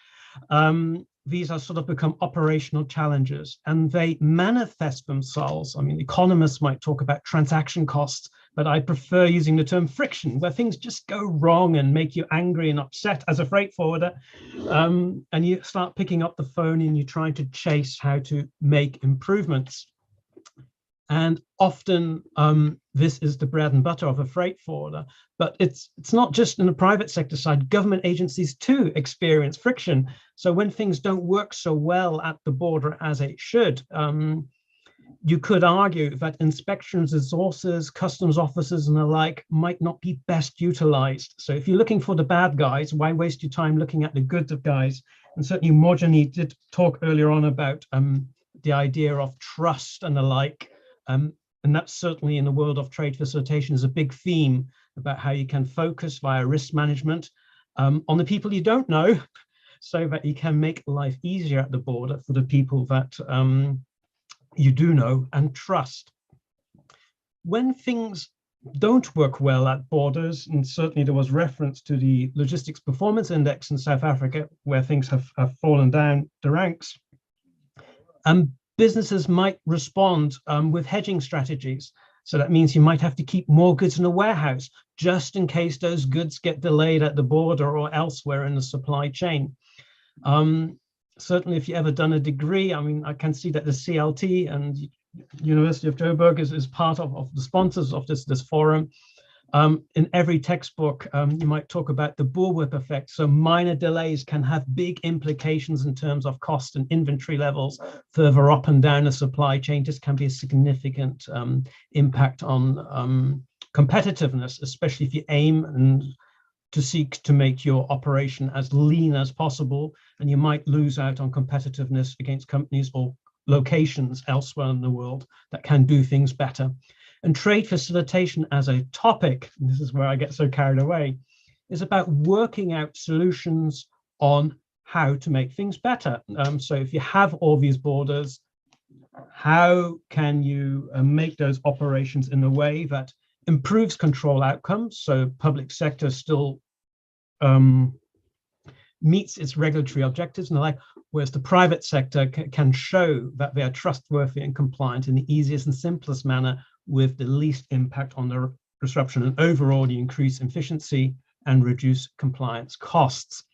These are sort of become operational challenges, and they manifest themselves. I mean, economists might talk about transaction costs, but I prefer using the term friction, where things just go wrong and make you angry and upset as a freight forwarder. And you start picking up the phone and you're trying to chase how to make improvements. And often this is the bread and butter of a freight forwarder, but it's not just in the private sector side. Government agencies too experience friction. So when things don't work so well at the border as it should, you could argue that inspections resources, customs officers and the like might not be best utilized. So if you're looking for the bad guys, why waste your time looking at the good guys? And certainly Morjani did talk earlier on about the idea of trust and the like. And that's certainly in the world of trade facilitation is a big theme about how you can focus via risk management on the people you don't know, so that you can make life easier at the border for the people that you do know and trust. When things don't work well at borders, and certainly there was reference to the Logistics Performance Index in South Africa, where things have fallen down the ranks, businesses might respond with hedging strategies. So that means you might have to keep more goods in a warehouse just in case those goods get delayed at the border or elsewhere in the supply chain. certainly if you've ever done a degree, I mean, I can see that the CLT and University of Joburg is part of the sponsors of this forum. In every textbook, you might talk about the bullwhip effect. So minor delays can have big implications in terms of cost and inventory levels further up and down the supply chain. This can be a significant impact on competitiveness, especially if you aim and to seek to make your operation as lean as possible, and you might lose out on competitiveness against companies or locations elsewhere in the world that can do things better. And trade facilitation as a topic, and this is where I get so carried away, is about working out solutions on how to make things better. So if you have all these borders, how can you make those operations in a way that improves control outcomes, so public sector still meets its regulatory objectives and the like, whereas the private sector can show that they are trustworthy and compliant in the easiest and simplest manner with the least impact on the disruption, and overall the increase efficiency and reduce compliance costs.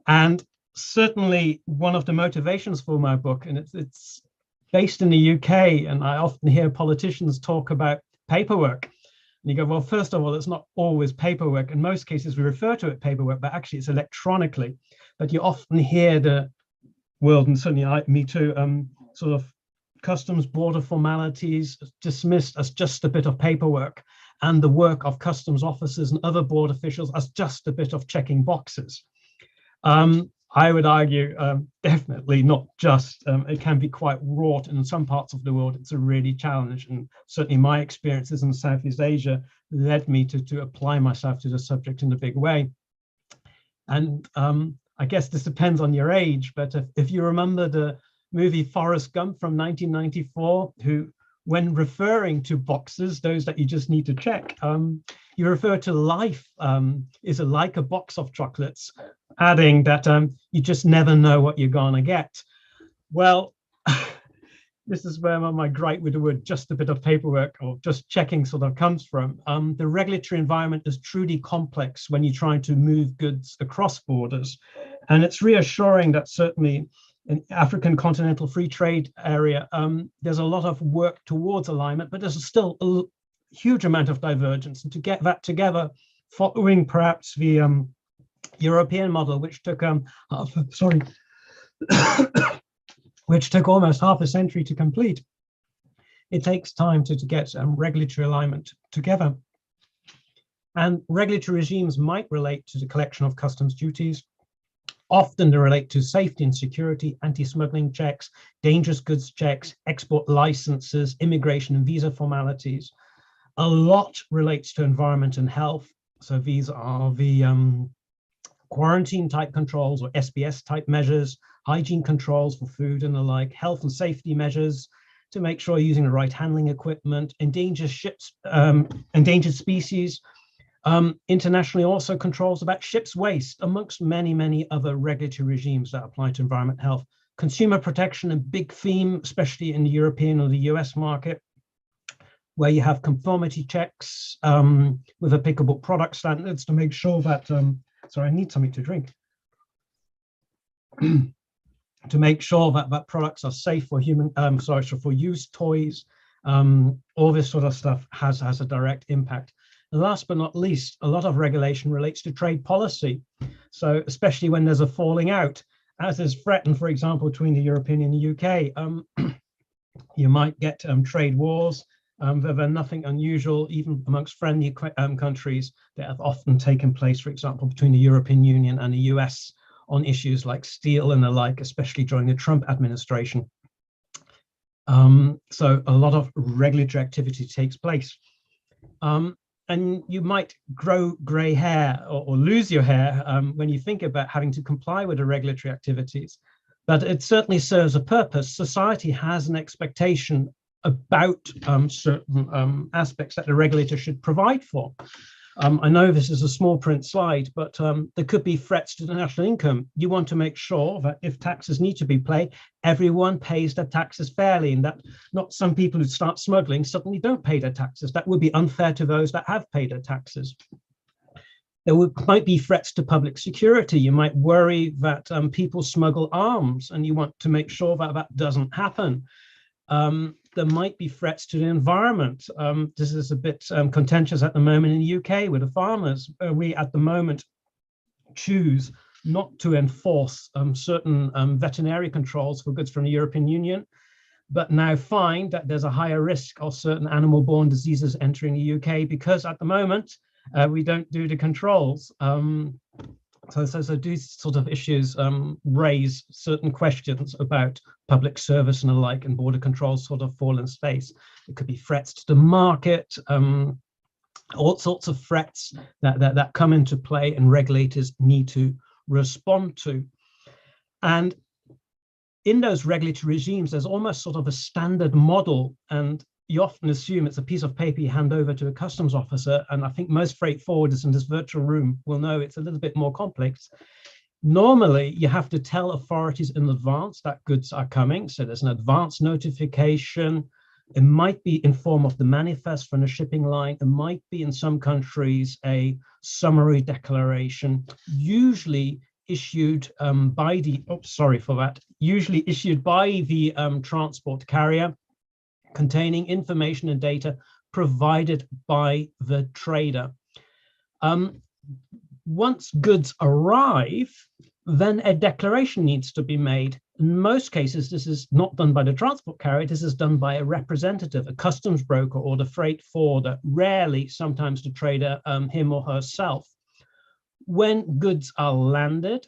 And certainly one of the motivations for my book, and it's based in the UK, and I often hear politicians talk about paperwork. And you go, well, first of all, it's not always paperwork. In most cases, we refer to it paperwork, but actually it's electronically. But you often hear the world, and certainly me too, sort of customs border formalities dismissed as just a bit of paperwork, and the work of customs officers and other border officials as just a bit of checking boxes. I would argue definitely not just. It can be quite wrought, and in some parts of the world it's a really challenge, and certainly my experiences in Southeast Asia led me to apply myself to the subject in a big way. And I guess this depends on your age, but if you remember the movie Forrest Gump from 1994, who, when referring to boxes, those that you just need to check, you refer to life is like a box of chocolates, adding that you just never know what you're gonna get. Well, this is where my gripe with the word just a bit of paperwork or just checking sort of comes from. The regulatory environment is truly complex when you're trying to move goods across borders. And it's reassuring that certainly in African continental free trade area, there's a lot of work towards alignment, but there's still a huge amount of divergence. And to get that together, following perhaps the European model, which took which took almost half a century to complete, it takes time to get regulatory alignment together. And regulatory regimes might relate to the collection of customs duties. Often they relate to safety and security, anti-smuggling checks, dangerous goods checks, export licenses, immigration and visa formalities. A lot relates to environment and health. So these are the quarantine type controls or SBS type measures, hygiene controls for food and the like, health and safety measures to make sure you're using the right handling equipment, endangered ships, endangered species. Internationally also controls about ships waste, amongst many, many other regulatory regimes that apply to environment health. Consumer protection, a big theme, especially in the European or the US market, where you have conformity checks with applicable product standards to make sure that, sorry, I need something to drink. To make sure that products are safe for human, for use, toys, all this sort of stuff has a direct impact. And last but not least, a lot of regulation relates to trade policy. So especially when there's a falling out, as is threatened, for example, between the European and the UK, you might get trade wars. They're nothing unusual, even amongst friendly countries that have often taken place, for example, between the European Union and the US on issues like steel and the like, especially during the Trump administration. So a lot of regulatory activity takes place. And you might grow gray hair or lose your hair when you think about having to comply with the regulatory activities, but it certainly serves a purpose. Society has an expectation about certain aspects that the regulator should provide for. I know this is a small print slide, but there could be threats to the national income. You want to make sure that if taxes need to be paid, everyone pays their taxes fairly, and that not some people who start smuggling suddenly don't pay their taxes. That would be unfair to those that have paid their taxes. might be threats to public security. You might worry that people smuggle arms, and you want to make sure that that doesn't happen. There might be threats to the environment. This is a bit contentious at the moment in the UK with the farmers. We at the moment choose not to enforce certain veterinary controls for goods from the European Union, but now find that there's a higher risk of certain animal-borne diseases entering the UK because at the moment we don't do the controls. So these sort of issues raise certain questions about public service and the like, and border controls sort of fall in space. It could be threats to the market, all sorts of threats that come into play and regulators need to respond to. And in those regulatory regimes, there's almost sort of a standard model, and you often assume it's a piece of paper you hand over to a customs officer. And I think most freight forwarders in this virtual room will know it's a little bit more complex. Normally, you have to tell authorities in advance that goods are coming. So there's an advance notification. It might be in form of the manifest from the shipping line. It might be in some countries a summary declaration, usually issued by the, usually issued by the transport carrier, containing information and data provided by the trader. Once goods arrive, then a declaration needs to be made. In most cases, this is not done by the transport carrier, this is done by a representative, a customs broker or the freight forwarder, rarely sometimes the trader him or herself. When goods are landed,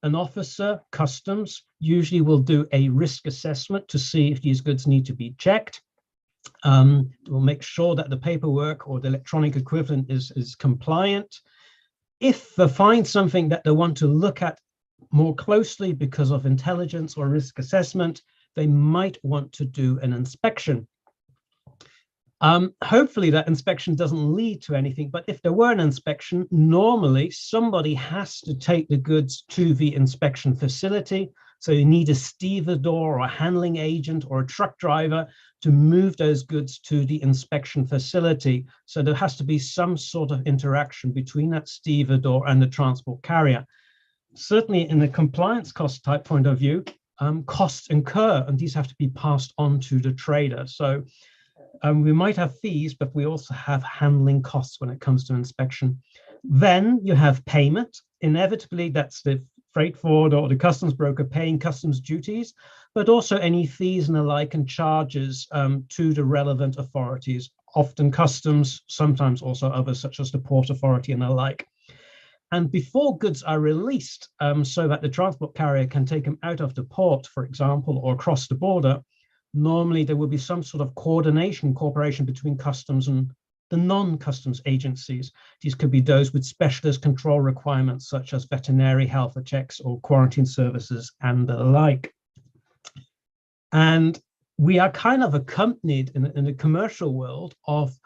an officer, customs, usually will do a risk assessment to see if these goods need to be checked. We'll make sure that the paperwork or the electronic equivalent is compliant. If they find something that they want to look at more closely because of intelligence or risk assessment, they might want to do an inspection. Hopefully that inspection doesn't lead to anything, but if there were an inspection, normally somebody has to take the goods to the inspection facility. So you need a stevedore or a handling agent or a truck driver to move those goods to the inspection facility. So there has to be some sort of interaction between that stevedore and the transport carrier. Certainly in the compliance cost type point of view, costs incur, and these have to be passed on to the trader. So we might have fees, but we also have handling costs when it comes to inspection. Then you have payment. Inevitably, that's the freight forwarder or the customs broker paying customs duties, but also any fees and the like and charges to the relevant authorities, often customs, sometimes also others such as the port authority and the like. And before goods are released, so that the transport carrier can take them out of the port, for example, or across the border, normally there will be some sort of cooperation between customs and the non-customs agencies. These could be those with specialist control requirements, such as veterinary health checks or quarantine services and the like. And we are kind of accompanied in the commercial world of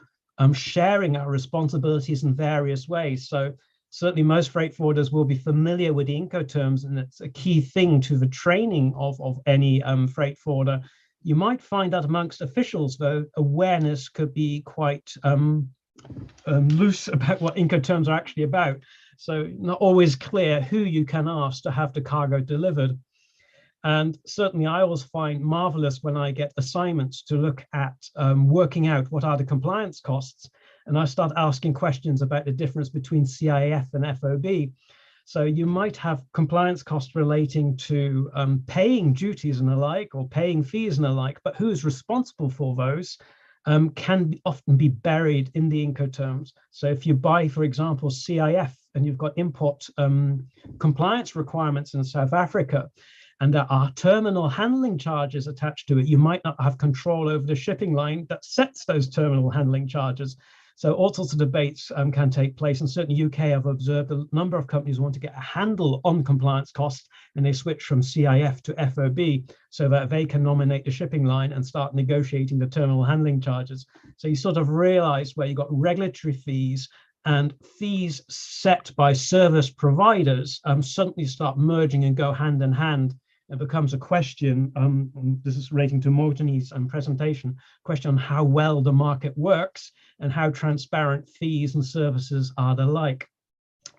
sharing our responsibilities in various ways. So certainly most freight forwarders will be familiar with the Incoterms, and it's a key thing to the training of any freight forwarder. You might find that amongst officials, though, awareness could be quite loose about what Incoterms are actually about. So not always clear who you can ask to have the cargo delivered. And certainly I always find marvelous when I get assignments to look at working out what are the compliance costs. And I start asking questions about the difference between CIF and FOB. So you might have compliance costs relating to paying duties and the like, or paying fees and the like, but who's responsible for those can often be buried in the Incoterms. So if you buy, for example, CIF and you've got import compliance requirements in South Africa, and there are terminal handling charges attached to it, you might not have control over the shipping line that sets those terminal handling charges. So all sorts of debates can take place, and certainly UK have observed a number of companies want to get a handle on compliance costs, and they switch from CIF to FOB so that they can nominate the shipping line and start negotiating the terminal handling charges. So you sort of realize where you got regulatory fees and fees set by service providers suddenly start merging and go hand in hand. It becomes a question, this is relating to Mortony's presentation, question on how well the market works and how transparent fees and services are the like.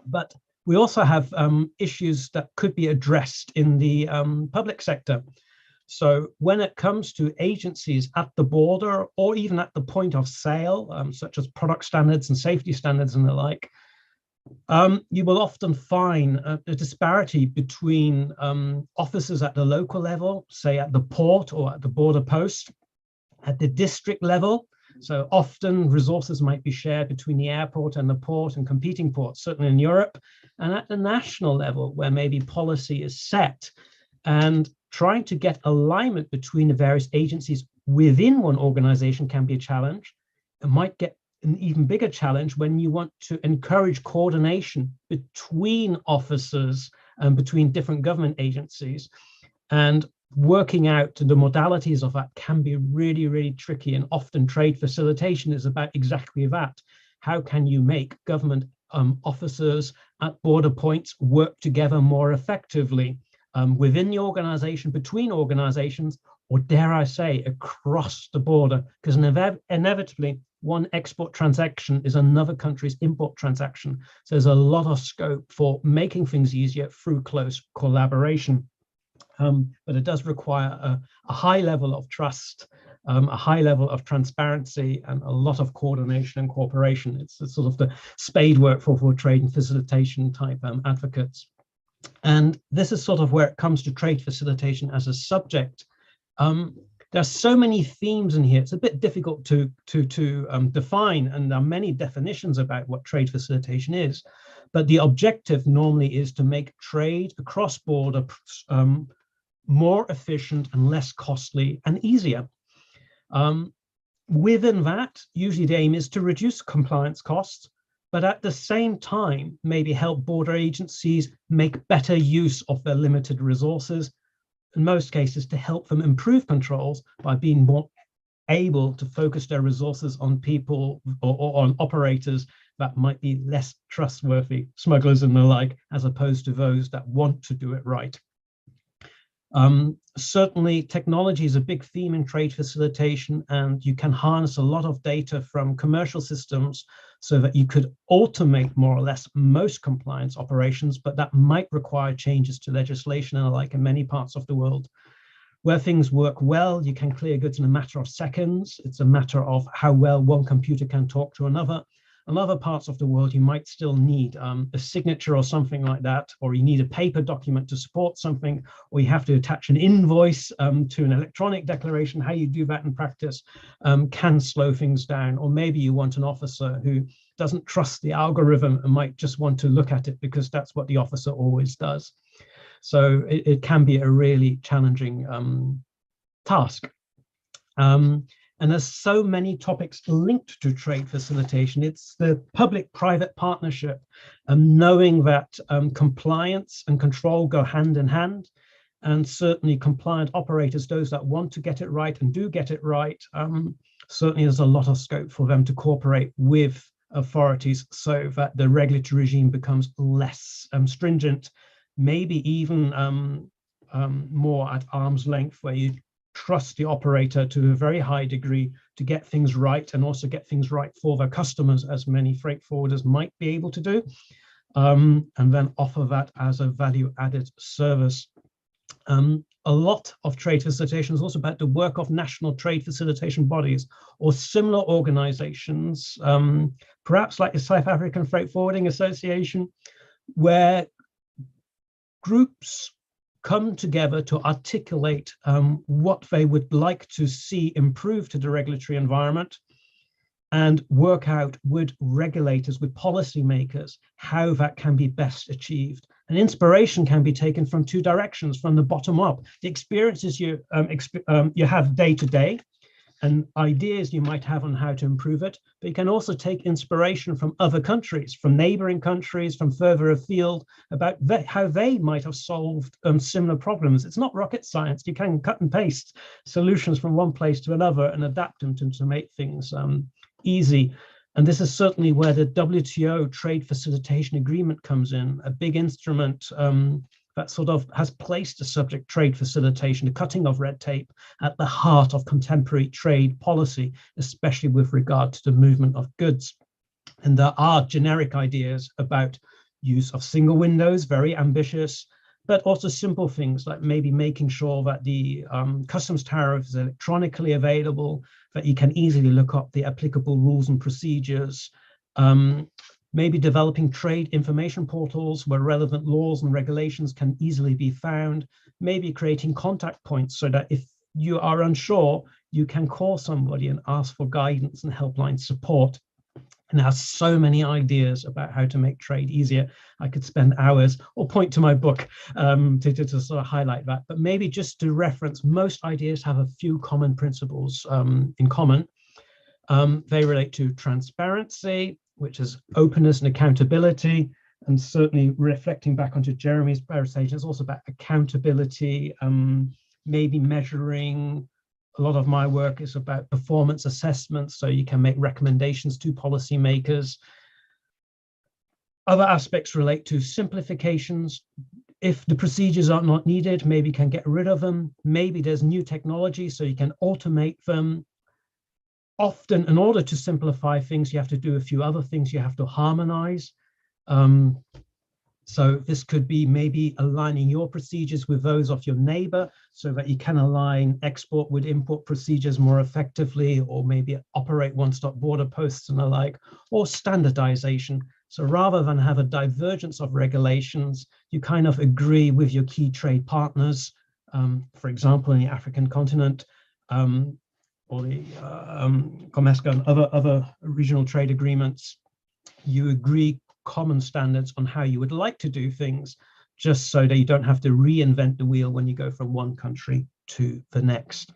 But we also have issues that could be addressed in the public sector. So when it comes to agencies at the border or even at the point of sale, such as product standards and safety standards and the like, you will often find a disparity between officers at the local level, say at the port or at the border post, at the district level. So often resources might be shared between the airport and the port and competing ports, certainly in Europe, and at the national level where maybe policy is set. And trying to get alignment between the various agencies within one organization can be a challenge. It might get an even bigger challenge when you want to encourage coordination between officers and between different government agencies. And working out the modalities of that can be really, really tricky. And often trade facilitation is about exactly that. How can you make government officers at border points work together more effectively within the organization, between organizations, or dare I say, across the border? Because inevitably, one export transaction is another country's import transaction. So there's a lot of scope for making things easier through close collaboration. But it does require a high level of trust, a high level of transparency, and a lot of coordination and cooperation. It's sort of the spade work for trade and facilitation type advocates. And this is sort of where it comes to trade facilitation as a subject. There's so many themes in here. It's a bit difficult to define, and there are many definitions about what trade facilitation is. But the objective normally is to make trade across border more efficient and less costly and easier. Within that, usually the aim is to reduce compliance costs, but at the same time, maybe help border agencies make better use of their limited resources, in most cases to help them improve controls by being more able to focus their resources on people or on operators that might be less trustworthy, smugglers and the like, as opposed to those that want to do it right. Certainly, technology is a big theme in trade facilitation, and you can harness a lot of data from commercial systems so that you could automate more or less most compliance operations, but that might require changes to legislation and the like in many parts of the world. Where things work well, you can clear goods in a matter of seconds. It's a matter of how well one computer can talk to another. In other parts of the world, you might still need a signature or something like that, or you need a paper document to support something, or you have to attach an invoice to an electronic declaration. How you do that in practice can slow things down. Or maybe you want an officer who doesn't trust the algorithm and might just want to look at it because that's what the officer always does. So it can be a really challenging task. And there's so many topics linked to trade facilitation. It's the public-private partnership, knowing that compliance and control go hand in hand, and certainly compliant operators, those that want to get it right and do get it right, certainly there's a lot of scope for them to cooperate with authorities so that the regulatory regime becomes less stringent, maybe even more at arm's length, where you trust the operator to a very high degree to get things right and also get things right for their customers, as many freight forwarders might be able to do, and then offer that as a value-added service. A lot of trade facilitation is also about the work of national trade facilitation bodies or similar organizations, perhaps like the South African Freight Forwarding Association, where groups come together to articulate what they would like to see improved to the regulatory environment, and work out with regulators, with policymakers, how that can be best achieved. And inspiration can be taken from two directions, from the bottom up. The experiences you have day to day, and ideas you might have on how to improve it, but you can also take inspiration from other countries, from neighboring countries, from further afield, about how they might have solved similar problems. It's not rocket science. You can cut and paste solutions from one place to another and adapt them to make things easy. And this is certainly where the WTO Trade Facilitation Agreement comes in, a big instrument that sort of has placed the subject trade facilitation, the cutting of red tape, at the heart of contemporary trade policy, especially with regard to the movement of goods. And there are generic ideas about use of single windows, very ambitious, but also simple things like maybe making sure that the customs tariff is electronically available, that you can easily look up the applicable rules and procedures, maybe developing trade information portals where relevant laws and regulations can easily be found, maybe creating contact points so that if you are unsure, you can call somebody and ask for guidance and helpline support. And there are so many ideas about how to make trade easier. I could spend hours or point to my book to sort of highlight that. But maybe just to reference, most ideas have a few common principles in common. They relate to transparency, which is openness and accountability. And certainly reflecting back onto Jeremy's presentation, it's also about accountability, maybe measuring. A lot of my work is about performance assessments, so you can make recommendations to policymakers. Other aspects relate to simplifications. If the procedures are not needed, maybe you can get rid of them. Maybe there's new technology, so you can automate them. Often, in order to simplify things, you have to do a few other things. You have to harmonize. So this could be maybe aligning your procedures with those of your neighbor so that you can align export with import procedures more effectively, or maybe operate one-stop border posts and the like, or standardization. So rather than have a divergence of regulations, you kind of agree with your key trade partners, for example, in the African continent, or the COMESCA and other regional trade agreements. You agree common standards on how you would like to do things, just so that you don't have to reinvent the wheel when you go from one country to the next.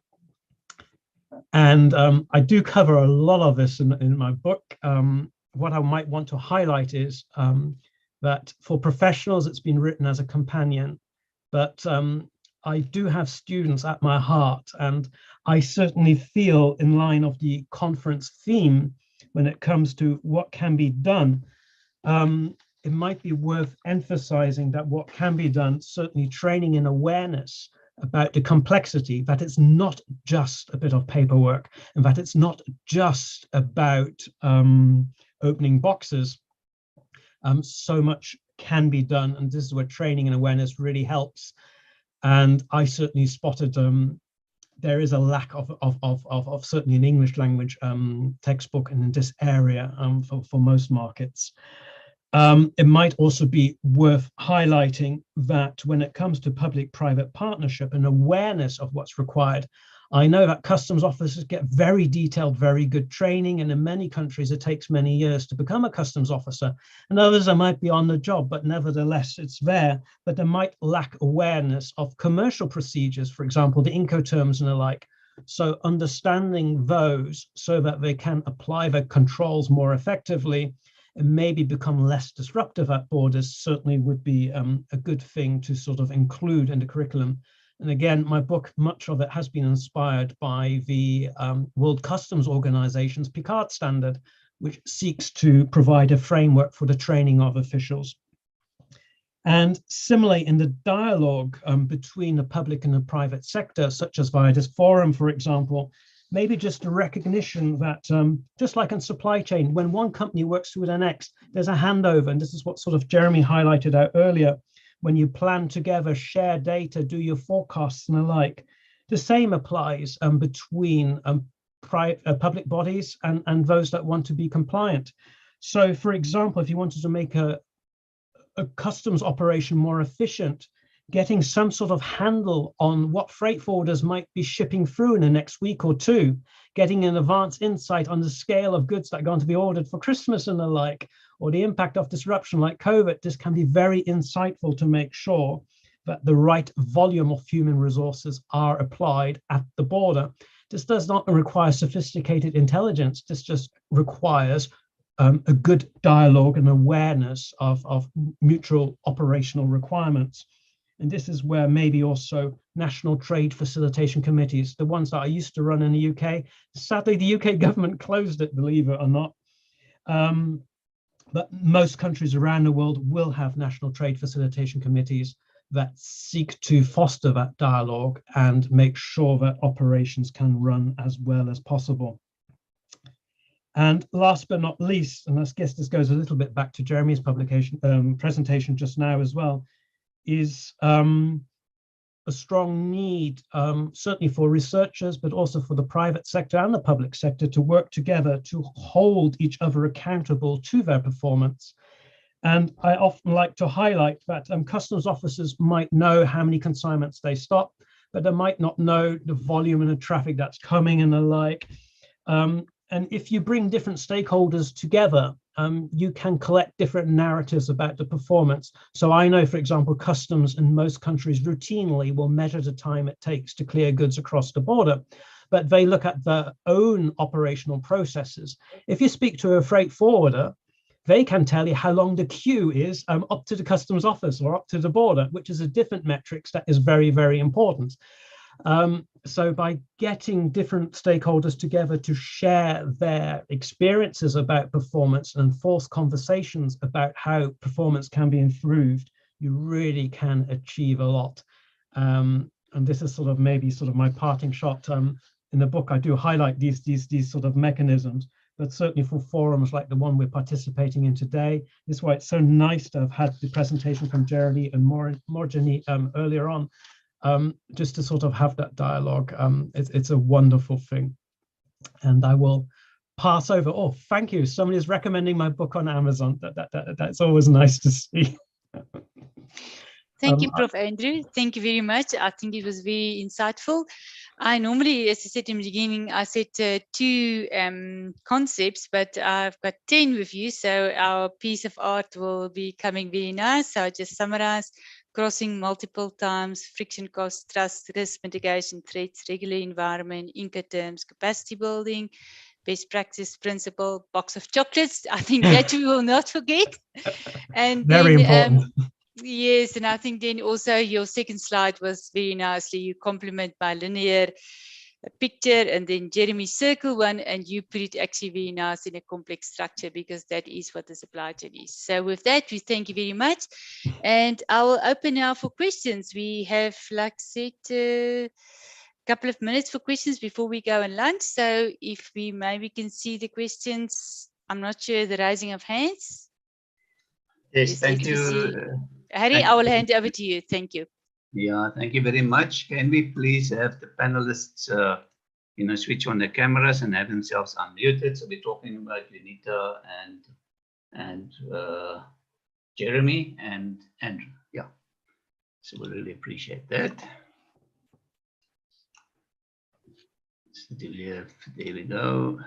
And I do cover a lot of this in my book. What I might want to highlight is that for professionals, it's been written as a companion, but I do have students at my heart, and I certainly feel in line of the conference theme when it comes to what can be done. It might be worth emphasizing that what can be done, certainly training in awareness about the complexity, that it's not just a bit of paperwork, and that it's not just about opening boxes. So much can be done, and this is where training and awareness really helps. And I certainly spotted there is a lack of certainly an English language textbook in this area for most markets. It might also be worth highlighting that when it comes to public-private partnership and awareness of what's required, I know that customs officers get very detailed, very good training, and in many countries it takes many years to become a customs officer, and others they might be on the job, but nevertheless it's there, but they might lack awareness of commercial procedures, for example, the Incoterms and the like. So understanding those so that they can apply the controls more effectively and maybe become less disruptive at borders certainly would be a good thing to sort of include in the curriculum. And again, my book, much of it has been inspired by the World Customs Organization's Picard standard, which seeks to provide a framework for the training of officials. And similarly, in the dialogue between the public and the private sector, such as via this forum, for example, maybe just a recognition that just like in supply chain, when one company works with the next, there's a handover. And this is what sort of Jeremy highlighted out earlier. When you plan together, share data, do your forecasts and the like. The same applies between public bodies and those that want to be compliant. So for example, if you wanted to make a customs operation more efficient, getting some sort of handle on what freight forwarders might be shipping through in the next week or two, getting an advanced insight on the scale of goods that are going to be ordered for Christmas and the like, or the impact of disruption like COVID, this can be very insightful to make sure that the right volume of human resources are applied at the border. This does not require sophisticated intelligence. This just requires a good dialogue and awareness of mutual operational requirements. And this is where maybe also national trade facilitation committees, the ones that I used to run in the UK, sadly, the UK government closed it, believe it or not. But most countries around the world will have national trade facilitation committees that seek to foster that dialogue and make sure that operations can run as well as possible. And last but not least, and I guess this goes a little bit back to Jeremy's presentation just now as well, is a strong need, certainly for researchers, but also for the private sector and the public sector to work together to hold each other accountable to their performance. And I often like to highlight that customs officers might know how many consignments they stop, but they might not know the volume and the traffic that's coming and the like. And if you bring different stakeholders together, you can collect different narratives about the performance. So I know, for example, customs in most countries routinely will measure the time it takes to clear goods across the border, but they look at their own operational processes. If you speak to a freight forwarder, they can tell you how long the queue is up to the customs office or up to the border, which is a different metrics that is very, very important. So by getting different stakeholders together to share their experiences about performance and force conversations about how performance can be improved, you really can achieve a lot. And this is sort of maybe sort of my parting shot. In the book, I do highlight these sort of mechanisms, but certainly for forums like the one we're participating in today, this is why it's so nice to have had the presentation from Jeremy and Morjani earlier on. Just to sort of have that dialogue. It's a wonderful thing. And I will pass over. Oh, thank you. Somebody's recommending my book on Amazon. That's always nice to see. Thank you, Prof. Andrew. Thank you very much. I think it was very insightful. I normally, as I said in the beginning, I said 2 concepts, but I've got 10 with you. So our piece of art will be coming very nice. So I just summarize: crossing multiple times, friction cost, trust, risk mitigation, threats, regular environment, Incoterms, capacity building, best practice principle, box of chocolates. I think that we will not forget. And very then, important. Yes, and I think then also your second slide was very nicely. You complement my linear picture, and then Jeremy circle one, and you put it actually very nice in a complex structure, because that is what the supply chain is. So with that, we thank you very much. And I will open now for questions. We have, like I said, a couple of minutes for questions before we go and lunch. So if we maybe can see the questions, I'm not sure, the raising of hands. Yes, thank you. Harry, I will hand over to you. Thank you. Yeah, thank you very much. Can we please have the panelists, switch on their cameras and have themselves unmuted? So we're talking about Lenita and Jeremy and Andrew. Yeah, so we really appreciate that. So there we go.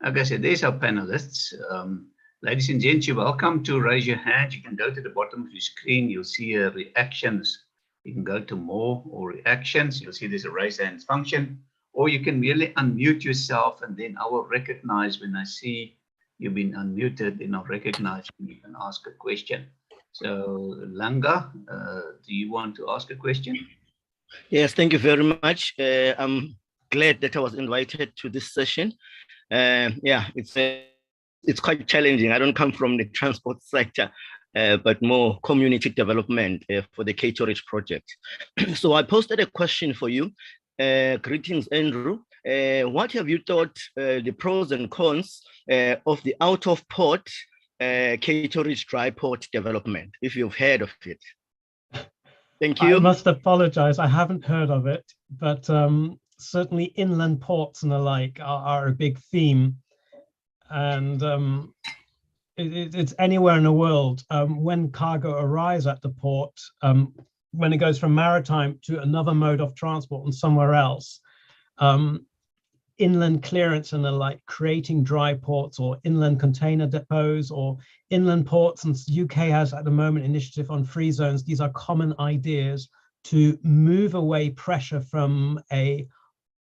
Okay, so there's our panelists. Ladies and gents, you're welcome to raise your hand. You can go to the bottom of your screen. You'll see reactions. You can go to more or reactions. You'll see there's a raise hands function, or you can merely unmute yourself, and then I will recognize when I see you've been unmuted, then I'll recognize when you can ask a question. So Langa, do you want to ask a question? Yes, thank you very much. I'm glad that I was invited to this session. Yeah, it's quite challenging. I don't come from the transport sector, but more community development for the Caterage project. So I posted a question for you. Greetings, Andrew. What have you thought the pros and cons of the out-of-port Caterage dry port development, if you've heard of it? Thank you. I must apologize. I haven't heard of it, but certainly inland ports and the like are a big theme. And it's anywhere in the world. When cargo arrives at the port, when it goes from maritime to another mode of transport and somewhere else, inland clearance and the like, creating dry ports or inland container depots or inland ports, and the UK has at the moment initiative on free zones. These are common ideas to move away pressure from a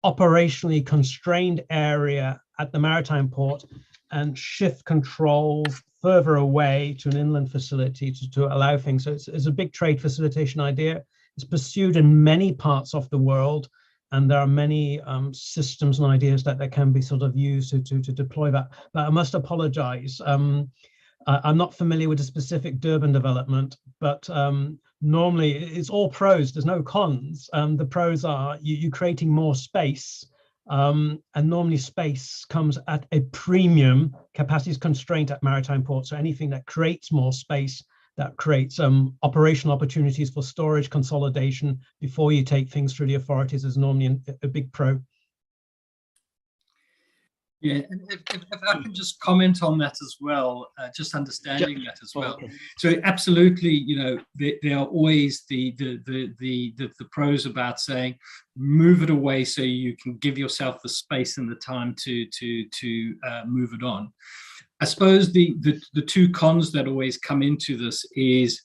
operationally constrained area at the maritime port and shift control further away to an inland facility to allow things. So it's a big trade facilitation idea. It's pursued in many parts of the world, and there are many systems and ideas that can be sort of used to deploy that. But I must apologize. I'm not familiar with the specific Durban development, but normally it's all pros, there's no cons. The pros are you creating more space And normally space comes at a premium. Capacity is constraint at maritime ports. So anything that creates more space, that creates operational opportunities for storage consolidation before you take things through the authorities, is normally a big pro. Yeah, and if I can just comment on that as well, just understanding that as well. Okay. So absolutely, you know, there are always the pros about saying move it away so you can give yourself the space and the time to move it on. I suppose the two cons that always come into this is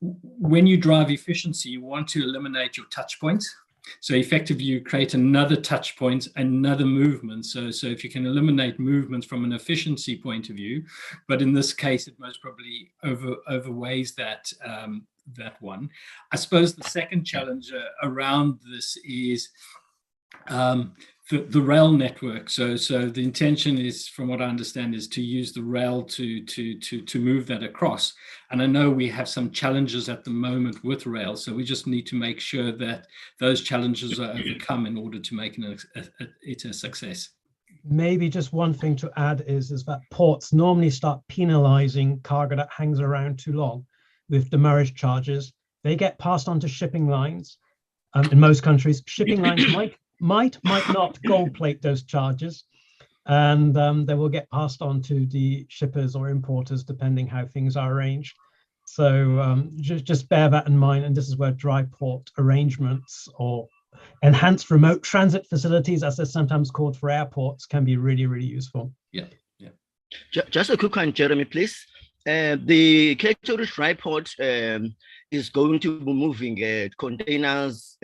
when you drive efficiency, you want to eliminate your touch points. So effectively, you create another touch point, another movement. So if you can eliminate movements from an efficiency point of view, but in this case, it most probably overweighs that that one. I suppose the second challenge around this is the rail network. So the intention is, from what I understand, is to use the rail to move that across. And I know we have some challenges at the moment with rail, so we just need to make sure that those challenges are overcome in order to make it a success. Maybe just one thing to add is that ports normally start penalizing cargo that hangs around too long with demurrage charges. They get passed on to shipping lines. In most countries, shipping lines might not gold plate those charges, and they will get passed on to the shippers or importers depending how things are arranged. So just bear that in mind, and this is where dry port arrangements or enhanced remote transit facilities, as they're sometimes called for airports, can be really, really useful. Yeah. Just a quick one, Jeremy, please. The Cape Town dry port is going to be moving containers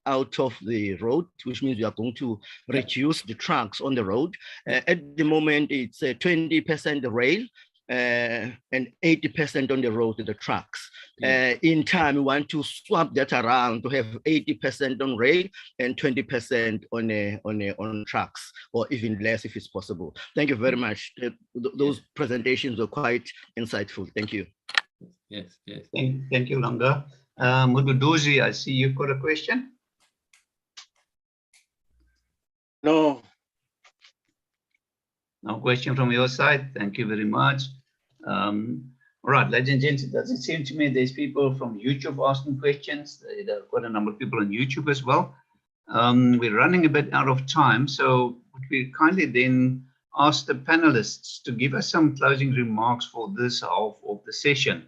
out of the road, which means we are going to reduce the trucks on the road. At the moment, it's 20% rail and 80% on the road to the trucks. In time, we want to swap that around to have 80% on rail and 20% on trucks, or even less if it's possible. Thank you very much. Those presentations were quite insightful. Thank you. Yes. Thank you, Langa. Mududuzi, I see you've got a question. No. No question from your side. Thank you very much. All right, ladies and gents, it doesn't seem to me there's people from YouTube asking questions. There are quite a number of people on YouTube as well. We're running a bit out of time, so we kindly then ask the panelists to give us some closing remarks for this half of the session.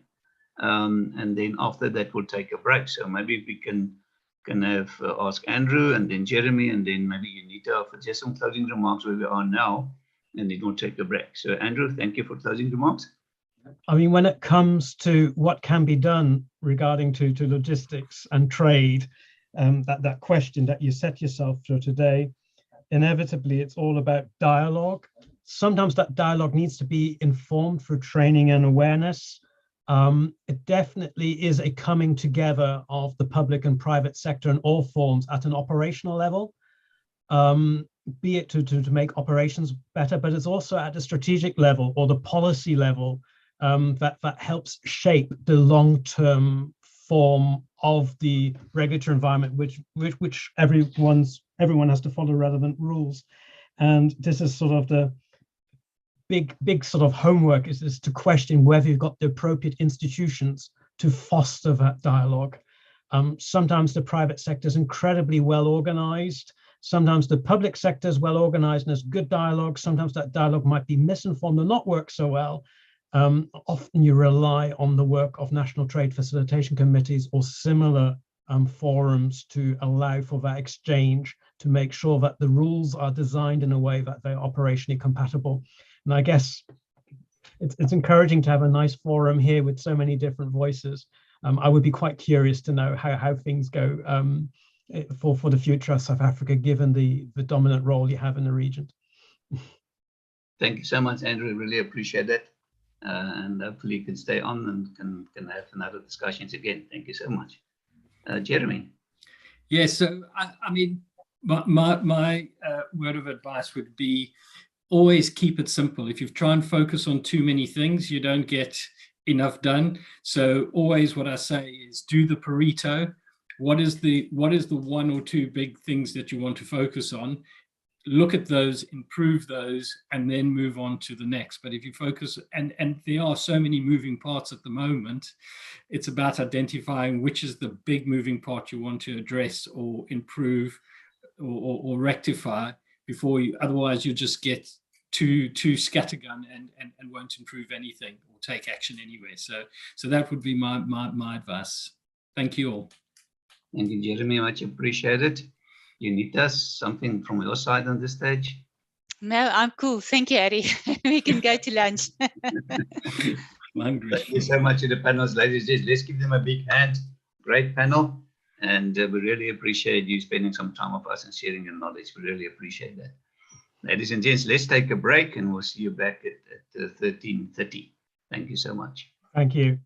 And then after that, we'll take a break. So maybe we can have ask Andrew and then Jeremy, and then maybe Unita for just some closing remarks where we are now, and then we'll take a break. So Andrew, thank you for closing remarks. I mean, when it comes to what can be done regarding to logistics and trade, that question that you set yourself for today, inevitably it's all about dialogue. Sometimes that dialogue needs to be informed through training and awareness. It definitely is a coming together of the public and private sector in all forms at an operational level, be it to make operations better, but it's also at the strategic level or the policy level that helps shape the long-term form of the regulatory environment, which everyone has to follow relevant rules. And this is sort of the big sort of homework is to question whether you've got the appropriate institutions to foster that dialogue. Sometimes the private sector is incredibly well organized. Sometimes the public sector is well organized and has good dialogue. Sometimes that dialogue might be misinformed and not work so well. Often you rely on the work of national trade facilitation committees or similar forums to allow for that exchange, to make sure that the rules are designed in a way that they're operationally compatible. And I guess it's encouraging to have a nice forum here with so many different voices. I would be quite curious to know how things go for the future of South Africa, given the dominant role you have in the region. Thank you so much, Andrew. Really appreciate that. And hopefully you can stay on and can have another discussions again. Thank you so much. Jeremy. Yeah, so I mean, my word of advice would be always keep it simple. If you try and focus on too many things, you don't get enough done. So always what I say is do the Pareto. what is the one or two big things that you want to focus on? Look at those, improve those, and then move on to the next. But if you focus, and there are so many moving parts at the moment, it's about identifying which is the big moving part you want to address or improve or rectify before you, otherwise you just get too scattergun and won't improve anything or take action anyway. So that would be my advice. Thank you all. Thank you, Jeremy, much appreciated. Unita, something from your side on this stage? No, I'm cool. Thank you, Harry. We can go to lunch. I'm hungry. Thank you so much to the panels, ladies. Let's give them a big hand. Great panel. And we really appreciate you spending some time with us and sharing your knowledge. We really appreciate that. Ladies and gents, let's take a break and we'll see you back at 13:30. Thank you so much. Thank you.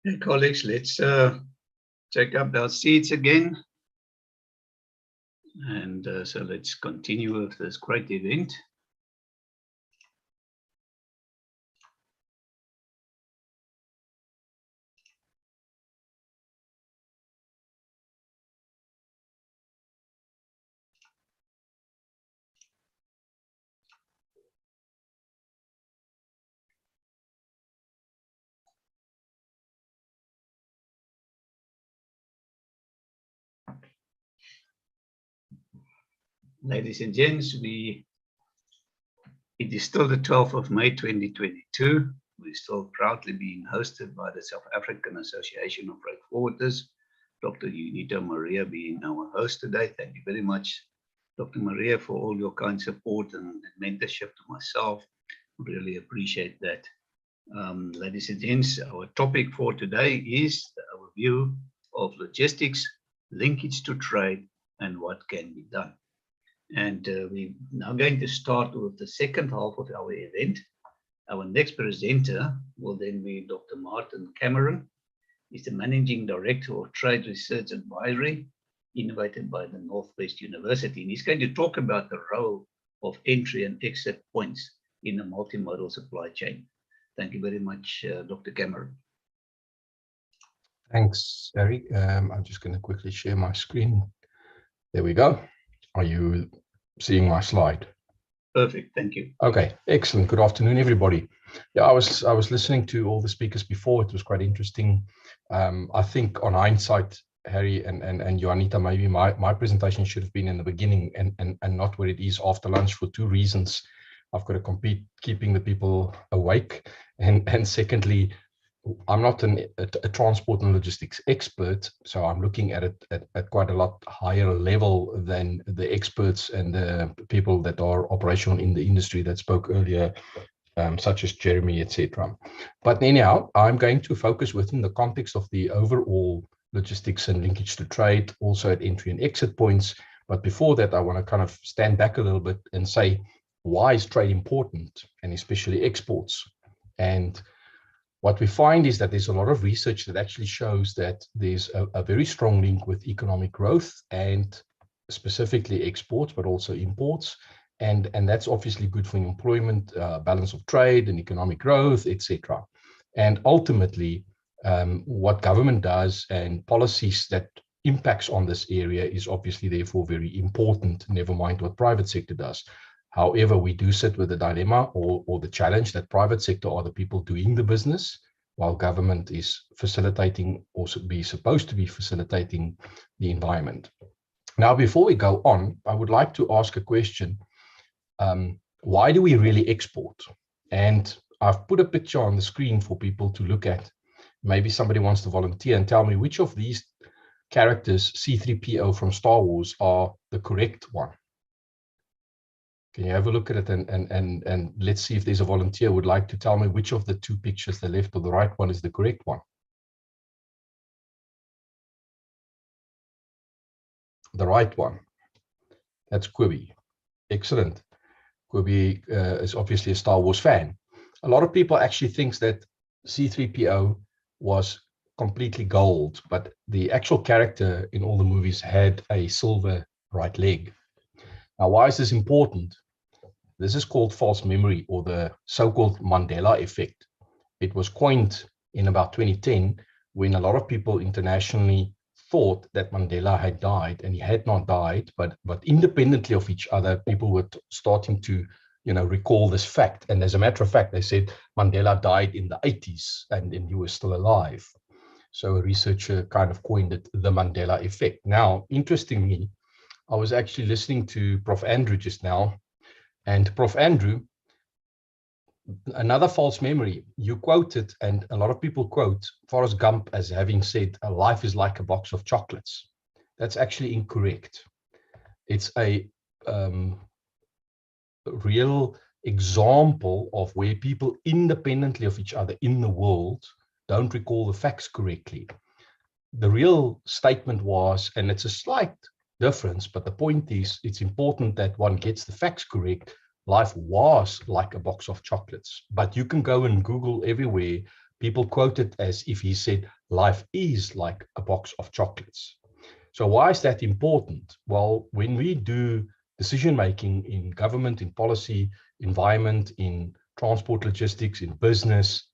Okay, colleagues, let's check up our seats again. And so let's continue with this great event. Ladies and gents, it is still the 12th of May 2022. We're still proudly being hosted by the South African Association of Freight Forwarders, Dr. Unita Maria being our host today. Thank you very much, Dr. Maria, for all your kind support and mentorship to myself. Really appreciate that. Ladies and gents, our topic for today is the overview of logistics, linkage to trade, and what can be done. And we're now going to start with the second half of our event. Our next presenter will then be Dr. Martin Cameron. He's the Managing Director of Trade Research Advisory, innovated by the Northwest University. And he's going to talk about the role of entry and exit points in a multimodal supply chain. Thank you very much, Dr. Cameron. Thanks, Eric. I'm just going to quickly share my screen. There we go. Are you seeing my slide? Perfect, thank you. Okay, excellent. Good afternoon, everybody. Yeah, I was listening to all the speakers before. It was quite interesting. I think on hindsight, Harry and Johanita, maybe my presentation should have been in the beginning and not where it is after lunch for two reasons. I've got to compete keeping the people awake, and secondly, I'm not a transport and logistics expert, so I'm looking at it at quite a lot higher level than the experts and the people that are operational in the industry that spoke earlier, such as Jeremy, etc. But anyhow, I'm going to focus within the context of the overall logistics and linkage to trade, also at entry and exit points. But before that, I want to kind of stand back a little bit and say, why is trade important, and especially exports? And what we find is that there's a lot of research that actually shows that there's a very strong link with economic growth and specifically exports, but also imports. And that's obviously good for employment, balance of trade and economic growth, etc. And ultimately, what government does and policies that impacts on this area is obviously therefore very important, never mind what private sector does. However, we do sit with the dilemma or the challenge that private sector are the people doing the business, while government is facilitating, or supposed to be facilitating the environment. Now, before we go on, I would like to ask a question. Why do we really export? And I've put a picture on the screen for people to look at. Maybe somebody wants to volunteer and tell me which of these characters, C-3PO from Star Wars, are the correct one. Can you have a look at it and let's see if there's a volunteer who would like to tell me which of the two pictures, the left or the right one, is the correct one. The right one. That's Quibi. Excellent. Quibi is obviously a Star Wars fan. A lot of people actually thinks that C-3PO was completely gold, but the actual character in all the movies had a silver right leg. Now, why is this important? This is called false memory, or the so-called Mandela effect. It was coined in about 2010 when a lot of people internationally thought that Mandela had died, and he had not died, but independently of each other, people were starting to recall this fact. And as a matter of fact, they said Mandela died in the 80s and he was still alive. So a researcher kind of coined it the Mandela effect. Now, interestingly, I was actually listening to Prof. Andrew just now, and Prof. Andrew, another false memory, you quoted, and a lot of people quote Forrest Gump as having said, life is like a box of chocolates. That's actually incorrect. It's a real example of where people independently of each other in the world don't recall the facts correctly. The real statement was, and it's a slight difference, but the point is, it's important that one gets the facts correct. Life was like a box of chocolates, but you can go and Google everywhere people quote it as if he said, life is like a box of chocolates. So why is that important? Well, when we do decision-making in government, in policy, environment, in transport, logistics, in business,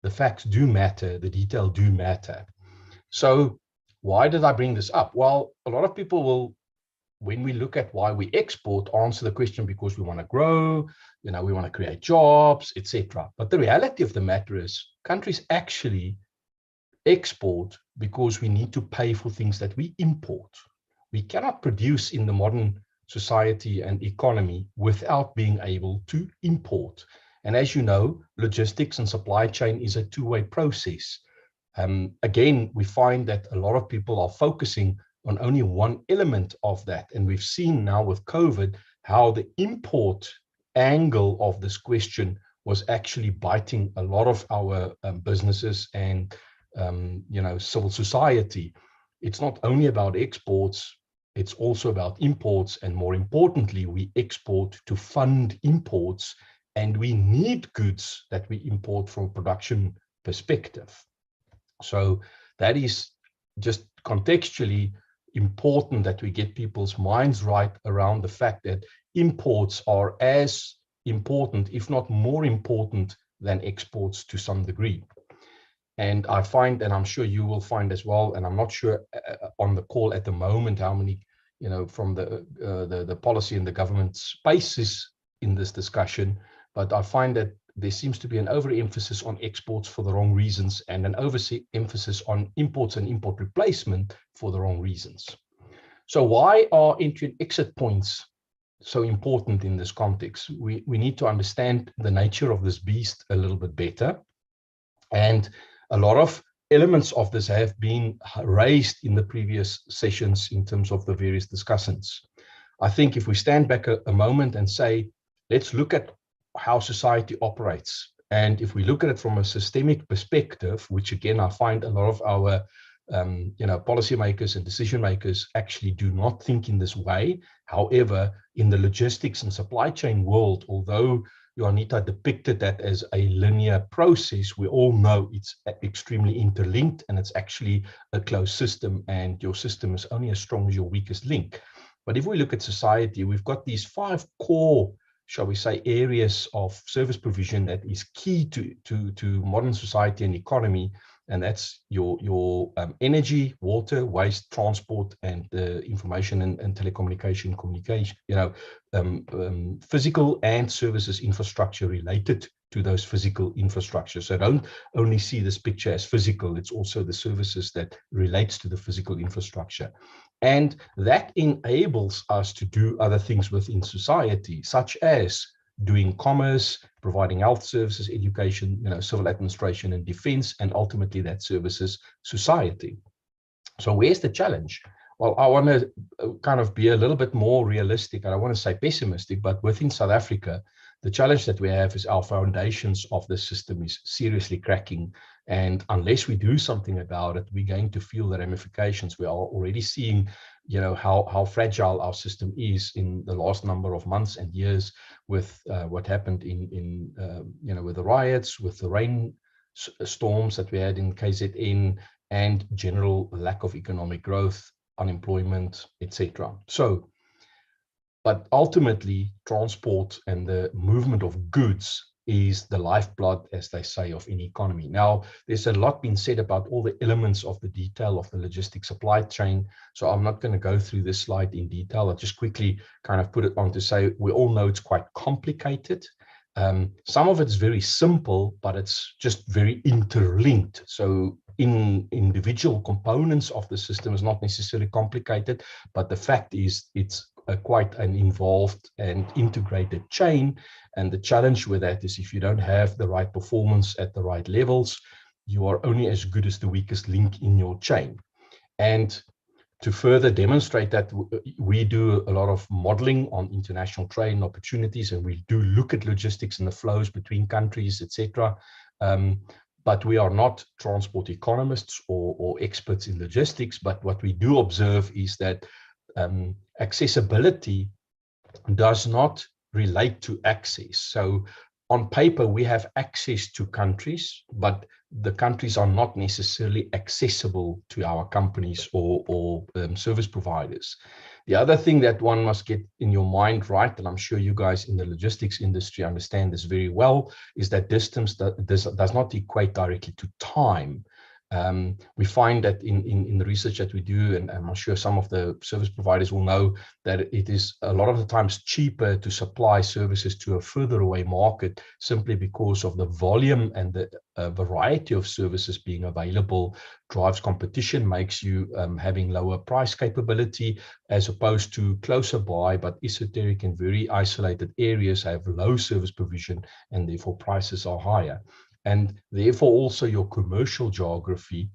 the facts do matter, the detail do matter. So why did I bring this up? Well, a lot of people will, when we look at why we export, answer the question because we want to grow, we want to create jobs, etc. But the reality of the matter is countries actually export because we need to pay for things that we import. We cannot produce in the modern society and economy without being able to import. And as you know, logistics and supply chain is a two-way process. Again, we find that a lot of people are focusing on only one element of that. And we've seen now with COVID how the import angle of this question was actually biting a lot of our businesses and civil society. It's not only about exports, it's also about imports. And more importantly, we export to fund imports, and we need goods that we import from a production perspective. So that is just contextually important that we get people's minds right around the fact that imports are as important, if not more important, than exports to some degree. And I find, and I'm sure you will find as well, and I'm not sure on the call at the moment how many, from the policy and the government spaces in this discussion, but I find that there seems to be an overemphasis on exports for the wrong reasons and an overemphasis on imports and import replacement for the wrong reasons. So why are entry and exit points so important in this context? We need to understand the nature of this beast a little bit better. And a lot of elements of this have been raised in the previous sessions in terms of the various discussants. I think if we stand back a moment and say, let's look at how society operates. And if we look at it from a systemic perspective, which again, I find a lot of our policymakers and decision makers actually do not think in this way. However, in the logistics and supply chain world, although Johanita depicted that as a linear process, we all know it's extremely interlinked and it's actually a closed system, and your system is only as strong as your weakest link. But if we look at society, we've got these 5 core, shall we say, areas of service provision that is key to modern society and economy. And that's your energy, water, waste, transport, and information and telecommunication, communication, physical and services infrastructure related to those physical infrastructure. So don't only see this picture as physical, it's also the services that relates to the physical infrastructure. And that enables us to do other things within society, such as doing commerce, providing health services, education, civil administration and defense, and ultimately that services society. So where's the challenge? Well, I want to kind of be a little bit more realistic. I don't want to say pessimistic, but within South Africa, the challenge that we have is our foundations of the system is seriously cracking. And unless we do something about it, we're going to feel the ramifications. We are already seeing, how fragile our system is in the last number of months and years with what happened with the riots, with the rain storms that we had in KZN, and general lack of economic growth, unemployment, etc. So, but ultimately, transport and the movement of goods is the lifeblood, as they say, of any economy. Now, there's a lot been said about all the elements of the detail of the logistic supply chain. So I'm not going to go through this slide in detail. I'll just quickly kind of put it on to say, we all know it's quite complicated. Some of it's very simple, but it's just very interlinked. So in individual components of the system is not necessarily complicated, but the fact is it's quite an involved and integrated chain. And the challenge with that is if you don't have the right performance at the right levels, you are only as good as the weakest link in your chain. And to further demonstrate that, we do a lot of modeling on international trade and opportunities, and we do look at logistics and the flows between countries, etc. But we are not transport economists or experts in logistics. But what we do observe is that accessibility does not relate to access. So on paper, we have access to countries, but the countries are not necessarily accessible to our companies or service providers. The other thing that one must get in your mind right, and I'm sure you guys in the logistics industry understand this very well, is that distance does not equate directly to time. We find that in the research that we do, and I'm sure some of the service providers will know, that it is a lot of the times cheaper to supply services to a further away market simply because of the volume and the variety of services being available drives competition, makes you having lower price capability, as opposed to closer by but esoteric and very isolated areas have low service provision and therefore prices are higher. And therefore also your commercial geography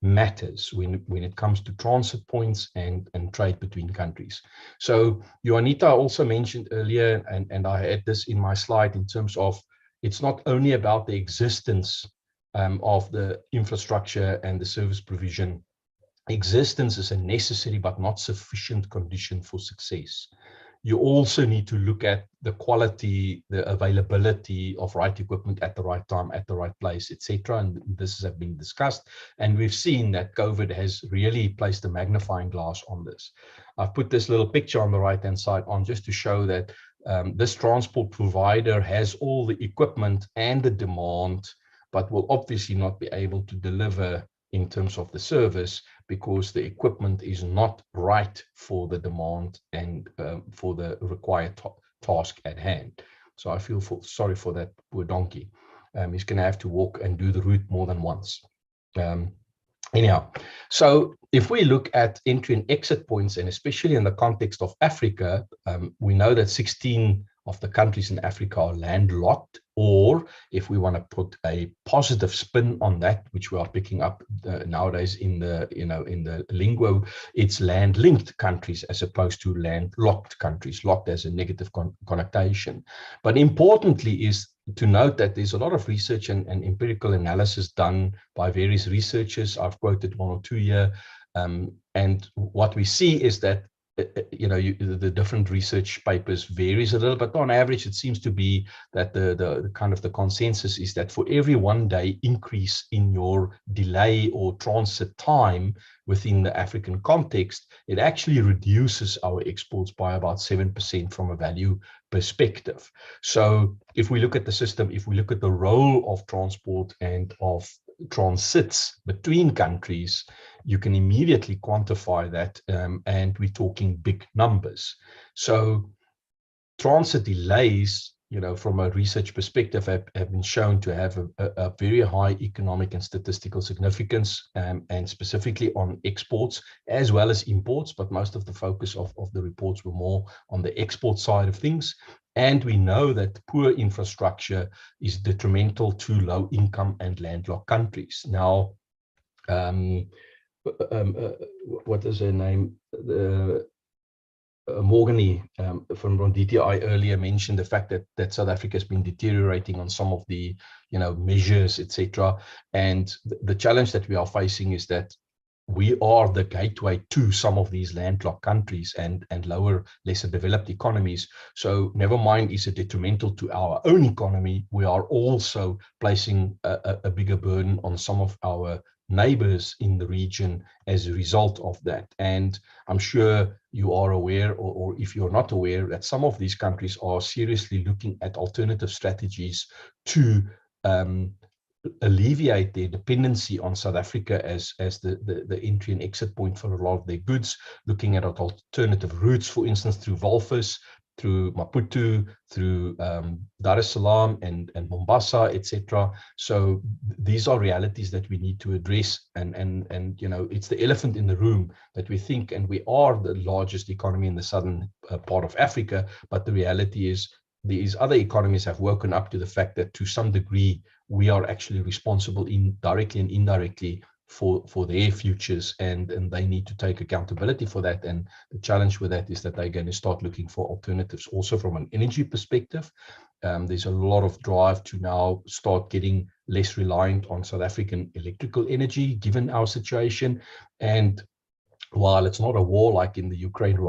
matters when it comes to transit points and trade between countries. So Johanita also mentioned earlier, and I had this in my slide, in terms of it's not only about the existence of the infrastructure and the service provision. Existence is a necessary but not sufficient condition for success. You also need to look at the quality, the availability of right equipment at the right time, at the right place, etc. And this has been discussed. And we've seen that COVID has really placed a magnifying glass on this. I've put this little picture on the right-hand side on just to show that this transport provider has all the equipment and the demand, but will obviously not be able to deliver in terms of the service because the equipment is not right for the demand and for the required task at hand. So I feel sorry for that poor donkey. He's going to have to walk and do the route more than once. Anyhow, so if we look at entry and exit points, and especially in the context of Africa, we know that 16 of the countries in Africa are landlocked, or if we want to put a positive spin on that, which we are picking up nowadays in the in the lingo, it's land-linked countries as opposed to landlocked countries. Locked as a negative connotation. But importantly is to note that there's a lot of research and empirical analysis done by various researchers. I've quoted one or two here, and what we see is that the different research papers varies a little, but on average, it seems to be that the kind of the consensus is that for every 1 day increase in your delay or transit time within the African context, it actually reduces our exports by about 7% from a value perspective. So if we look at the system, if we look at the role of transport and of transits between countries, you can immediately quantify that, and we're talking big numbers. So transit delays, from a research perspective, have been shown to have a very high economic and statistical significance, and specifically on exports as well as imports, but most of the focus of the reports were more on the export side of things. And we know that poor infrastructure is detrimental to low income and landlocked countries. Now, what is her name? Morgany from DTI earlier mentioned the fact that South Africa has been deteriorating on some of the measures, etc. And the challenge that we are facing is that we are the gateway to some of these landlocked countries and lower, lesser developed economies. So never mind is it detrimental to our own economy, we are also placing a bigger burden on some of our neighbors in the region as a result of that. And I'm sure you are aware, or if you're not aware, that some of these countries are seriously looking at alternative strategies to alleviate their dependency on South Africa as the entry and exit point for a lot of their goods, looking at alternative routes, for instance, through Walvis, through Maputo, through Dar es Salaam and Mombasa, etc. So these are realities that we need to address, and it's the elephant in the room that we think, and we are the largest economy in the southern part of Africa, but the reality is these other economies have woken up to the fact that to some degree we are actually responsible directly and indirectly for their futures, and they need to take accountability for that. And the challenge with that is that they're going to start looking for alternatives also from an energy perspective. There's a lot of drive to now start getting less reliant on South African electrical energy given our situation. And while it's not a war like in the Ukraine,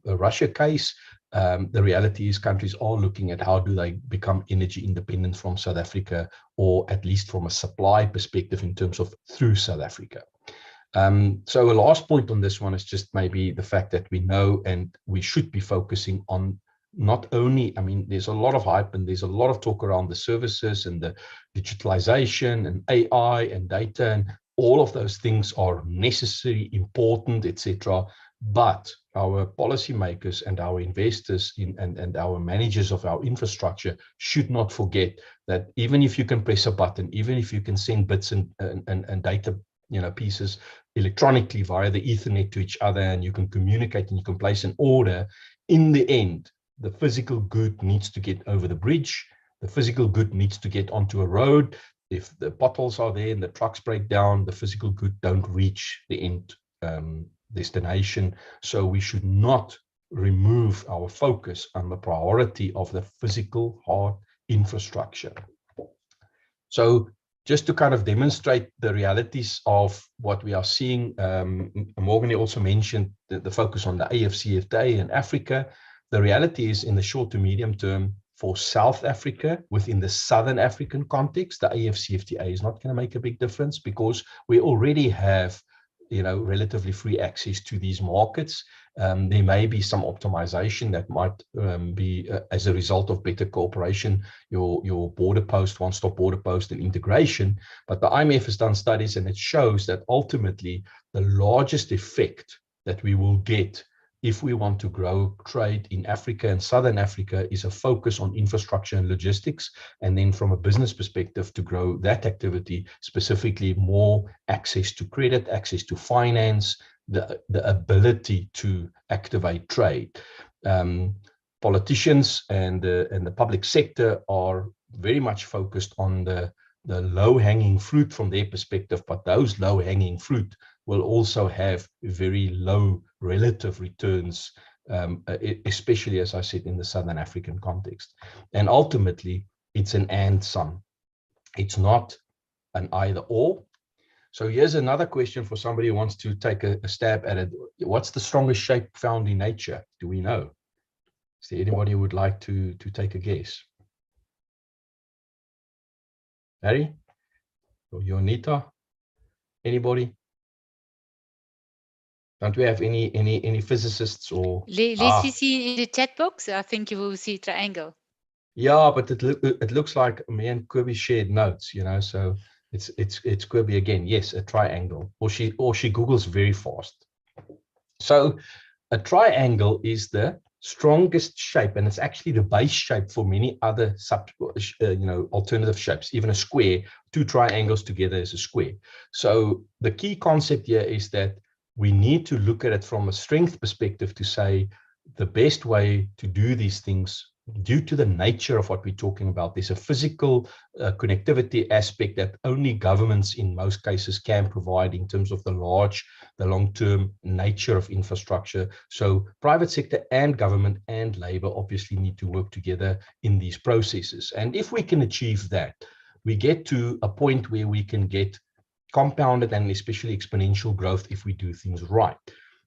Russia case, the reality is countries are looking at how do they become energy independent from South Africa, or at least from a supply perspective in terms of through South Africa. So a last point on this one is just maybe the fact that we know and we should be focusing on not only, I mean, there's a lot of hype and there's a lot of talk around the services and the digitalization and AI and data, and all of those things are necessary, important, etc. But our policymakers and our investors and our managers of our infrastructure should not forget that even if you can press a button, even if you can send bits and data, pieces electronically via the Ethernet to each other, and you can communicate and you can place an order, in the end, the physical good needs to get over the bridge. The physical good needs to get onto a road. If the potholes are there and the trucks break down, the physical good don't reach the end destination. So we should not remove our focus on the priority of the physical hard infrastructure. So just to kind of demonstrate the realities of what we are seeing, Morgan also mentioned the focus on the AfCFTA in Africa. The reality is, in the short to medium term, for South Africa, within the Southern African context, the AfCFTA is not going to make a big difference because we already have, relatively free access to these markets. There may be some optimization that might be as a result of better cooperation, your border post, one-stop border post and integration. But the IMF has done studies and it shows that ultimately the largest effect that we will get if we want to grow trade in Africa and Southern Africa is a focus on infrastructure and logistics. And then from a business perspective, to grow that activity, specifically more access to credit, access to finance, the ability to activate trade. Politicians and the public sector are very much focused on the low-hanging fruit from their perspective, but those low-hanging fruit will also have very low relative returns, especially, as I said, in the Southern African context. And ultimately, it's an and sum. It's not an either or. So here's another question for somebody who wants to take a stab at it. What's the strongest shape found in nature? Do we know? Is there anybody who would like to take a guess? Harry? Or Jonita? Anybody? Don't we have any physicists or? Let's see in the chat box. I think you will see triangle. Yeah, but it looks like me and Kirby shared notes, so it's Kirby again. Yes, a triangle. Or she Googles very fast. So a triangle is the strongest shape, and it's actually the base shape for many other alternative shapes. Even a square, two triangles together is a square. So the key concept here is that we need to look at it from a strength perspective to say the best way to do these things, due to the nature of what we're talking about. There's a physical connectivity aspect that only governments in most cases can provide in terms of the long-term nature of infrastructure. So private sector and government and labor obviously need to work together in these processes. And if we can achieve that, we get to a point where we can get compounded and especially exponential growth if we do things right.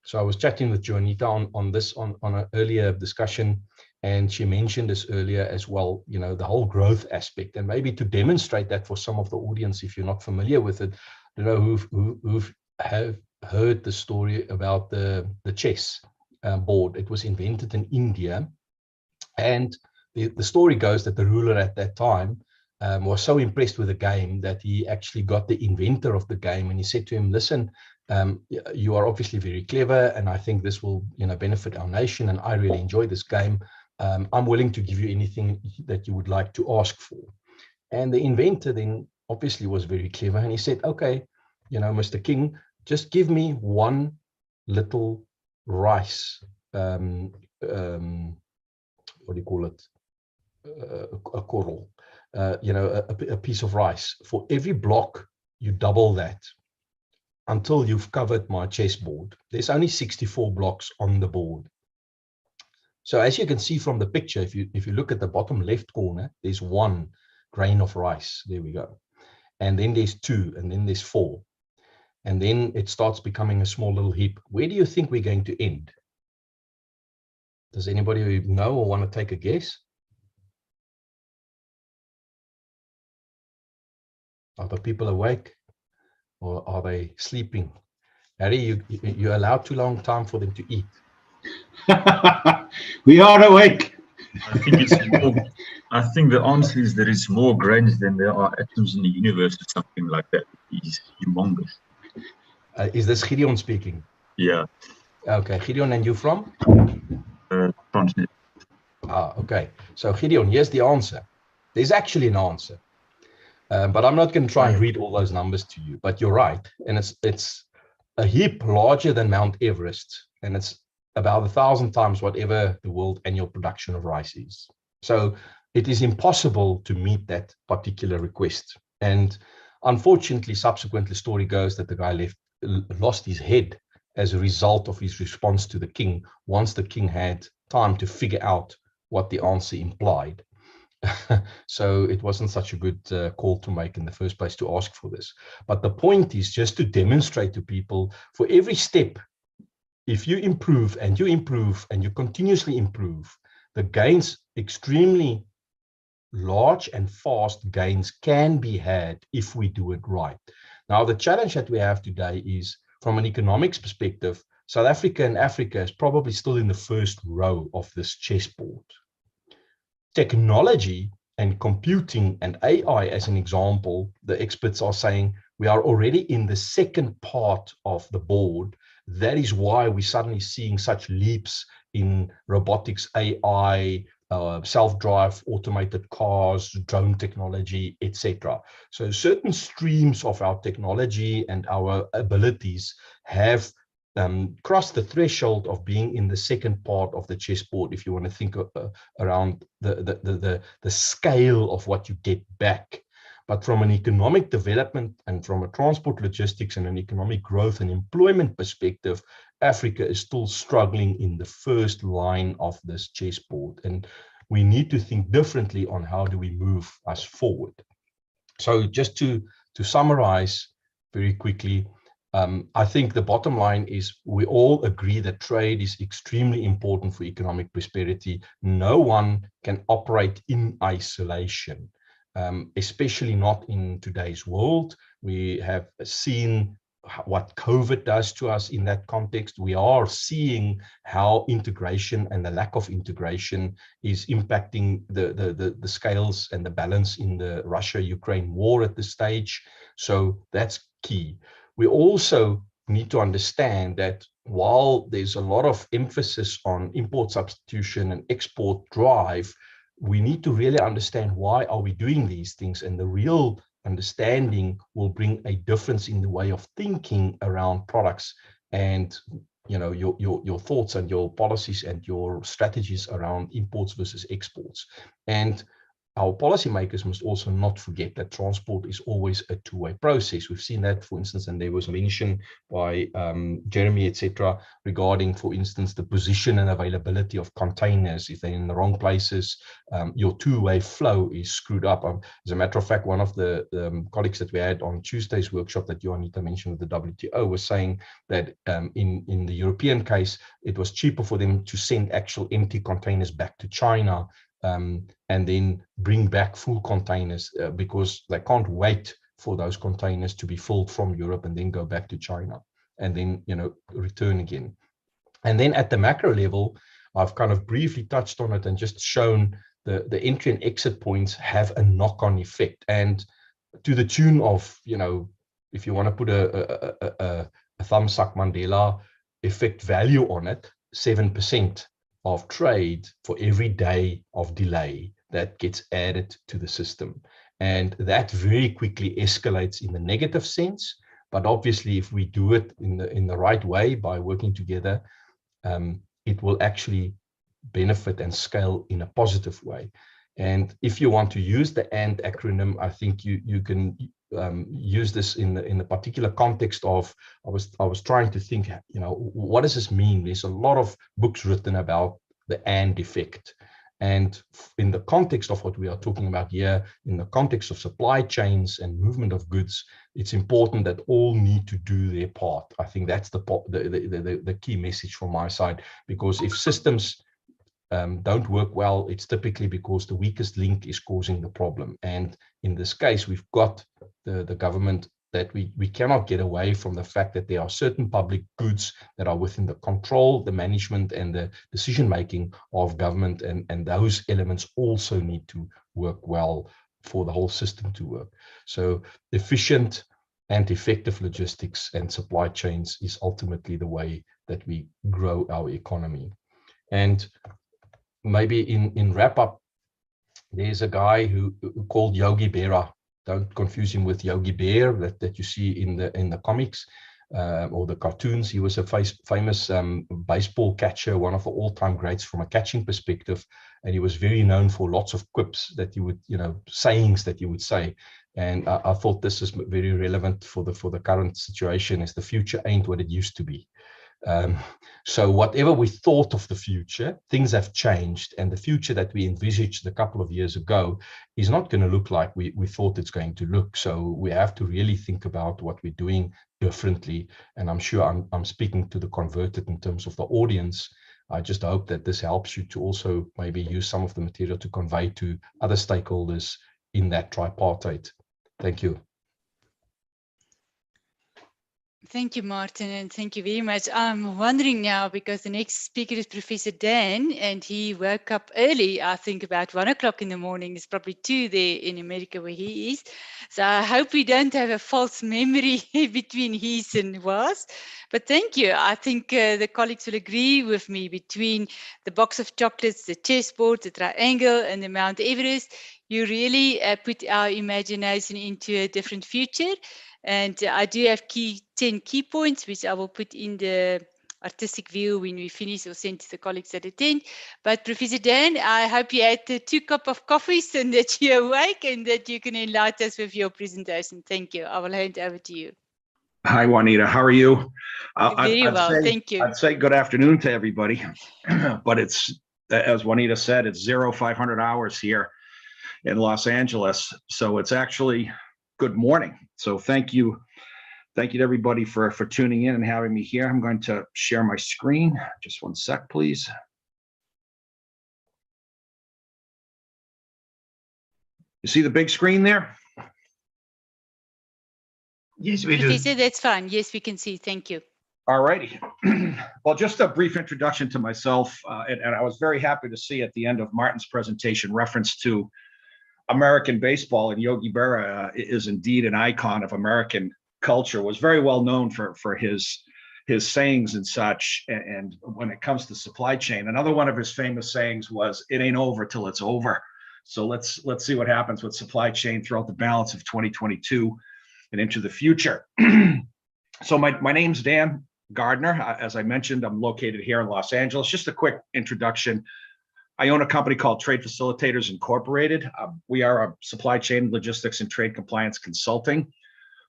So I was chatting with Jonita on an earlier discussion, and she mentioned this earlier as well, the whole growth aspect. And maybe to demonstrate that for some of the audience, if you're not familiar with it, who have heard the story about the chess board. It was invented in India, and the story goes that the ruler at that time was so impressed with the game that he actually got the inventor of the game, and he said to him, listen, you are obviously very clever, and I think this will benefit our nation, and I really enjoy this game. I'm willing to give you anything that you would like to ask for. And the inventor then obviously was very clever, and he said, okay, Mr. King, just give me one little rice, what do you call it, a coral, a piece of rice. For every block, you double that until you've covered my chessboard. There's only 64 blocks on the board. So as you can see from the picture, if you look at the bottom left corner, there's one grain of rice. There we go. And then there's two, and then there's four. And then it starts becoming a small little heap. Where do you think we're going to end? Does anybody know or want to take a guess? Are the people awake or are they sleeping? Harry, you allowed too long time for them to eat. We are awake. I think it's more, I think the answer is there is more grains than there are atoms in the universe, or something like that. It's humongous. Is this Gideon speaking? Yeah. Okay, Gideon, and you from? Transnet. Ah, okay. So Gideon, here's the answer. There's actually an answer, but I'm not going to try and read all those numbers to you. But you're right, and it's a heap larger than Mount Everest, and it's about 1,000 times whatever the world annual production of rice is. So it is impossible to meet that particular request. And unfortunately, subsequently, story goes that the guy lost his head as a result of his response to the king, once the king had time to figure out what the answer implied. So it wasn't such a good call to make in the first place to ask for this. But the point is just to demonstrate to people, for every step, if you improve and you continuously improve, the gains, extremely large and fast gains, can be had if we do it right. Now, the challenge that we have today is, from an economics perspective, South Africa and Africa is probably still in the first row of this chessboard. Technology and computing and AI, as an example, the experts are saying we are already in the second part of the board. That is why we're suddenly seeing such leaps in robotics, AI, self-drive automated cars, drone technology, etc. So certain streams of our technology and our abilities have crossed the threshold of being in the second part of the chessboard, if you want to think around the scale of what you get back. But from an economic development and from a transport logistics and an economic growth and employment perspective, Africa is still struggling in the first line of this chessboard. And we need to think differently on how do we move us forward. So just to summarize very quickly, I think the bottom line is we all agree that trade is extremely important for economic prosperity. No one can operate in isolation. Especially not in today's world. We have seen what COVID does to us in that context. We are seeing how integration and the lack of integration is impacting the scales and the balance in the Russia-Ukraine war at this stage. So that's key. We also need to understand that while there's a lot of emphasis on import substitution and export drive, we need to really understand why are we doing these things, and the real understanding will bring a difference in the way of thinking around products and your thoughts and your policies and your strategies around imports versus exports. And our policymakers must also not forget that transport is always a two-way process. We've seen that, for instance, and there was mention by Jeremy, etc., regarding, for instance, the position and availability of containers. If they're in the wrong places, your two-way flow is screwed up. As a matter of fact, one of the colleagues that we had on Tuesday's workshop that Johanita mentioned with the WTO was saying that in the European case, it was cheaper for them to send actual empty containers back to China and then bring back full containers because they can't wait for those containers to be filled from Europe and then go back to China and then return again. And then at the macro level, I've kind of briefly touched on it and just shown the entry and exit points have a knock-on effect, and to the tune of, if you want to put a thumbsuck Mandela effect value on it, 7% of trade for every day of delay that gets added to the system. And that very quickly escalates in the negative sense. But obviously, if we do it in the right way by working together, it will actually benefit and scale in a positive way. And if you want to use the AND acronym, I think you can use this in the particular context of, I was trying to think, what does this mean? There's a lot of books written about the AND effect. And in the context of what we are talking about here, in the context of supply chains and movement of goods, it's important that all need to do their part. I think that's the key message from my side, because if systems don't work well, it's typically because the weakest link is causing the problem. And in this case, we've got the government that we cannot get away from the fact that there are certain public goods that are within the control, the management, and the decision-making of government, and those elements also need to work well for the whole system to work. So efficient and effective logistics and supply chains is ultimately the way that we grow our economy. And maybe in wrap up, there's a guy who called Yogi Berra. Don't confuse him with Yogi Bear that you see in the comics or the cartoons. He was a famous baseball catcher, one of the all-time greats from a catching perspective, and he was very known for lots of quips that he would, sayings that he would say. And I thought this is very relevant for the current situation, as the future ain't what it used to be. So whatever we thought of the future, things have changed, and the future that we envisaged a couple of years ago is not going to look like we thought it's going to look. So we have to really think about what we're doing differently. And I'm sure I'm speaking to the converted in terms of the audience. I just hope that this helps you to also maybe use some of the material to convey to other stakeholders in that tripartite. Thank you. Thank you, Martin, and thank you very much. I'm wondering now, because the next speaker is Professor Dan, and he woke up early, I think about 1 o'clock in the morning. It's probably 2 there in America where he is. So I hope we don't have a false memory between his and was. But thank you. I think the colleagues will agree with me, between the box of chocolates, the chessboard, the triangle, and the Mount Everest. You really put our imagination into a different future. And I do have 10 key points, which I will put in the artistic view when we finish, or send to the colleagues that attend. But Professor Dan, I hope you had 2 cups of coffees and that you're awake and that you can enlighten us with your presentation. Thank you. I will hand over to you. Hi, Juanita. How are you? Very well, thank you. I'd say good afternoon to everybody, but it's, as Juanita said, it's 0500 hours here in Los Angeles. So it's actually good morning. So thank you to everybody for tuning in and having me here. I'm going to share my screen. Just 1 sec, please. You see the big screen there? Yes, we do. Professor, that's fine. Yes, we can see. Thank you. All righty. Well, just a brief introduction to myself, and I was very happy to see at the end of Martin's presentation reference to American baseball, and Yogi Berra is indeed an icon of American culture, was very well known for his sayings and such. And when it comes to supply chain, another one of his famous sayings was, "It ain't over till it's over." So let's see what happens with supply chain throughout the balance of 2022 and into the future. So my name's Dan Gardner. As I mentioned, I'm located here in Los Angeles. Just a quick introduction. I own a company called Trade Facilitators Incorporated. We are a supply chain, logistics, and trade compliance consulting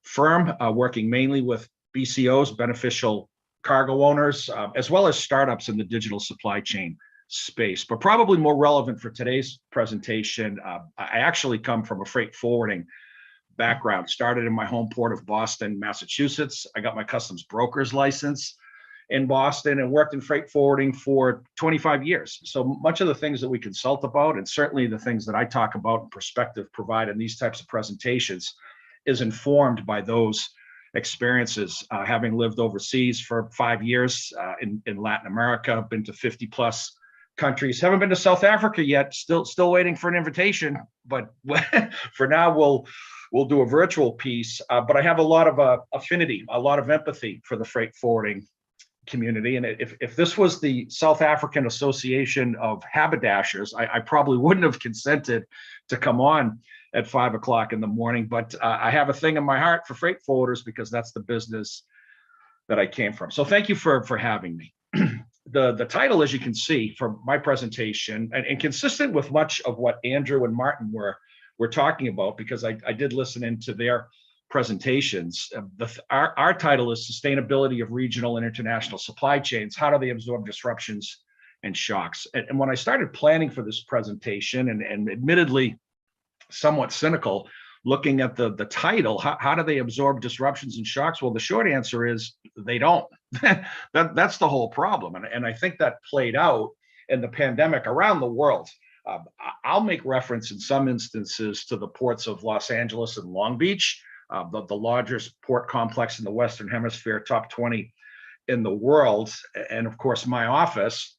firm, working mainly with BCOs, beneficial cargo owners, as well as startups in the digital supply chain space. But probably more relevant for today's presentation, I actually come from a freight forwarding background. Started in my home port of Boston, Massachusetts. I got my customs broker's license in Boston and worked in freight forwarding for 25 years. So much of the things that we consult about, and certainly the things that I talk about and perspective provide in these types of presentations, is informed by those experiences. Having lived overseas for 5 years in Latin America, been to 50 plus countries. Haven't been to South Africa yet, still waiting for an invitation, but for now we'll do a virtual piece. But I have a lot of affinity, a lot of empathy for the freight forwarding community. And if this was the South African Association of Haberdashers, I probably wouldn't have consented to come on at 5 o'clock in the morning. But I have a thing in my heart for freight forwarders because that's the business that I came from. So thank you for having me. The title, as you can see for my presentation, and consistent with much of what Andrew and Martin were talking about, because I did listen into their presentations. Our title is Sustainability of Regional and International Supply Chains. How do they absorb disruptions and shocks? And when I started planning for this presentation, and admittedly somewhat cynical, looking at the title, how do they absorb disruptions and shocks? Well, the short answer is they don't. That's the whole problem. And I think that played out in the pandemic around the world. I'll make reference in some instances to the ports of Los Angeles and Long Beach, the largest port complex in the Western Hemisphere, top 20 in the world. And of course, my office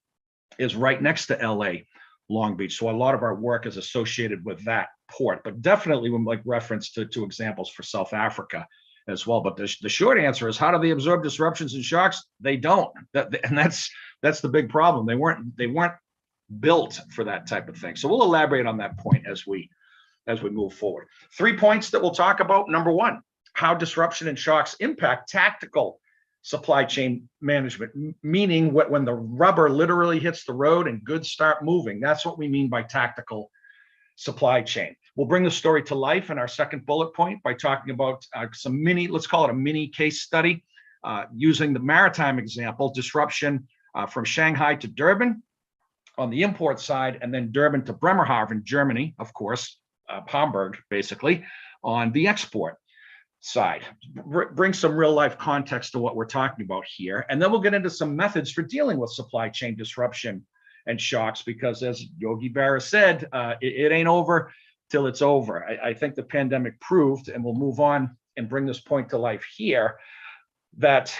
is right next to LA, Long Beach. So a lot of our work is associated with that port, but definitely we make reference to examples for South Africa as well. But the short answer is, how do they absorb disruptions and shocks? They don't. And that's the big problem. They weren't built for that type of thing. So we'll elaborate on that point as we move forward. 3 points that we'll talk about. Number one, how disruption and shocks impact tactical supply chain management, meaning when the rubber literally hits the road and goods start moving. That's what we mean by tactical supply chain. We'll bring the story to life in our second bullet point by talking about let's call it a mini case study, using the maritime example, disruption from Shanghai to Durban on the import side, and then Durban to Bremerhaven, Germany, of course, Hamburg, basically, on the export side. Bring some real life context to what we're talking about here. And then we'll get into some methods for dealing with supply chain disruption and shocks, because as Yogi Berra said, it ain't over till it's over. I think the pandemic proved, and we'll move on and bring this point to life here, that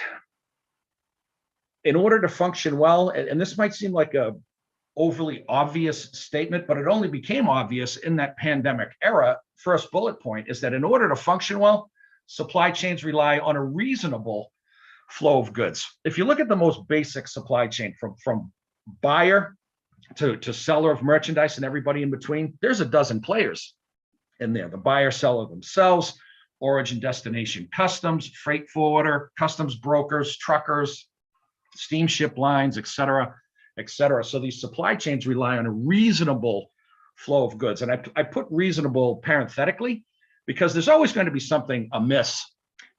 in order to function well, and this might seem like a overly obvious statement, but it only became obvious in that pandemic era. First bullet point is that in order to function well, supply chains rely on a reasonable flow of goods. If you look at the most basic supply chain from buyer to seller of merchandise and everybody in between, there's a dozen players in there. The buyer, seller themselves, origin, destination, customs, freight forwarder, customs brokers, truckers, steamship lines, et cetera, et cetera. So these supply chains rely on a reasonable flow of goods. And I put reasonable parenthetically, because there's always going to be something amiss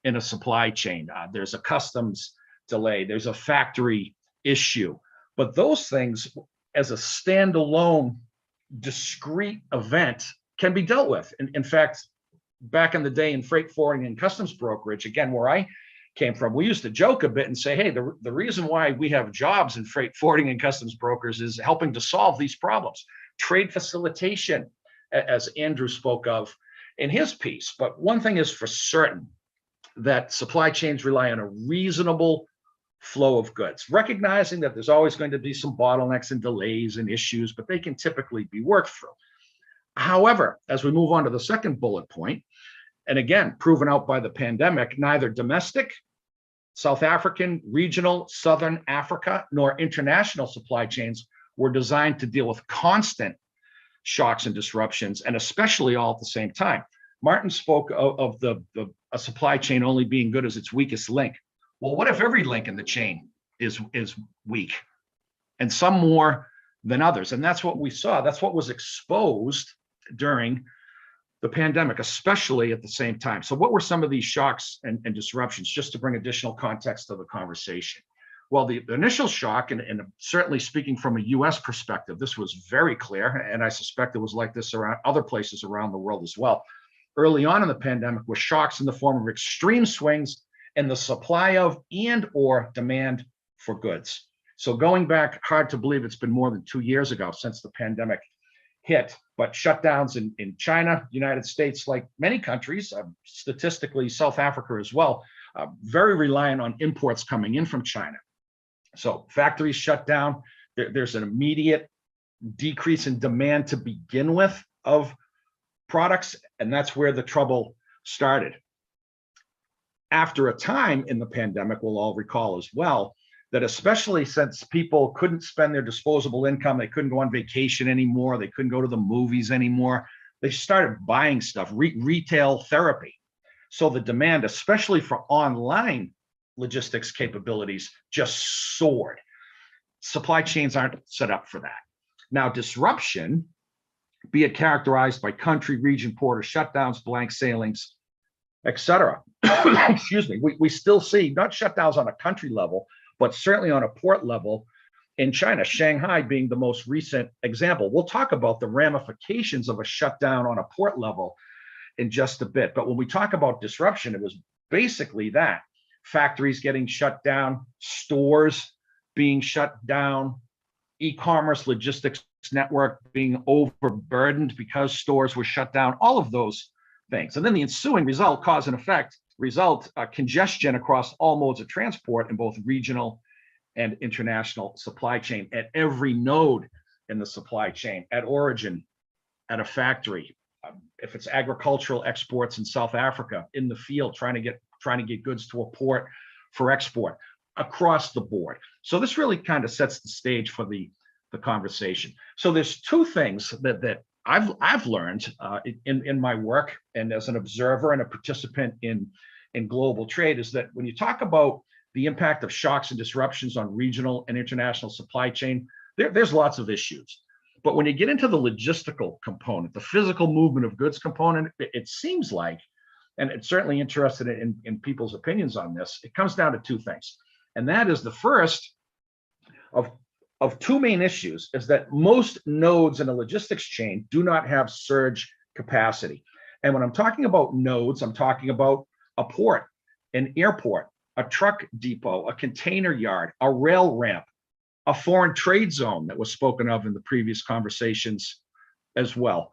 in a supply chain. There's a customs delay, there's a factory issue, but those things as a standalone discrete event can be dealt with. In fact, back in the day in freight forwarding and customs brokerage, again, where I came from, we used to joke a bit and say, hey, the reason why we have jobs in freight forwarding and customs brokers is helping to solve these problems. Trade facilitation, as Andrew spoke of in his piece. But one thing is for certain, that supply chains rely on a reasonable flow of goods, recognizing that there's always going to be some bottlenecks and delays and issues, but they can typically be worked through. However, as we move on to the second bullet point, and again, proven out by the pandemic, neither domestic, South African, regional, Southern Africa, nor international supply chains were designed to deal with constant shocks and disruptions, and especially all at the same time. Martin spoke of a supply chain only being good as its weakest link. Well, what if every link in the chain is weak, and some more than others? And that's what we saw. That's what was exposed during the pandemic, especially at the same time. So what were some of these shocks and disruptions, just to bring additional context to the conversation? Well, the initial shock, and certainly speaking from a US perspective, this was very clear, and I suspect it was like this around other places around the world as well. Early on in the pandemic were shocks in the form of extreme swings in the supply of and or demand for goods. So going back, hard to believe it's been more than 2 years ago since the pandemic hit, but shutdowns in China, United States, like many countries, statistically South Africa as well, very reliant on imports coming in from China. So factories shut down, there's an immediate decrease in demand to begin with of products, and that's where the trouble started. After a time in the pandemic, we'll all recall as well, that especially since people couldn't spend their disposable income, they couldn't go on vacation anymore, they couldn't go to the movies anymore, they started buying stuff, retail therapy. So the demand, especially for online logistics capabilities, just soared. Supply chains aren't set up for that. Now, disruption, be it characterized by country, region, port, or shutdowns, blank sailings, et cetera. Excuse me, we still see not shutdowns on a country level, but certainly on a port level in China, Shanghai being the most recent example. We'll talk about the ramifications of a shutdown on a port level in just a bit. But when we talk about disruption, it was basically that. Factories getting shut down, stores being shut down, e-commerce logistics network being overburdened because stores were shut down, all of those things. And then the ensuing result, cause and effect, congestion across all modes of transport in both regional and international supply chain at every node in the supply chain, at origin, at a factory. If it's agricultural exports in South Africa, in the field, trying to get goods to a port for export, across the board. So this really kind of sets the stage for the conversation. So there's two things that I've learned in my work and as an observer and a participant in global trade, is that when you talk about the impact of shocks and disruptions on regional and international supply chain, there's lots of issues. But when you get into the logistical component, the physical movement of goods component, it seems like, and it's certainly interested in people's opinions on this, it comes down to two things. And that is the first of two main issues, is that most nodes in a logistics chain do not have surge capacity. And when I'm talking about nodes, I'm talking about a port, an airport, a truck depot, a container yard, a rail ramp, a foreign trade zone that was spoken of in the previous conversations as well,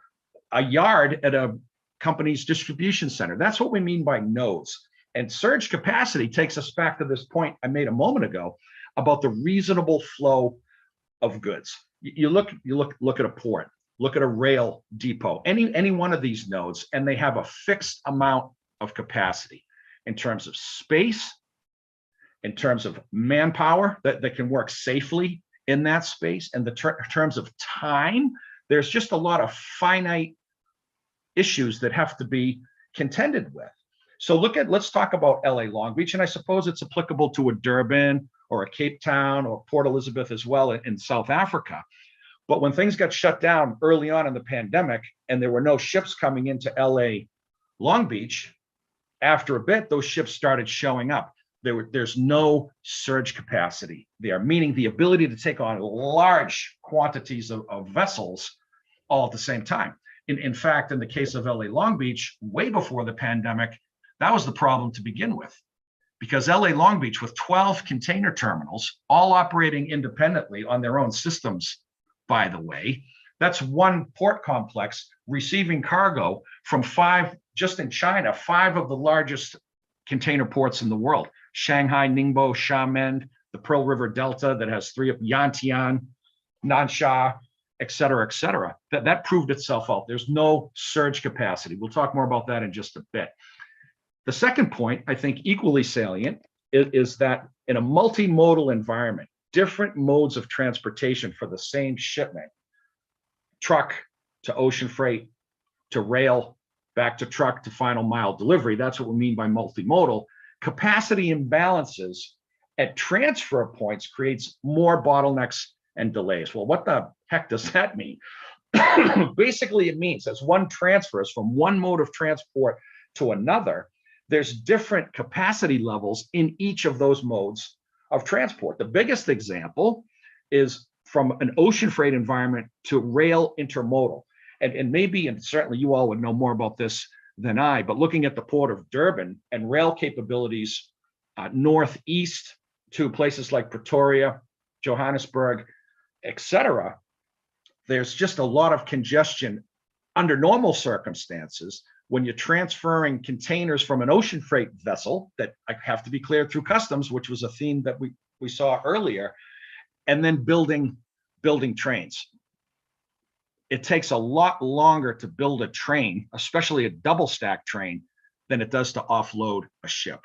a yard at a company's distribution center. That's what we mean by nodes. And surge capacity takes us back to this point I made a moment ago about the reasonable flow of goods. You look at a port, look at a rail depot, any one of these nodes, and they have a fixed amount of capacity in terms of space, in terms of manpower that can work safely in that space, and the terms of time. There's just a lot of finite issues that have to be contended with. So let's talk about LA Long Beach, and I suppose it's applicable to a Durban or a Cape Town or Port Elizabeth as well in South Africa. But when things got shut down early on in the pandemic and there were no ships coming into LA Long Beach, after a bit, those ships started showing up. There's no surge capacity there, meaning the ability to take on large quantities of vessels all at the same time. In fact, in the case of LA Long Beach, way before the pandemic, that was the problem to begin with, because LA Long Beach, with 12 container terminals, all operating independently on their own systems, by the way, that's one port complex receiving cargo from five, just in China, 5 of the largest container ports in the world: Shanghai, Ningbo, Xiamen, the Pearl River Delta that has 3 of Yantian, Nansha, et cetera, that proved itself out. There's no surge capacity. We'll talk more about that in just a bit. The second point, I think equally salient, is that in a multimodal environment, different modes of transportation for the same shipment, truck to ocean freight to rail, back to truck to final mile delivery, that's what we mean by multimodal. Capacity imbalances at transfer points creates more bottlenecks and delays. Well, what the heck does that mean? Basically, it means as one transfers from one mode of transport to another, there's different capacity levels in each of those modes of transport. The biggest example is from an ocean freight environment to rail intermodal. And maybe, and certainly you all would know more about this than I, but looking at the port of Durban and rail capabilities northeast to places like Pretoria, Johannesburg, et cetera, there's just a lot of congestion under normal circumstances when you're transferring containers from an ocean freight vessel that have to be cleared through customs, which was a theme that we saw earlier, and then building trains. It takes a lot longer to build a train, especially a double stack train, than it does to offload a ship.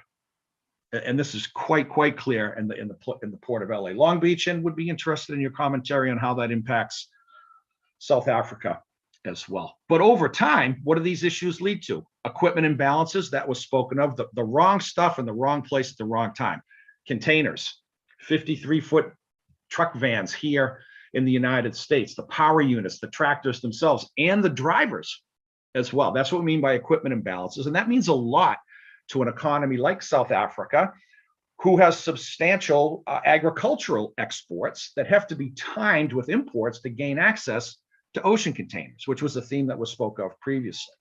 And this is quite clear in the port of LA Long Beach, and would be interested in your commentary on how that impacts South Africa as well. But over time, what do these issues lead to? Equipment imbalances, that was spoken of, the wrong stuff in the wrong place at the wrong time. Containers, 53-foot truck vans here in the United States, the power units, the tractors themselves, and the drivers as well. That's what we mean by equipment imbalances. And that means a lot to an economy like South Africa, who has substantial agricultural exports that have to be timed with imports to gain access to ocean containers, which was a theme that was spoke of previously.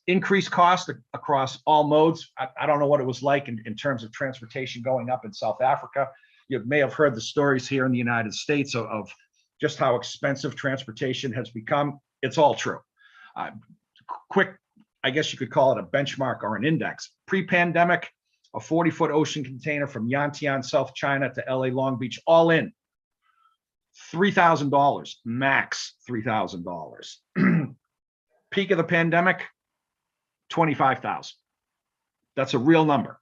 Increased cost across all modes. I don't know what it was like in terms of transportation going up in South Africa. You may have heard the stories here in the United States of just how expensive transportation has become. It's all true. Quick, I guess you could call it a benchmark or an index. Pre-pandemic, a 40-foot ocean container from Yantian, South China to LA Long Beach, all in, $3,000, max $3,000. Peak of the pandemic, 25,000. That's a real number.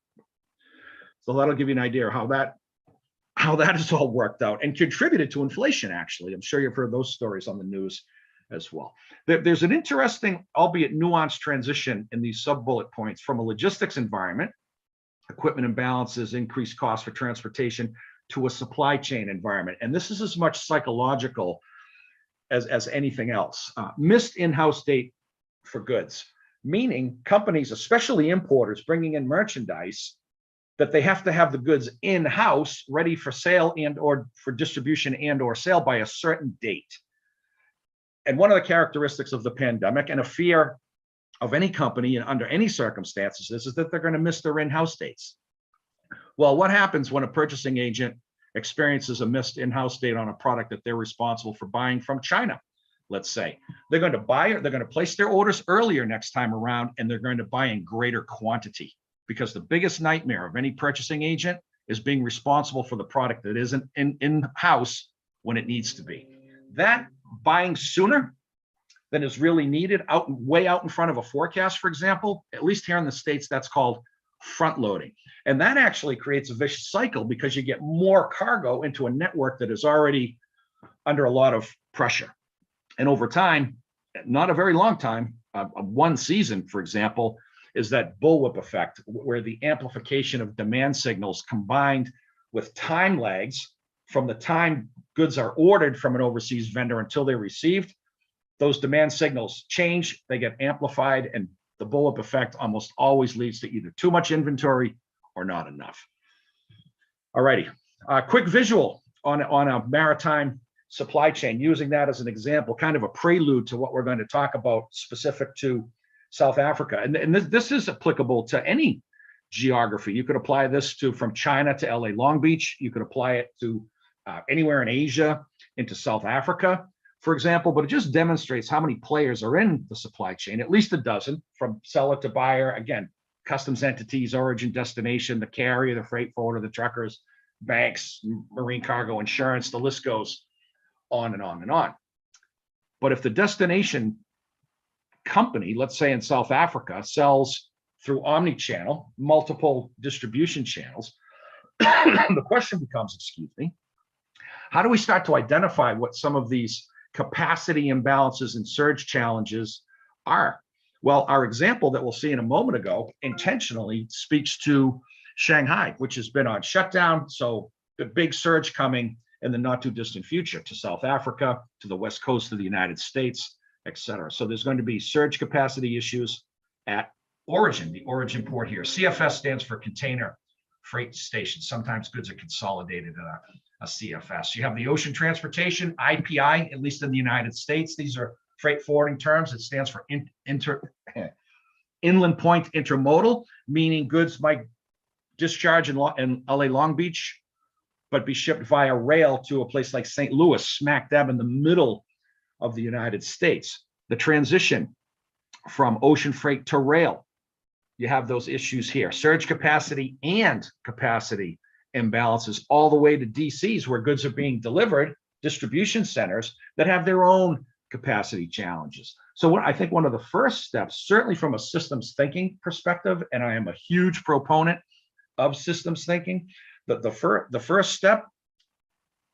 So that'll give you an idea of how that has all worked out and contributed to inflation, actually. I'm sure you've heard those stories on the news as well. There's an interesting, albeit nuanced transition in these sub-bullet points from a logistics environment, equipment imbalances, increased costs for transportation, to a supply chain environment. And this is as much psychological as anything else. Missed in-house date for goods, meaning companies, especially importers, bringing in merchandise, that they have to have the goods in-house ready for sale and or for distribution and or sale by a certain date. And one of the characteristics of the pandemic and a fear of any company and under any circumstances is that they're going to miss their in-house dates. Well, what happens when a purchasing agent experiences a missed in-house date on a product that they're responsible for buying from China? Let's say they're going to buy it, they're going to place their orders earlier next time around, and they're going to buy in greater quantity, because the biggest nightmare of any purchasing agent is being responsible for the product that isn't in-house when it needs to be. That buying sooner than is really needed, way out in front of a forecast, for example, at least here in the States, that's called front loading. And that actually creates a vicious cycle because you get more cargo into a network that is already under a lot of pressure. And over time, not a very long time, one season, for example, is that bullwhip effect, where the amplification of demand signals combined with time lags from the time goods are ordered from an overseas vendor until they're received. Those demand signals change, they get amplified, and the bullwhip effect almost always leads to either too much inventory or not enough. All righty, quick visual on a maritime supply chain, using that as an example, kind of a prelude to what we're going to talk about specific to South Africa. And this is applicable to any geography. You could apply this to from China to LA Long Beach. You could apply it to anywhere in Asia into South Africa, for example, but it just demonstrates how many players are in the supply chain, at least a dozen, from seller to buyer. Again, customs entities, origin, destination, the carrier, the freight forwarder, the truckers, banks, marine cargo, insurance, the list goes on and on and on. But if the destination company, let's say in South Africa, sells through omni-channel, multiple distribution channels, the question becomes, excuse me, how do we start to identify what some of these capacity imbalances and surge challenges are? Well, our example that we'll see in a moment ago intentionally speaks to Shanghai, which has been on shutdown. So the big surge coming in the not too distant future to South Africa, to the West Coast of the United States, et cetera. So there's going to be surge capacity issues at origin, the origin port here. CFS stands for container freight station. Sometimes goods are consolidated in a CFS. You have the ocean transportation, IPI, at least in the United States. These are freight forwarding terms. It stands for inland point intermodal, meaning goods might discharge in LA Long Beach, but be shipped via rail to a place like St. Louis, smack dab in the middle of the United States. The transition from ocean freight to rail, you have those issues here. Surge capacity and capacity imbalances all the way to DCs where goods are being delivered, distribution centers that have their own capacity challenges. So I think one of the first steps, certainly from a systems thinking perspective, and I am a huge proponent of systems thinking, the first step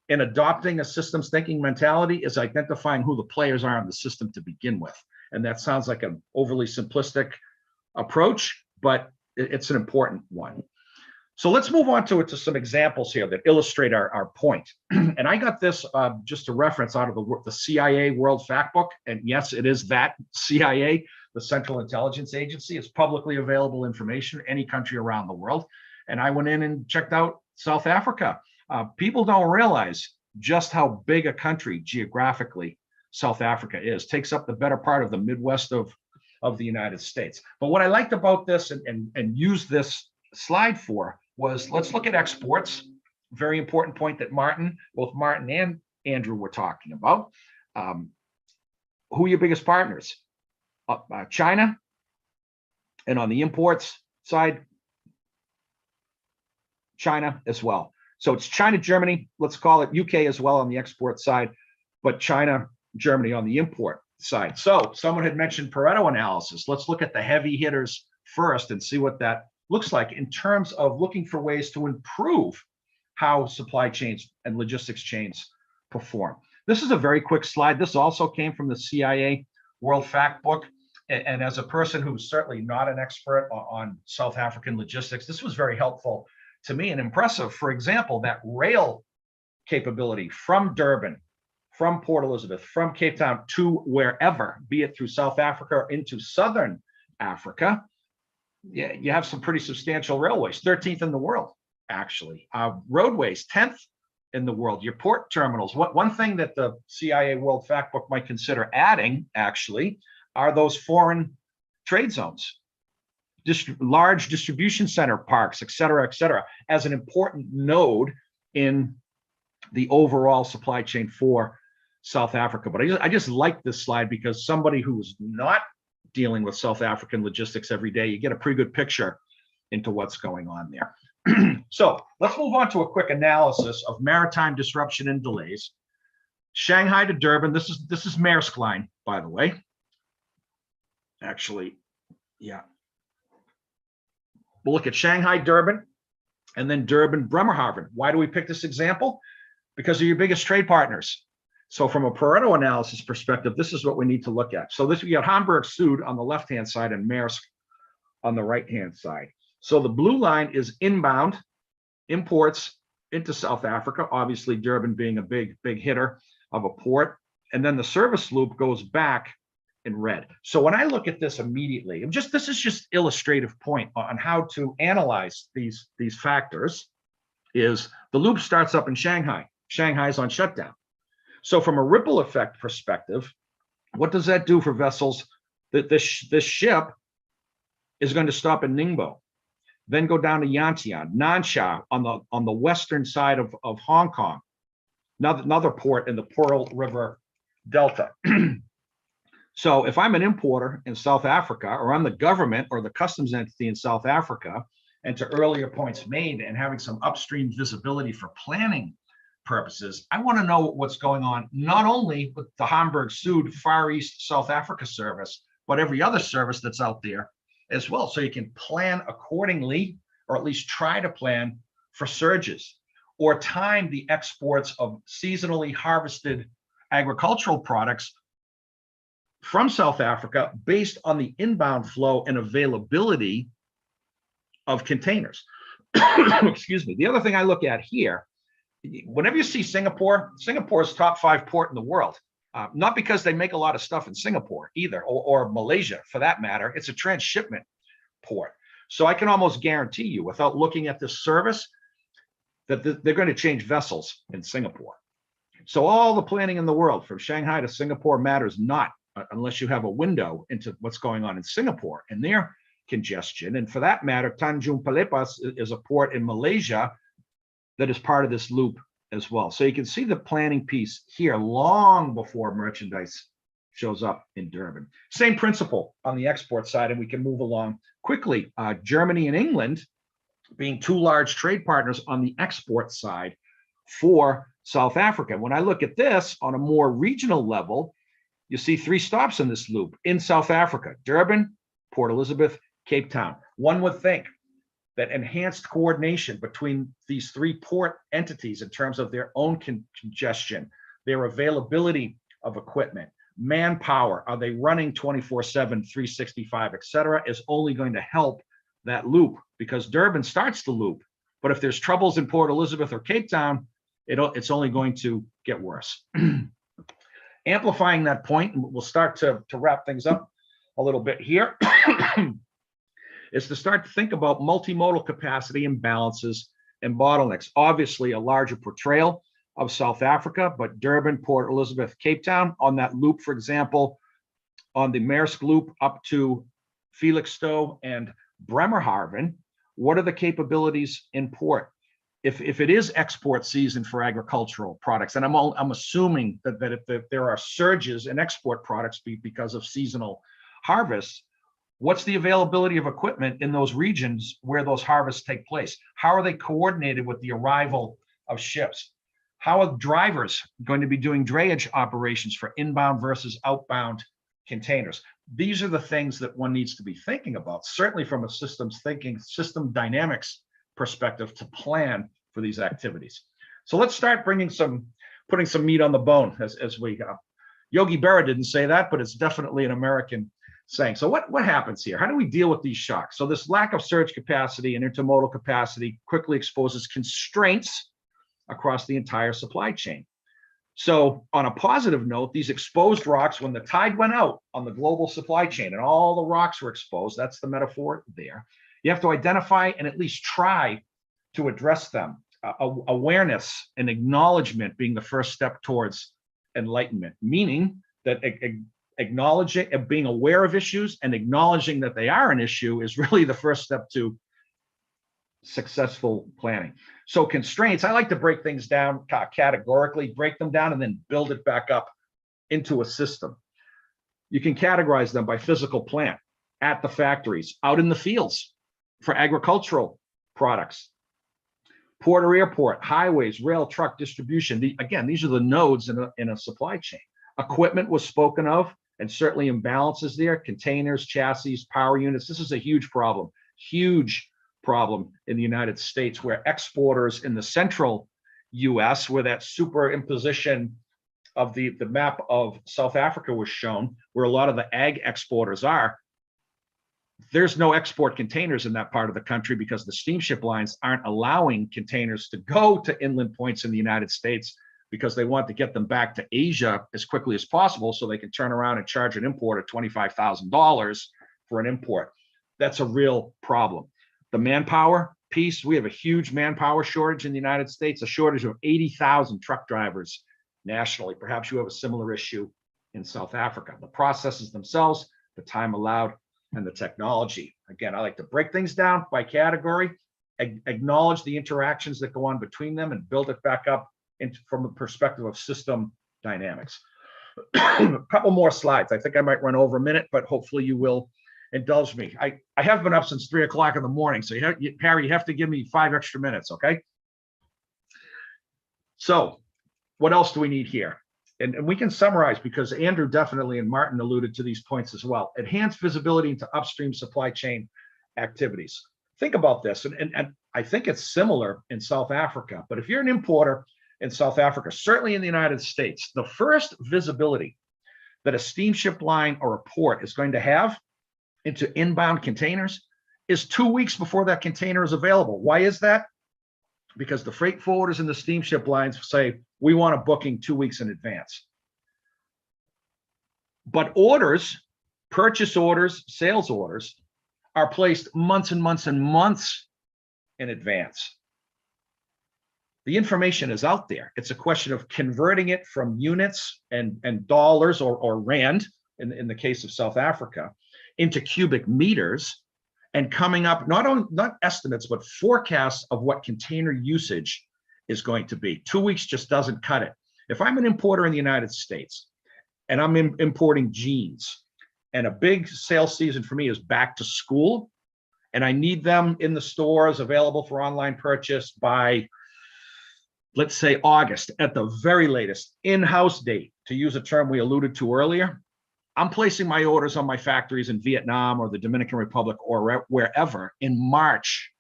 in adopting a systems thinking mentality is identifying who the players are in the system to begin with. And that sounds like an overly simplistic approach, but it's an important one. So let's move on to some examples here that illustrate our point. And I got this just a reference out of the CIA World Factbook. And yes, it is that CIA, the Central Intelligence Agency. It's publicly available information, any country around the world. And I went in and checked out South Africa. People don't realize just how big a country geographically South Africa is. Takes up the better part of the Midwest of the United States. But what I liked about this and used this slide for was, let's look at exports. Very important point that both Martin and Andrew were talking about. Who are your biggest partners? China, and on the imports side, China as well. So it's China, Germany, let's call it UK as well on the export side, but China, Germany on the import side. So someone had mentioned Pareto analysis. Let's look at the heavy hitters first and see what that looks like in terms of looking for ways to improve how supply chains and logistics chains perform. This is a very quick slide. This also came from the CIA World Fact Book. And as a person who's certainly not an expert on South African logistics, this was very helpful to me and impressive. For example, that rail capability from Durban, from Port Elizabeth, from Cape Town to wherever, be it through South Africa or into Southern Africa, yeah, you have some pretty substantial railways, 13th in the world, actually. Roadways, 10th in the world. Your port terminals. One thing that the CIA World Fact Book might consider adding, actually, are those foreign trade zones, large distribution center parks, et cetera, as an important node in the overall supply chain for South Africa. But I just like this slide because somebody who's not dealing with South African logistics every day, you get a pretty good picture into what's going on there. So let's move on to a quick analysis of maritime disruption and delays. Shanghai to Durban. This is Maersk line, by the way. Actually, yeah. We'll look at Shanghai, Durban, and then Durban, Bremerhaven. Why do we pick this example? Because they're your biggest trade partners. So from a Pareto analysis perspective, this is what we need to look at. So we got Hamburg Süd on the left-hand side and Maersk on the right-hand side. So the blue line is inbound imports into South Africa, obviously Durban being a big hitter of a port. And then the service loop goes back in red. So when I look at this immediately, this is just illustrative point on how to analyze these factors. Is the loop starts up in Shanghai. Shanghai's on shutdown. So from a ripple effect perspective, what does that do for vessels? That this ship is going to stop in Ningbo, then go down to Yantian, Nansha on the western side of Hong Kong, another port in the Pearl River Delta. So if I'm an importer in South Africa, or I'm the government or the customs entity in South Africa, and to earlier points made and having some upstream visibility for planning purposes, I want to know what's going on, not only with the Hamburg Süd Far East South Africa service, but every other service that's out there as well. So you can plan accordingly, or at least try to plan for surges, or time the exports of seasonally harvested agricultural products from South Africa based on the inbound flow and availability of containers. Excuse me. The other thing I look at here, whenever you see Singapore is top 5 port in the world. Not because they make a lot of stuff in Singapore either, or Malaysia for that matter. It's a transshipment port. So I can almost guarantee you, without looking at this service, that they're going to change vessels in Singapore. So all the planning in the world from Shanghai to Singapore matters not unless you have a window into what's going on in Singapore and their congestion. And for that matter, Tanjung Pelepas is a port in Malaysia that is part of this loop as well. So you can see the planning piece here long before merchandise shows up in Durban. Same principle on the export side, and we can move along quickly. Germany and England being 2 large trade partners on the export side for South Africa. When I look at this on a more regional level, you see 3 stops in this loop in South Africa: Durban, Port Elizabeth, Cape Town. One would think that enhanced coordination between these 3 port entities in terms of their own congestion, their availability of equipment, manpower, are they running 24/7, 365, et cetera, is only going to help that loop, because Durban starts the loop. But if there's troubles in Port Elizabeth or Cape Town, it's only going to get worse. Amplifying that point, and we'll start to wrap things up a little bit here, is to start to think about multimodal capacity imbalances and bottlenecks. Obviously, a larger portrayal of South Africa, but Durban, Port Elizabeth, Cape Town on that loop, for example, on the Maersk loop up to Felixstowe and Bremerhaven, what are the capabilities in port? if it is export season for agricultural products, and I'm assuming that if there are surges in export products because of seasonal harvests, what's the availability of equipment in those regions where those harvests take place? How are they coordinated with the arrival of ships? How are drivers going to be doing drayage operations for inbound versus outbound containers? These are the things that one needs to be thinking about, certainly from a systems thinking, system dynamics perspective, to plan for these activities. So let's start putting some meat on the bone as we go. Yogi Berra didn't say that, but it's definitely an American saying. So what happens here? How do we deal with these shocks? So this lack of surge capacity and intermodal capacity quickly exposes constraints across the entire supply chain. So on a positive note, these exposed rocks, when the tide went out on the global supply chain and all the rocks were exposed, that's the metaphor there, you have to identify and at least try to address them. Awareness and acknowledgement being the first step towards enlightenment, meaning that acknowledging, being aware of issues and acknowledging that they are an issue is really the first step to successful planning. So constraints, I like to break things down categorically, break them down and then build it back up into a system. You can categorize them by physical plant, at the factories, out in the fields for agricultural products, port or airport, highways, rail, truck distribution. Again, these are the nodes in a supply chain. Equipment was spoken of, and certainly imbalances there, containers, chassis, power units. This is a huge problem in the United States, where exporters in the central US, where that superimposition of the map of South Africa was shown, where a lot of the ag exporters are, there's no export containers in that part of the country because the steamship lines aren't allowing containers to go to inland points in the United States because they want to get them back to Asia as quickly as possible so they can turn around and charge an importer $25,000 for an import. That's a real problem. The manpower piece, we have a huge manpower shortage in the United States, a shortage of 80,000 truck drivers nationally. Perhaps you have a similar issue in South Africa. The processes themselves, the time allowed, and the technology. Again, I like to break things down by category, acknowledge the interactions that go on between them, and build it back up from the perspective of system dynamics. A couple more slides. I think I might run over a minute, but hopefully you will indulge me. I have been up since 3 o'clock in the morning, so Harry, you have to give me 5 extra minutes, okay? So what else do we need here? And we can summarize, because Andrew definitely and Martin alluded to these points as well. Enhanced visibility into upstream supply chain activities. Think about this, and I think it's similar in South Africa, but if you're an importer in South Africa, certainly in the United States, the first visibility that a steamship line or a port is going to have into inbound containers is 2 weeks before that container is available. Why is that? Because the freight forwarders and the steamship lines say, we want a booking 2 weeks in advance. But orders, purchase orders, sales orders are placed months and months and months in advance. The information is out there. It's a question of converting it from units and dollars or rand, in the case of South Africa, into cubic meters, and coming up not estimates, but forecasts of what container usage is going to be. 2 weeks just doesn't cut it. If I'm an importer in the United States and I'm importing jeans, and a big sales season for me is back to school, and I need them in the stores available for online purchase by, let's say, August at the very latest, in-house date, to use a term we alluded to earlier, I'm placing my orders on my factories in Vietnam or the Dominican Republic or wherever in March.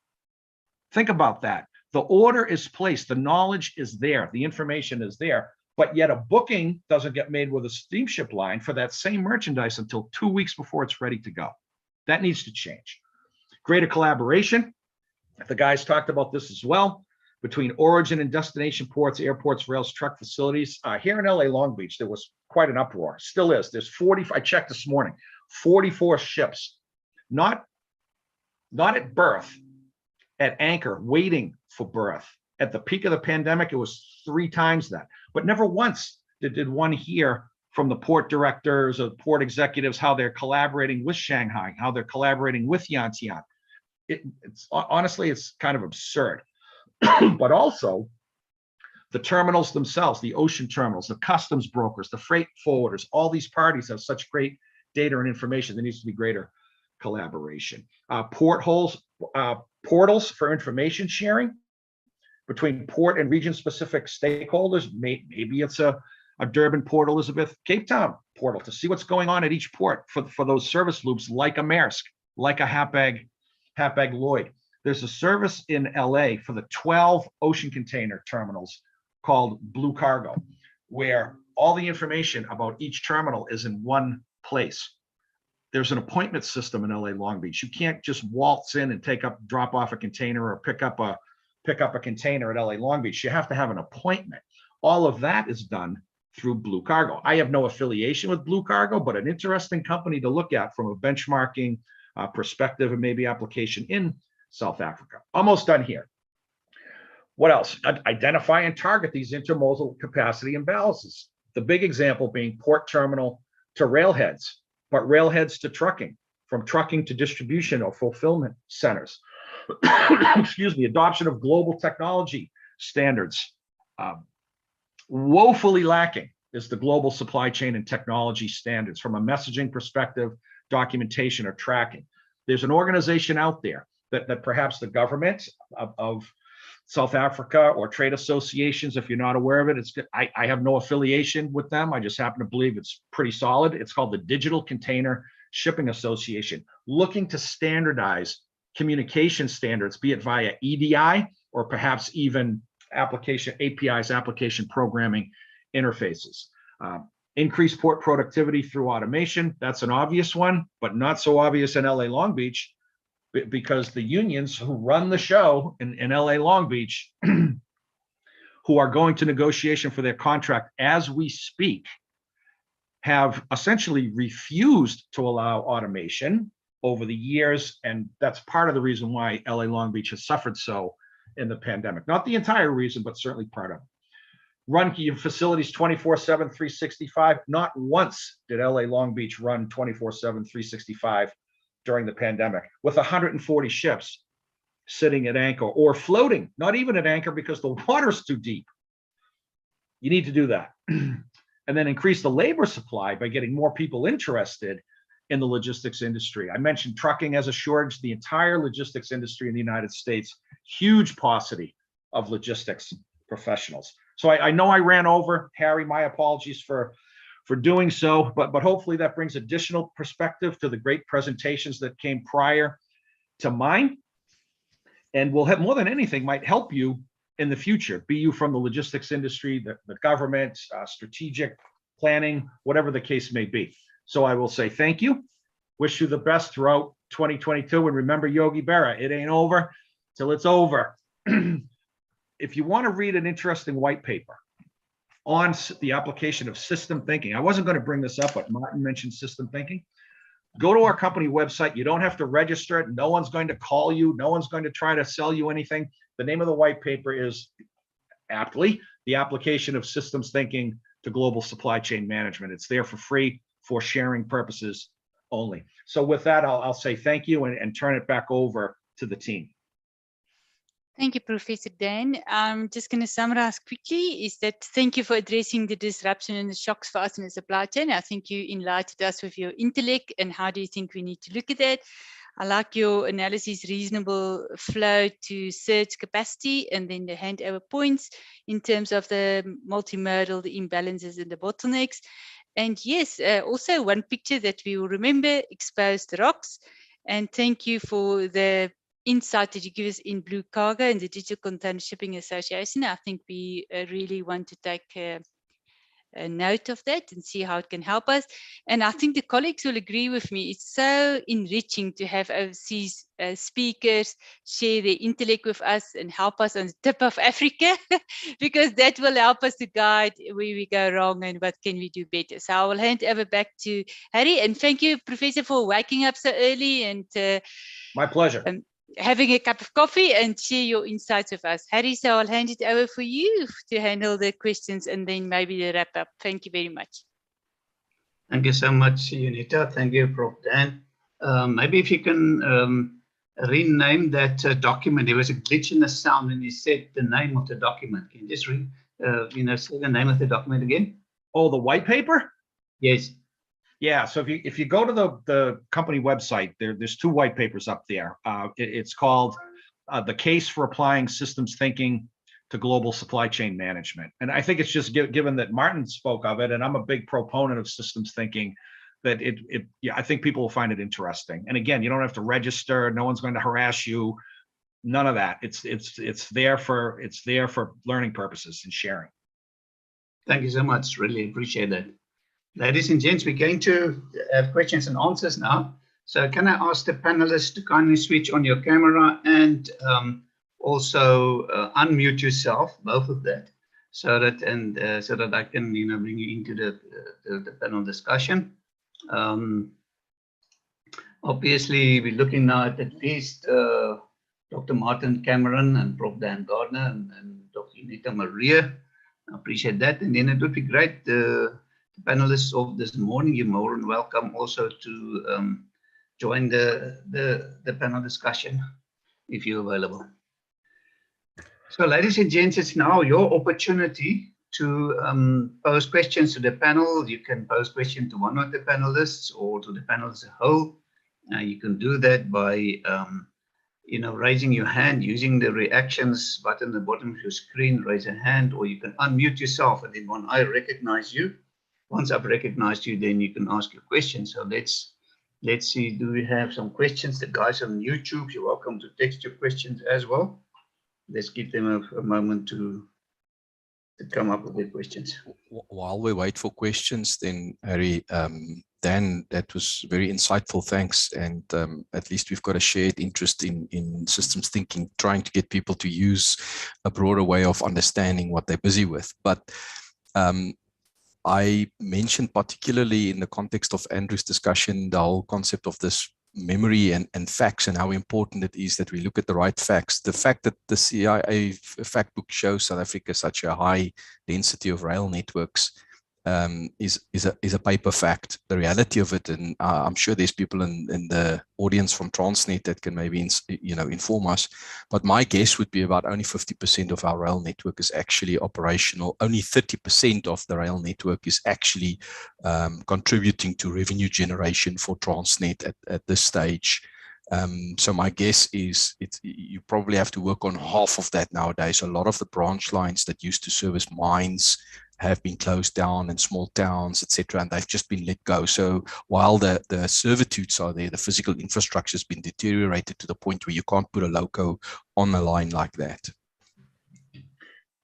Think about that. The order is placed, the knowledge is there, the information is there, but yet a booking doesn't get made with a steamship line for that same merchandise until 2 weeks before it's ready to go. That needs to change. Greater collaboration. The guys talked about this as well, between origin and destination ports, airports, rails, truck facilities. Here in LA Long Beach, there was quite an uproar. Still is. There's 40, I checked this morning, 44 ships, not at berth, at anchor, waiting for berth. At the peak of the pandemic, it was 3 times that. But never once did one hear from the port directors or port executives how they're collaborating with Shanghai, how they're collaborating with Yantian. Honestly, it's kind of absurd. but also the terminals themselves, the ocean terminals, the customs brokers, the freight forwarders. All these parties have such great data and information. There needs to be greater collaboration. Portals for information sharing between port and region-specific stakeholders. Maybe it's a Durban, Port Elizabeth, Cape Town portal to see what's going on at each port for those service loops, like a Maersk, like a Hapag-Lloyd. There's a service in LA for the 12 ocean container terminals called Blue Cargo, where all the information about each terminal is in one place. There's an appointment system in LA Long Beach. You can't just waltz in and drop off a container or pick up a container at LA Long Beach. You have to have an appointment. All of that is done through Blue Cargo. I have no affiliation with Blue Cargo, but an interesting company to look at from a benchmarking perspective and maybe application in South Africa. Almost done here. What else? Identify and target these intermodal capacity imbalances. The big example being port terminal to railheads, but railheads to trucking, from trucking to distribution or fulfillment centers. Excuse me, adoption of global technology standards. Woefully lacking is the global supply chain and technology standards from a messaging perspective, documentation, or tracking. There's an organization out there that perhaps the government of South Africa or trade associations, if you're not aware of it, I have no affiliation with them. I just happen to believe it's pretty solid. It's called the Digital Container Shipping Association, looking to standardize communication standards, be it via EDI or perhaps even APIs, application programming interfaces. Increase port productivity through automation. That's an obvious one, but not so obvious in LA Long Beach, because the unions who run the show in LA Long Beach, who are going to negotiation for their contract as we speak, have essentially refused to allow automation over the years. And that's part of the reason why LA Long Beach has suffered so in the pandemic. Not the entire reason, but certainly part of it. Run your facilities 24/7, 365. Not once did LA Long Beach run 24/7, 365 during the pandemic, with 140 ships sitting at anchor or floating, not even at anchor because the water's too deep. You need to do that. And then increase the labor supply by getting more people interested in the logistics industry. I mentioned trucking as a shortage. The entire logistics industry in the United States, huge paucity of logistics professionals. So I know I ran over, Harry, my apologies for doing so, but hopefully that brings additional perspective to the great presentations that came prior to mine, and will have, more than anything, might help you in the future, be you from the logistics industry, the government, strategic planning, whatever the case may be. So I will say thank you, wish you the best throughout 2022, and remember Yogi Berra, it ain't over till it's over. If you want to read an interesting white paper on the application of system thinking, I wasn't going to bring this up, but Martin mentioned system thinking. Go to our company website. You don't have to register it. No one's going to call you. No one's going to try to sell you anything. The name of the white paper is, aptly, the application of systems thinking to global supply chain management. It's there for free for sharing purposes only. So with that, I'll say thank you and turn it back over to the team. Thank you, Professor Dan. I'm just going to summarize quickly is that thank you for addressing the disruption and the shocks for us in the supply chain. I think you enlightened us with your intellect and how do you think we need to look at that. I like your analysis, reasonable flow to surge capacity and then the handover points in terms of the multimodal, the imbalances and the bottlenecks. And yes, also one picture that we will remember, exposed rocks. And thank you for the insight that you give us in Blue Cargo and the Digital Container Shipping Association. I think we really want to take a note of that and see how it can help us. And I think the colleagues will agree with me. It's so enriching to have overseas speakers share their intellect with us and help us on the tip of Africa, because that will help us to guide where we go wrong and what can we do better. So I will hand over back to Harry, and thank you, Professor, for waking up so early and my pleasure. Having a cup of coffee and share your insights with us. Harry, so I'll hand it over for you to handle the questions and then maybe the wrap up. Thank you very much. Thank you so much, Unita. Thank you, Prof. Dan. Maybe if you can rename that document. There was a glitch in the sound when you said the name of the document. Can you just say the name of the document again? Oh, the white paper? Yes. Yeah. So if you go to the company website, there's 2 white papers up there. It's called The Case for Applying Systems Thinking to Global Supply Chain Management. And I think it's just given that Martin spoke of it, and I'm a big proponent of systems thinking, that I think people will find it interesting. And again, you don't have to register. No one's going to harass you. None of that. It's there for learning purposes and sharing. Thank you so much. Really appreciate that. Ladies and gents, we're going to have questions and answers now. So can I ask the panelists to kindly switch on your camera and also unmute yourself, both of that, so that I can bring you into the panel discussion. Obviously, we're looking now at least Dr. Martin Cameron and Prof. Dan Gardner and Dr. Unita Maria. I appreciate that. And then it would be great, the panelists of this morning, you're more than welcome also to join the panel discussion if you're available. So ladies and gents, it's now your opportunity to pose questions to the panel. You can pose questions to one of the panelists or to the panel as a whole. You can do that by raising your hand using the reactions button at the bottom of your screen. Raise a hand, or you can unmute yourself, and then when I recognize you, once I've recognized you, then you can ask your question. So let's see, do we have some questions? The guys on YouTube, you're welcome to text your questions as well. Let's give them a moment to come up with their questions. While we wait for questions, then Harry, Dan, that was very insightful. Thanks. And at least we've got a shared interest in systems thinking, trying to get people to use a broader way of understanding what they're busy with. But I mentioned particularly in the context of Andrew's discussion, the whole concept of this memory and facts and how important it is that we look at the right facts. The fact that the CIA fact book shows South Africa such a high density of rail networks is a paper fact. The reality of it, and I'm sure there's people in the audience from Transnet that can maybe inform us, but my guess would be about only 50% of our rail network is actually operational. Only 30% of the rail network is actually contributing to revenue generation for Transnet at this stage. So my guess is you probably have to work on half of that nowadays. A lot of the branch lines that used to service mines have been closed down in small towns, etc., and they've just been let go. So while the servitudes are there, the physical infrastructure has been deteriorated to the point where you can't put a loco on a line like that.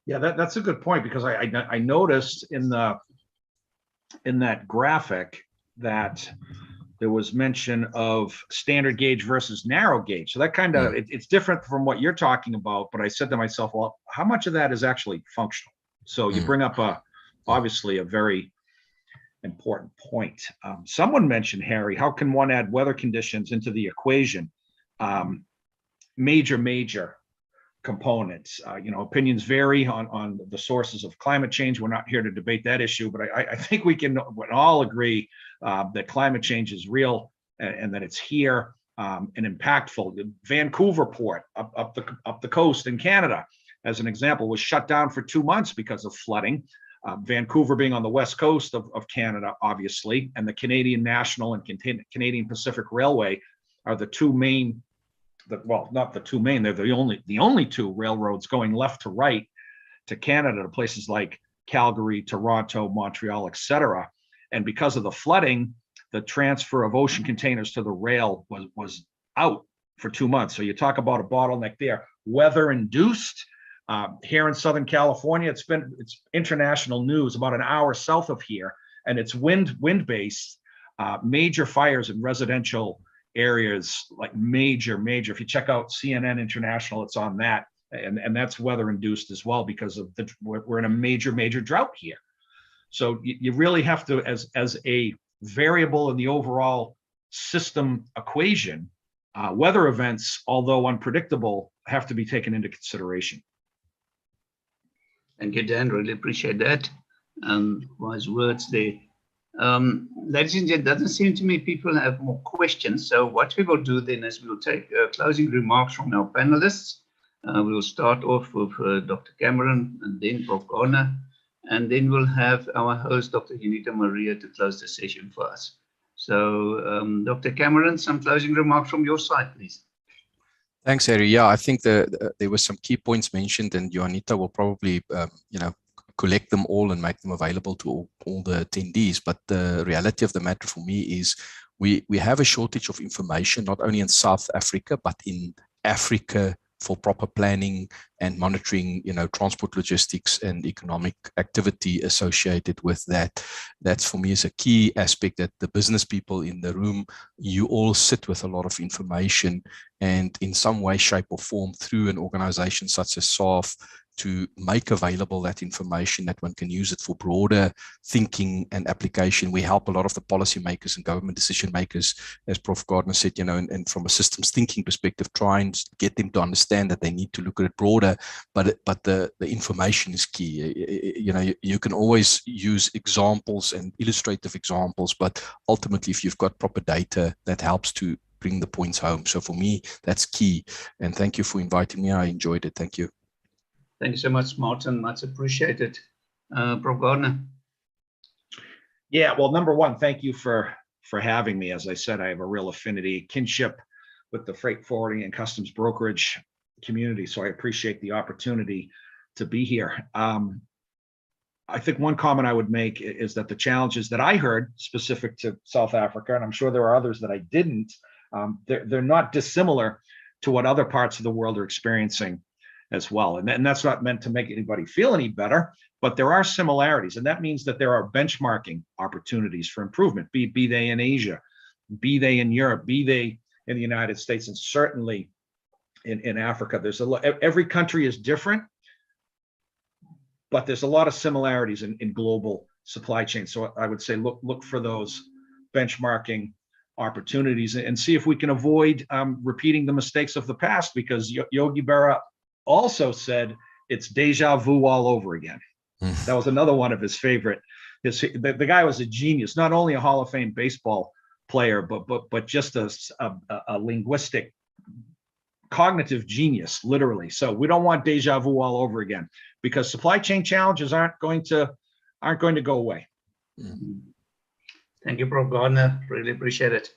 Yeah, that's a good point, because I noticed in that graphic that there was mention of standard gauge versus narrow gauge. So that kind of it's different from what you're talking about. But I said to myself, well, how much of that is actually functional? So you bring up obviously a very important point. Someone mentioned, Harry, how can one add weather conditions into the equation? Major components. Opinions vary on the sources of climate change. We're not here to debate that issue, but I think we can all agree that climate change is real and that it's here and impactful. The Vancouver port up the coast in Canada, as an example, was shut down for 2 months because of flooding. Vancouver being on the west coast of Canada, obviously, and the Canadian National and Canadian Pacific Railway are the two main, well, not the two main, they're the only two railroads going left to right to Canada, to places like Calgary, Toronto, Montreal, etc. And because of the flooding, the transfer of ocean containers to the rail was out for 2 months. So you talk about a bottleneck there. Weather induced. Here in Southern California, it's international news, about an hour south of here, and it's wind-based. Major fires in residential areas, like major. If you check out CNN International, it's on that, and that's weather induced as well, because of we're in a major drought here. So you really have to, as a variable in the overall system equation, weather events, although unpredictable, have to be taken into consideration. Thank you, Dan. Really appreciate that. Wise words there. Ladies and gentlemen, it doesn't seem to me people have more questions. So what we will do then is we'll take closing remarks from our panelists. We'll start off with Dr. Cameron and then Prof. Garner, and then we'll have our host, Dr. Unita Maria, to close the session for us. So Dr. Cameron, some closing remarks from your side, please. Thanks, Harry. Yeah, I think there were some key points mentioned, and Johanita will probably, collect them all and make them available to all the attendees. But the reality of the matter for me is we have a shortage of information, not only in South Africa, but in Africa, for proper planning and monitoring, transport logistics and economic activity associated with that. That's for me is a key aspect, that the business people in the room, you all sit with a lot of information, and in some way, shape or form through an organization such as SARF, to make available that information, that one can use it for broader thinking and application. We help a lot of the policymakers and government decision makers, as Prof. Gardner said, and from a systems thinking perspective, try and get them to understand that they need to look at it broader, but the information is key. You can always use examples and illustrative examples, but ultimately, if you've got proper data, that helps to bring the points home. So for me, that's key. And thank you for inviting me. I enjoyed it. Thank you. Thank you so much, Martin. Much appreciated. Prof. Gardner. Yeah, well, number one, thank you for having me. As I said, I have a real affinity, kinship with the freight forwarding and customs brokerage community. So I appreciate the opportunity to be here. I think one comment I would make is that the challenges that I heard specific to South Africa, and I'm sure there are others that I didn't, they're not dissimilar to what other parts of the world are experiencing as well. And that's not meant to make anybody feel any better, but there are similarities. And that means that there are benchmarking opportunities for improvement, be they in Asia, be they in Europe, be they in the United States, and certainly in Africa. There's every country is different, but there's a lot of similarities in global supply chain. So I would say look for those benchmarking opportunities and see if we can avoid repeating the mistakes of the past, because Yogi Berra also said it's deja vu all over again. That was another one of his favorite. The guy was a genius, not only a Hall of Fame baseball player, but just a linguistic, cognitive genius, literally. So we don't want deja vu all over again, because supply chain challenges aren't going to go away. Thank you, Prof. Gardner. Really appreciate it.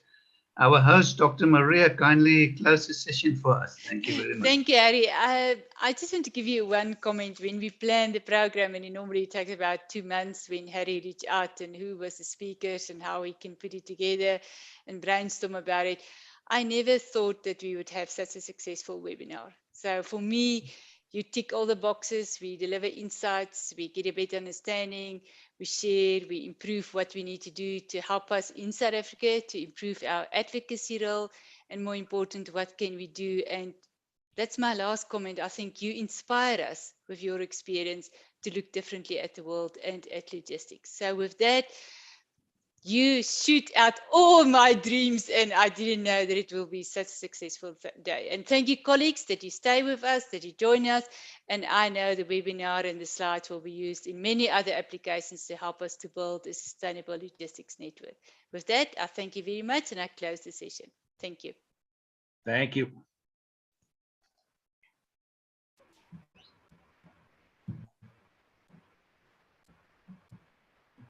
Our host, Dr. Maria, kindly close the session for us. Thank you very much. Thank you, Harry. I just want to give you one comment. When we plan the program, and it normally takes about 2 months when Harry reached out and who was the speakers and how we can put it together and brainstorm about it, I never thought that we would have such a successful webinar. So for me, you tick all the boxes, we deliver insights, we get a better understanding, we share, we improve what we need to do to help us in South Africa, to improve our advocacy role, and more important, what can we do? And that's my last comment. I think you inspire us with your experience to look differently at the world and at logistics. So with that, you shoot out all my dreams, and I didn't know that it will be such a successful day. And thank you, colleagues, that you stay with us, that you join us. And I know the webinar and the slides will be used in many other applications to help us to build a sustainable logistics network. With that, I thank you very much, and I close the session. Thank you. Thank you.